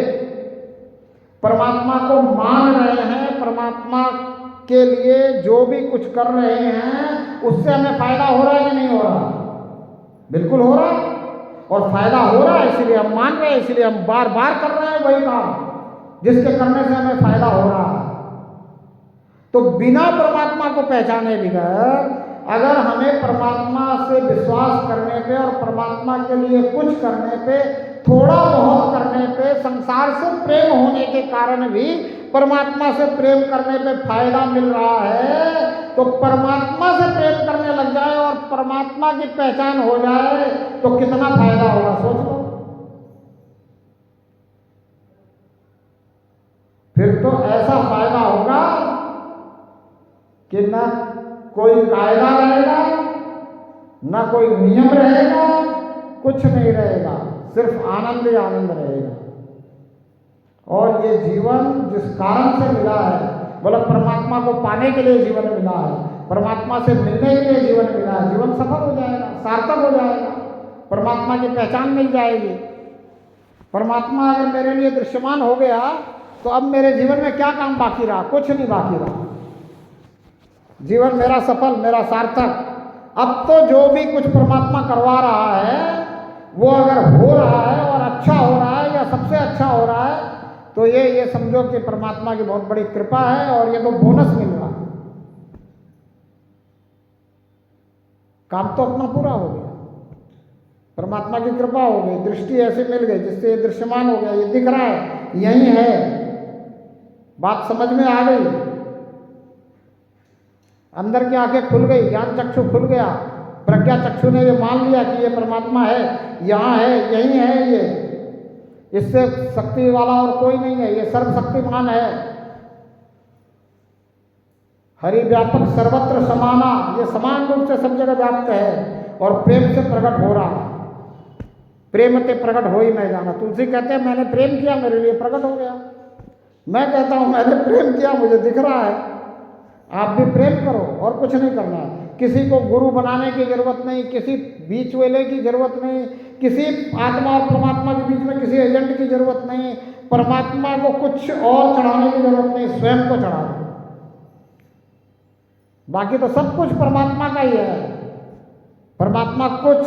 परमात्मा को मान रहे हैं, परमात्मा के लिए जो भी कुछ कर रहे हैं उससे हमें फायदा हो रहा है कि नहीं हो रहा? बिल्कुल हो रहा है। और फायदा हो रहा है इसलिए हम मान रहे हैं, इसलिए हम बार बार कर रहे हैं वही काम जिसके करने से हमें फायदा हो रहा है। तो बिना परमात्मा को पहचाने बगैर अगर हमें परमात्मा से विश्वास करने पे और परमात्मा के लिए कुछ करने पे, थोड़ा बहुत करने पे, संसार से प्रेम होने के कारण भी परमात्मा से प्रेम करने पे फायदा मिल रहा है, तो परमात्मा से प्रेम करने लग जाए और परमात्मा की पहचान हो जाए तो कितना फायदा होगा सोच लो। फिर तो ऐसा फायदा होगा कि ना कोई कायदा रहेगा, ना कोई नियम रहेगा, कुछ नहीं रहेगा, सिर्फ आनंद ही आनंद रहेगा। और ये जीवन जिस कारण से मिला है, बोला परमात्मा को पाने के लिए जीवन मिला है, परमात्मा से मिलने के लिए जीवन मिला है, जीवन सफल हो जाएगा, सार्थक हो जाएगा, परमात्मा की पहचान मिल जाएगी। परमात्मा अगर मेरे लिए दृश्यमान हो गया तो अब मेरे जीवन में क्या काम बाकी रहा? कुछ नहीं बाकी रहा। जीवन मेरा सफल, मेरा सार्थक। अब तो जो भी कुछ परमात्मा करवा रहा है वो अगर हो रहा है और अच्छा हो रहा है या सबसे अच्छा हो रहा है तो ये समझो कि परमात्मा की बहुत बड़ी कृपा है और ये तो बोनस मिल रहा है। काम तो अपना पूरा हो गया, परमात्मा की कृपा हो गई, दृष्टि ऐसी मिल गई जिससे ये दृश्यमान हो गया, ये दिख रहा है, यही है, बात समझ में आ गई, अंदर की आंखें खुल गई, ज्ञान चक्षु खुल गया, प्रज्ञा चक्षु ने ये मान लिया कि ये परमात्मा है, यहाँ है, यही है, ये इससे शक्ति वाला और कोई नहीं है, ये सर्वशक्तिमान है, हरि व्यापक सर्वत्र समाना, ये समान रूप से सब जगह व्याप्त है और प्रेम से प्रकट हो रहा है। प्रेम ते प्रकट हो ही मैं जाना। तुलसी कहते हैं मैंने प्रेम किया, मेरे लिए प्रकट हो गया। मैं कहता हूं मैंने प्रेम किया, मुझे दिख रहा है। आप भी प्रेम करो और कुछ नहीं करना है। किसी को गुरु बनाने की जरूरत नहीं, किसी बीच वाले की जरूरत नहीं, किसी आत्मा और परमात्मा के बीच में किसी एजेंट की जरूरत नहीं, परमात्मा को कुछ और चढ़ाने की जरूरत नहीं, स्वयं को चढ़ा दो। बाकी तो सब कुछ परमात्मा का ही है। परमात्मा कुछ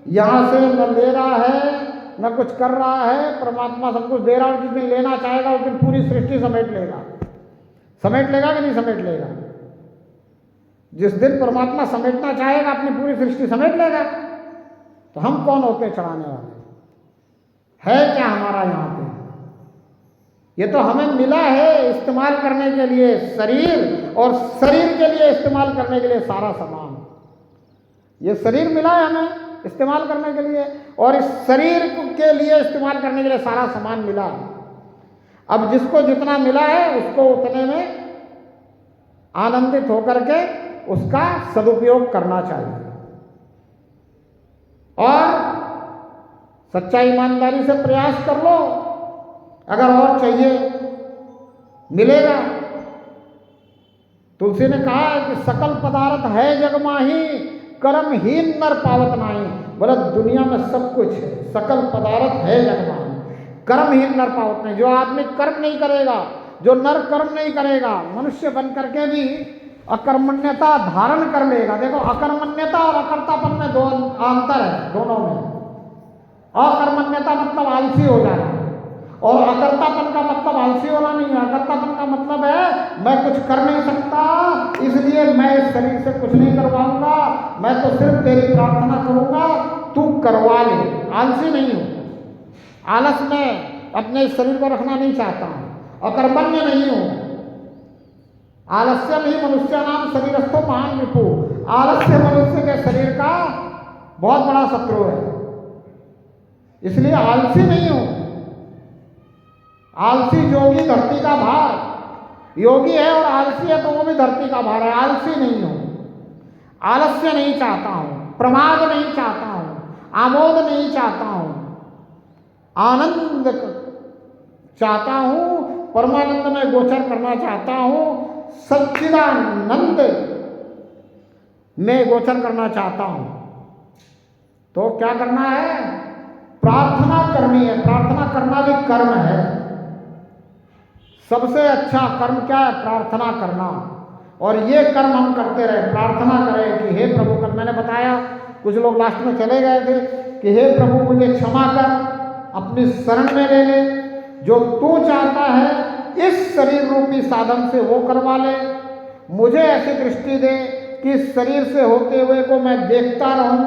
यहां से न ले रहा है न कुछ कर रहा है, परमात्मा सब कुछ दे रहा है और जिस दिन लेना चाहेगा उस दिन पूरी सृष्टि समेट लेगा। समेट लेगा कि नहीं समेट लेगा? जिस दिन परमात्मा समेटना चाहेगा अपनी पूरी सृष्टि समेट लेगा। तो हम कौन होते चढ़ाने वाले? है क्या हमारा यहाँ पे? ये तो हमें मिला है इस्तेमाल करने के लिए शरीर, और शरीर के लिए इस्तेमाल करने के लिए सारा सामान। ये शरीर मिला है हमें इस्तेमाल करने के लिए, और इस शरीर के लिए इस्तेमाल करने के लिए सारा सामान मिला है। अब जिसको जितना मिला है उसको उतने में आनंदित होकर के उसका सदुपयोग करना चाहिए और सच्चा ईमानदारी से प्रयास कर लो। अगर और चाहिए मिलेगा। तुलसी ने कहा है कि सकल पदार्थ है जग माही, कर्महीन नर पावत नाही। बोला दुनिया में सब कुछ है, सकल पदार्थ है जग माही, कर्महीन नर पावत नहीं। जो आदमी कर्म नहीं करेगा, जो नर कर्म नहीं करेगा, मनुष्य बन करके भी अकर्मण्यता धारण कर लेगा। देखो अकर्मण्यता और अकर्तापन में दो अंतर है दोनों में। अकर्मण्यता मतलब आलसी हो जाना, और अकर्तापन का मतलब आलसी होना नहीं है। अकर्तापन का मतलब है मैं कुछ कर नहीं सकता, इसलिए मैं इस शरीर से कुछ नहीं करवाऊंगा, मैं तो सिर्फ तेरी प्रार्थना करूंगा, तू करवा ले। आलसी नहीं हूं, आलस में अपने इस शरीर को रखना नहीं चाहता हूं, अकर्मण्य नहीं हूं। आलस्य ही मनुष्य नाम शरीरस्थो महान विपु। आलस्य मनुष्य के शरीर का बहुत बड़ा शत्रु है, इसलिए आलसी नहीं हूं। आलसी जोगी धरती का भार, योगी है और आलसी है तो वो भी धरती का भार है। आलसी नहीं हूं, आलस्य नहीं चाहता हूं, प्रमाद नहीं चाहता हूं, आमोद नहीं चाहता हूं, आनंद चाहता हूं, परमानंद में गोचर करना चाहता हूं, सच्चिदानंद में गोचर करना चाहता हूं, तो क्या करना है? प्रार्थना करनी है। प्रार्थना करना भी कर्म है। सबसे अच्छा कर्म क्या है? प्रार्थना करना। और ये कर्म हम करते रहे, प्रार्थना करें कि हे प्रभु, कल मैंने बताया कुछ लोग लास्ट में चले गए थे कि हे प्रभु मुझे क्षमा कर, अपनी शरण में ले ले, जो तू चाहता है इस शरीर रूपी साधन से वो करवा ले, मुझे ऐसी दृष्टि दे कि इस शरीर से होते हुए को मैं देखता रहूं,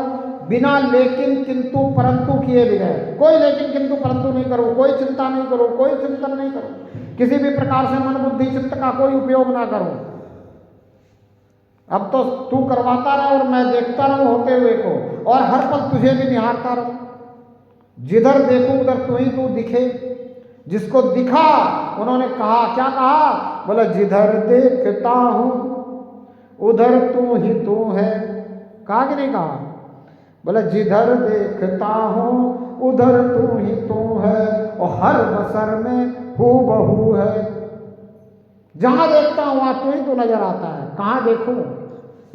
बिना लेकिन किंतु परंतु किए बगैर। कोई लेकिन किंतु परंतु नहीं करो, कोई चिंता नहीं करो, कोई चिंतन नहीं करो, किसी भी प्रकार से मन बुद्धि चित्त का कोई उपयोग ना करो। अब तो तू करवाता रहे और मैं देखता रहूं होते हुए को, और हर पल तुझे भी निहारता रहूं। जिधर देखूं उधर तू ही तू दिखे। जिसको दिखा उन्होंने कहा, क्या कहा? बोला जिधर देखता हूं उधर तू ही तू है। कहा कि नहीं कहा? बोला जिधर देखता हूं उधर तू ही तू है, और हर बसर में हूबहू है। जहां देखता हूं वहां तू ही तू नजर आता है। कहां देखूं?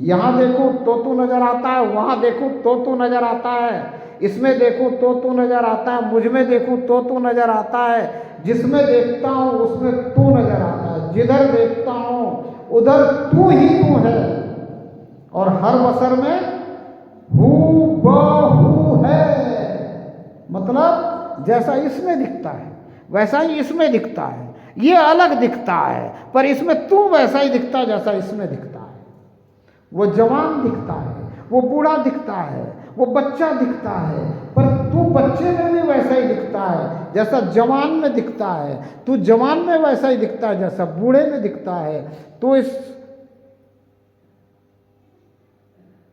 यहां देखूं तो तू नजर आता है, वहां देखूं तो तू नजर आता है, इसमें देखूं तो तू नजर आता है, मुझ में देखूं तो तू नजर आता है, जिसमें देखता हूं उसमें तू नजर आता है। जिधर देखता हूं उधर तू ही तू है, और हर बसर में हूबहू है। मतलब जैसा इसमें दिखता है वैसा ही इसमें दिखता है। ये अलग दिखता है, पर इसमें तू वैसा ही दिखता है जैसा इसमें दिखता है। वो जवान दिखता है, वो बूढ़ा दिखता है, वो बच्चा दिखता है, पर तू बच्चे में भी वैसा ही दिखता है जैसा जवान में दिखता है। तू जवान में वैसा ही दिखता है जैसा बूढ़े में दिखता है। तू इस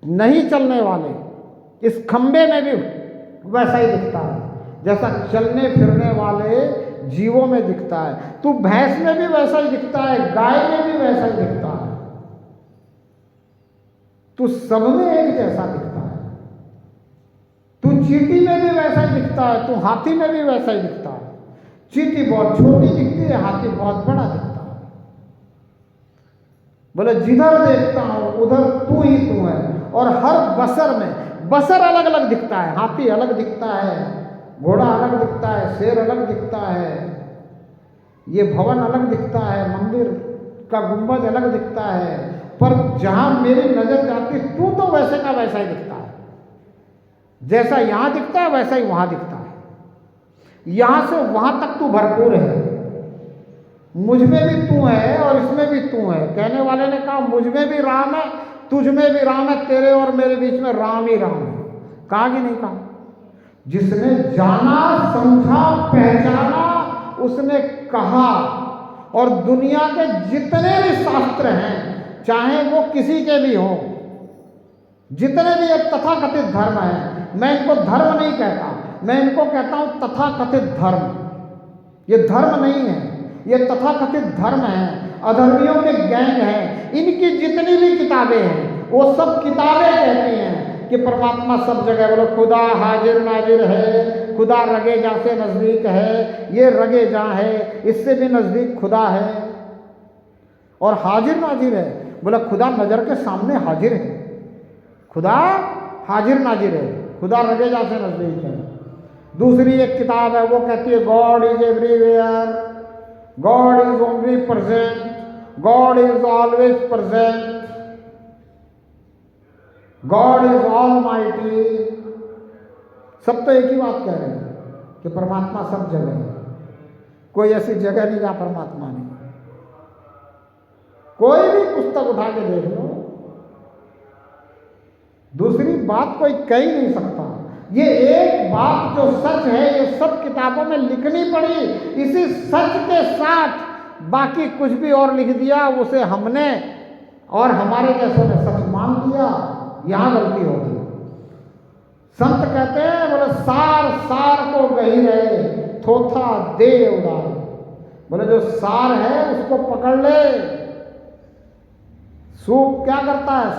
नहीं चलने वाले इस खंबे में भी वैसा ही दिखता है जैसा चलने फिरने वाले जीवों में दिखता है। तू भैंस में भी वैसा ही दिखता है, गाय में भी वैसा ही दिखता है। तू सब में एक जैसा दिखता है। तू चींटी में भी वैसा ही दिखता है, तू हाथी में भी वैसा ही दिखता है। चींटी बहुत छोटी दिखती है, हाथी बहुत बड़ा दिखता है। बोले जिधर देखता हूं उधर तू ही तू है, और हर बसर में, बसर अलग अलग दिखता है। हाथी अलग दिखता है, घोड़ा अलग दिखता है, शेर अलग दिखता है, ये भवन अलग दिखता है, मंदिर का गुंबद अलग दिखता है, पर जहां मेरी नजर जाती तू तो वैसे का वैसा ही दिखता है। जैसा यहां दिखता है वैसा ही वहां दिखता है। यहां से वहां तक तू भरपूर है। मुझ में भी तू है और इसमें भी तू है। कहने वाले ने कहा मुझ में भी राम है, तुझ में भी राम है, तेरे और मेरे बीच में राम ही राम है। कहा कि नहीं कहा? जिसने जाना, समझा, पहचाना उसने कहा। और दुनिया के जितने भी शास्त्र हैं, चाहे वो किसी के भी हों, जितने भी एक तथाकथित धर्म है, मैं इनको धर्म नहीं कहता, मैं इनको कहता हूं तथाकथित धर्म। ये धर्म नहीं है, ये तथाकथित धर्म है, अधर्मियों के गैंग हैं। इनकी जितनी भी किताबें हैं वो सब किताबें कहती हैं कि परमात्मा सब जगह। बोलो खुदा हाजिर नाजिर है, खुदा रगे जा से नजदीक है, ये रगे जा है, इससे भी नजदीक खुदा है, और हाजिर नाजिर है। बोला खुदा नजर के सामने हाजिर है, खुदा हाजिर नाजिर है, खुदा रगे जा से नजदीक है। दूसरी एक किताब है वो कहती है God is everywhere, God is only present, God is always present, God is almighty. सब तो एक ही बात कह रहे हैं कि परमात्मा सब जगह है। कोई ऐसी जगह नहीं जहां परमात्मा नहीं। कोई भी पुस्तक उठा के देख लो, दूसरी बात कोई कह ही नहीं सकता। ये एक बात जो सच है ये सब किताबों में लिखनी पड़ी। इसी सच के साथ बाकी कुछ भी और लिख दिया, उसे हमने और हमारे जैसों ने सच मान लिया। यहां गलती होगी। संत कहते हैं बोले सार सार को गही रहे, थोथा दे उड़ाए। बोले जो सार है उसको पकड़ ले। सूप क्या करता है?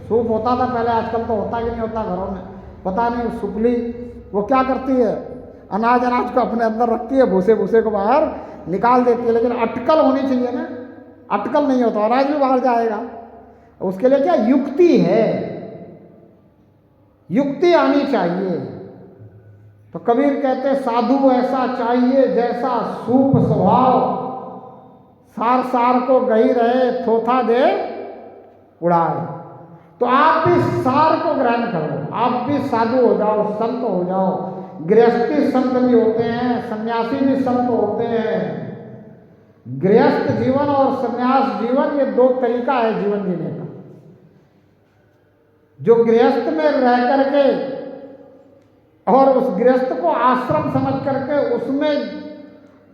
सूप होता था पहले, आजकल तो होता कि नहीं होता घरों में पता नहीं। सुपली वो क्या करती है? अनाज को अपने अंदर रखती है, भूसे को बाहर निकाल देती है, लेकिन अटकल होनी चाहिए ना, अटकल नहीं होता अनाज भी बाहर जाएगा। उसके लिए क्या युक्ति है, युक्ति आनी चाहिए। तो कबीर कहते साधु ऐसा चाहिए जैसा सूप स्वभाव, सार सार को गही रहे थोथा दे उड़ाए। तो आप भी सार को ग्रहण करो, आप भी साधु हो जाओ, संत हो जाओ। गृहस्थी संत भी होते हैं, सन्यासी भी संत होते हैं। गृहस्थ जीवन और सन्यास जीवन, ये दो तरीका है जीवन जीने का। जो गृहस्थ में रह करके और उस गृहस्थ को आश्रम समझ करके उसमें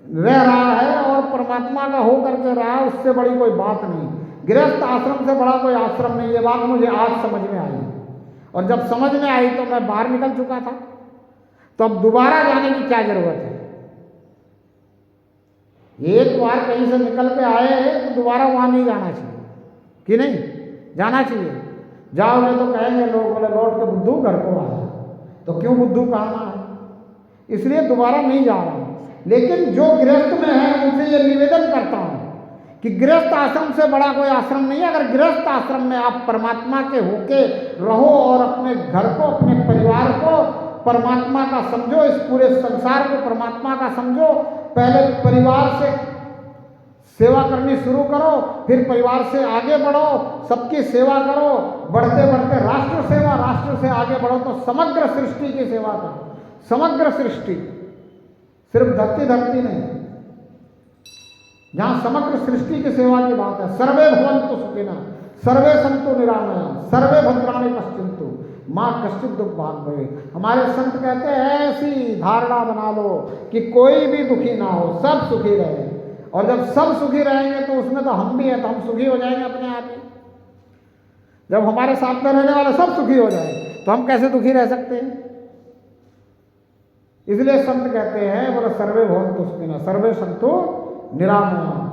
रह रहा है और परमात्मा का हो करके रहा है, उससे बड़ी कोई बात नहीं। गृहस्थ आश्रम से बड़ा कोई आश्रम नहीं। ये बात मुझे आज समझ में आई, और जब समझ में आई तो मैं बाहर निकल चुका था। तो अब दोबारा जाने की क्या जरूरत है? एक बार कहीं से निकल के आए हैं तो दोबारा वहां नहीं जाना चाहिए, कि नहीं जाना चाहिए। जाओगे तो कहेंगे लोग, बोले लौट के बुद्धू घर को आया। तो क्यों बुद्धू कहना है? इसलिए दोबारा नहीं जा रहा हूं। लेकिन जो गृहस्थ में है उनसे ये निवेदन करता हूं कि गृहस्थ आश्रम से बड़ा कोई आश्रम नहीं है। अगर गृहस्थ आश्रम में आप परमात्मा के होके रहो और अपने घर को, अपने परिवार को परमात्मा का समझो, इस पूरे संसार को परमात्मा का समझो। पहले परिवार से सेवा करनी शुरू करो, फिर परिवार से आगे बढ़ो, सबकी सेवा करो, बढ़ते बढ़ते राष्ट्र सेवा, राष्ट्र से आगे बढ़ो तो समग्र सृष्टि की सेवा करो। समग्र सृष्टि, सिर्फ धरती धरती नहीं, जहां समग्र सृष्टि की सेवा की बात है। सर्वे भवन्तु सुखिनः, सर्वे सन्तु निरामयाः, सर्वे भद्राणि पश्यन्तु मां कश्चित् दुःखभाग् भवेत्। हमारे संत कहते हैं ऐसी धारणा बना लो कि कोई भी दुखी ना हो, सब सुखी रहे। और जब सब सुखी रहेंगे तो उसमें तो हम भी हैं, तो हम सुखी हो जाएंगे अपने आप ही। जब हमारे साथ में रहने वाले सब सुखी हो जाए तो हम कैसे दुखी रह सकते हैं? इसलिए संत कहते हैं, बोले सर्वे भवन्तु सुखिनः, सर्वे सन्तु निरामयाः,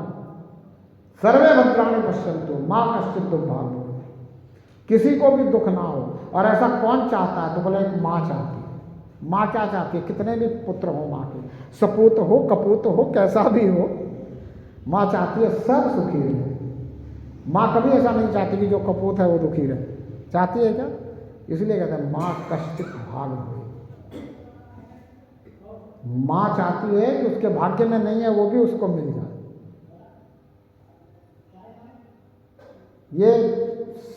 सर्वे भद्राणि पश्यन्तु मां कश्चित् दुःखभाग् भवेत्। किसी को भी दुख ना हो। और ऐसा कौन चाहता है? तो बोले एक माँ चाहती है। माँ क्या चाहती है? कितने भी पुत्र हो माँ के, सपूत हो, कपूत हो, कैसा भी हो, माँ चाहती है सब सुखी रहे। माँ कभी ऐसा नहीं चाहती कि जो कपूत है वो दुखी रहे। चाहती है क्या? इसलिए कहते हैं माँ कश्चित् भाग् भवेत्। माँ चाहती है कि उसके भाग्य में नहीं है वो भी उसको मिल जाए। ये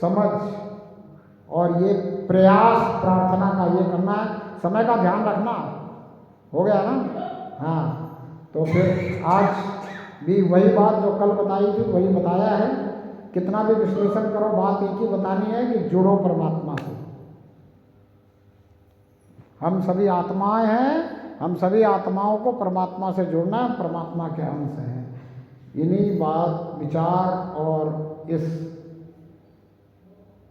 समझ और ये प्रयास प्रार्थना का ये करना है। समय का ध्यान रखना, हो गया ना? हाँ, तो फिर आज भी वही बात जो कल बताई थी वही बताया है। कितना भी विश्लेषण करो, बात एक ही बतानी है कि जुड़ो परमात्मा से। हम सभी आत्माएं हैं, हम सभी आत्माओं को परमात्मा से जोड़ना है, परमात्मा के अंश हैं। इन्हीं बात विचार और इस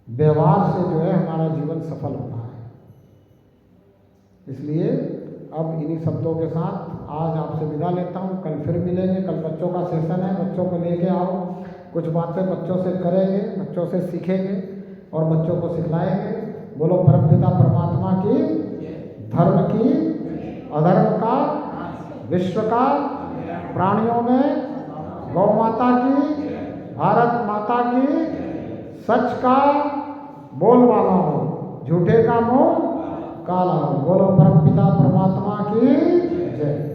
व्यवहार से जो है हमारा जीवन सफल होना है। इसलिए अब इन्हीं शब्दों के साथ आज आपसे विदा लेता हूँ। कल फिर मिलेंगे। कल बच्चों का सेशन है, बच्चों को लेके आओ, कुछ बातें बच्चों से करेंगे, बच्चों से सीखेंगे और बच्चों को सिखलाएंगे। बोलो परमपिता परमात्मा की, धर्म की, अधर्म का, विश्व का, प्राणियों में, गौ माता की, भारत माता की, सच का बोलवाला हो, झूठे का मुंह काला हो। बोलो परमपिता परमात्मा की जय।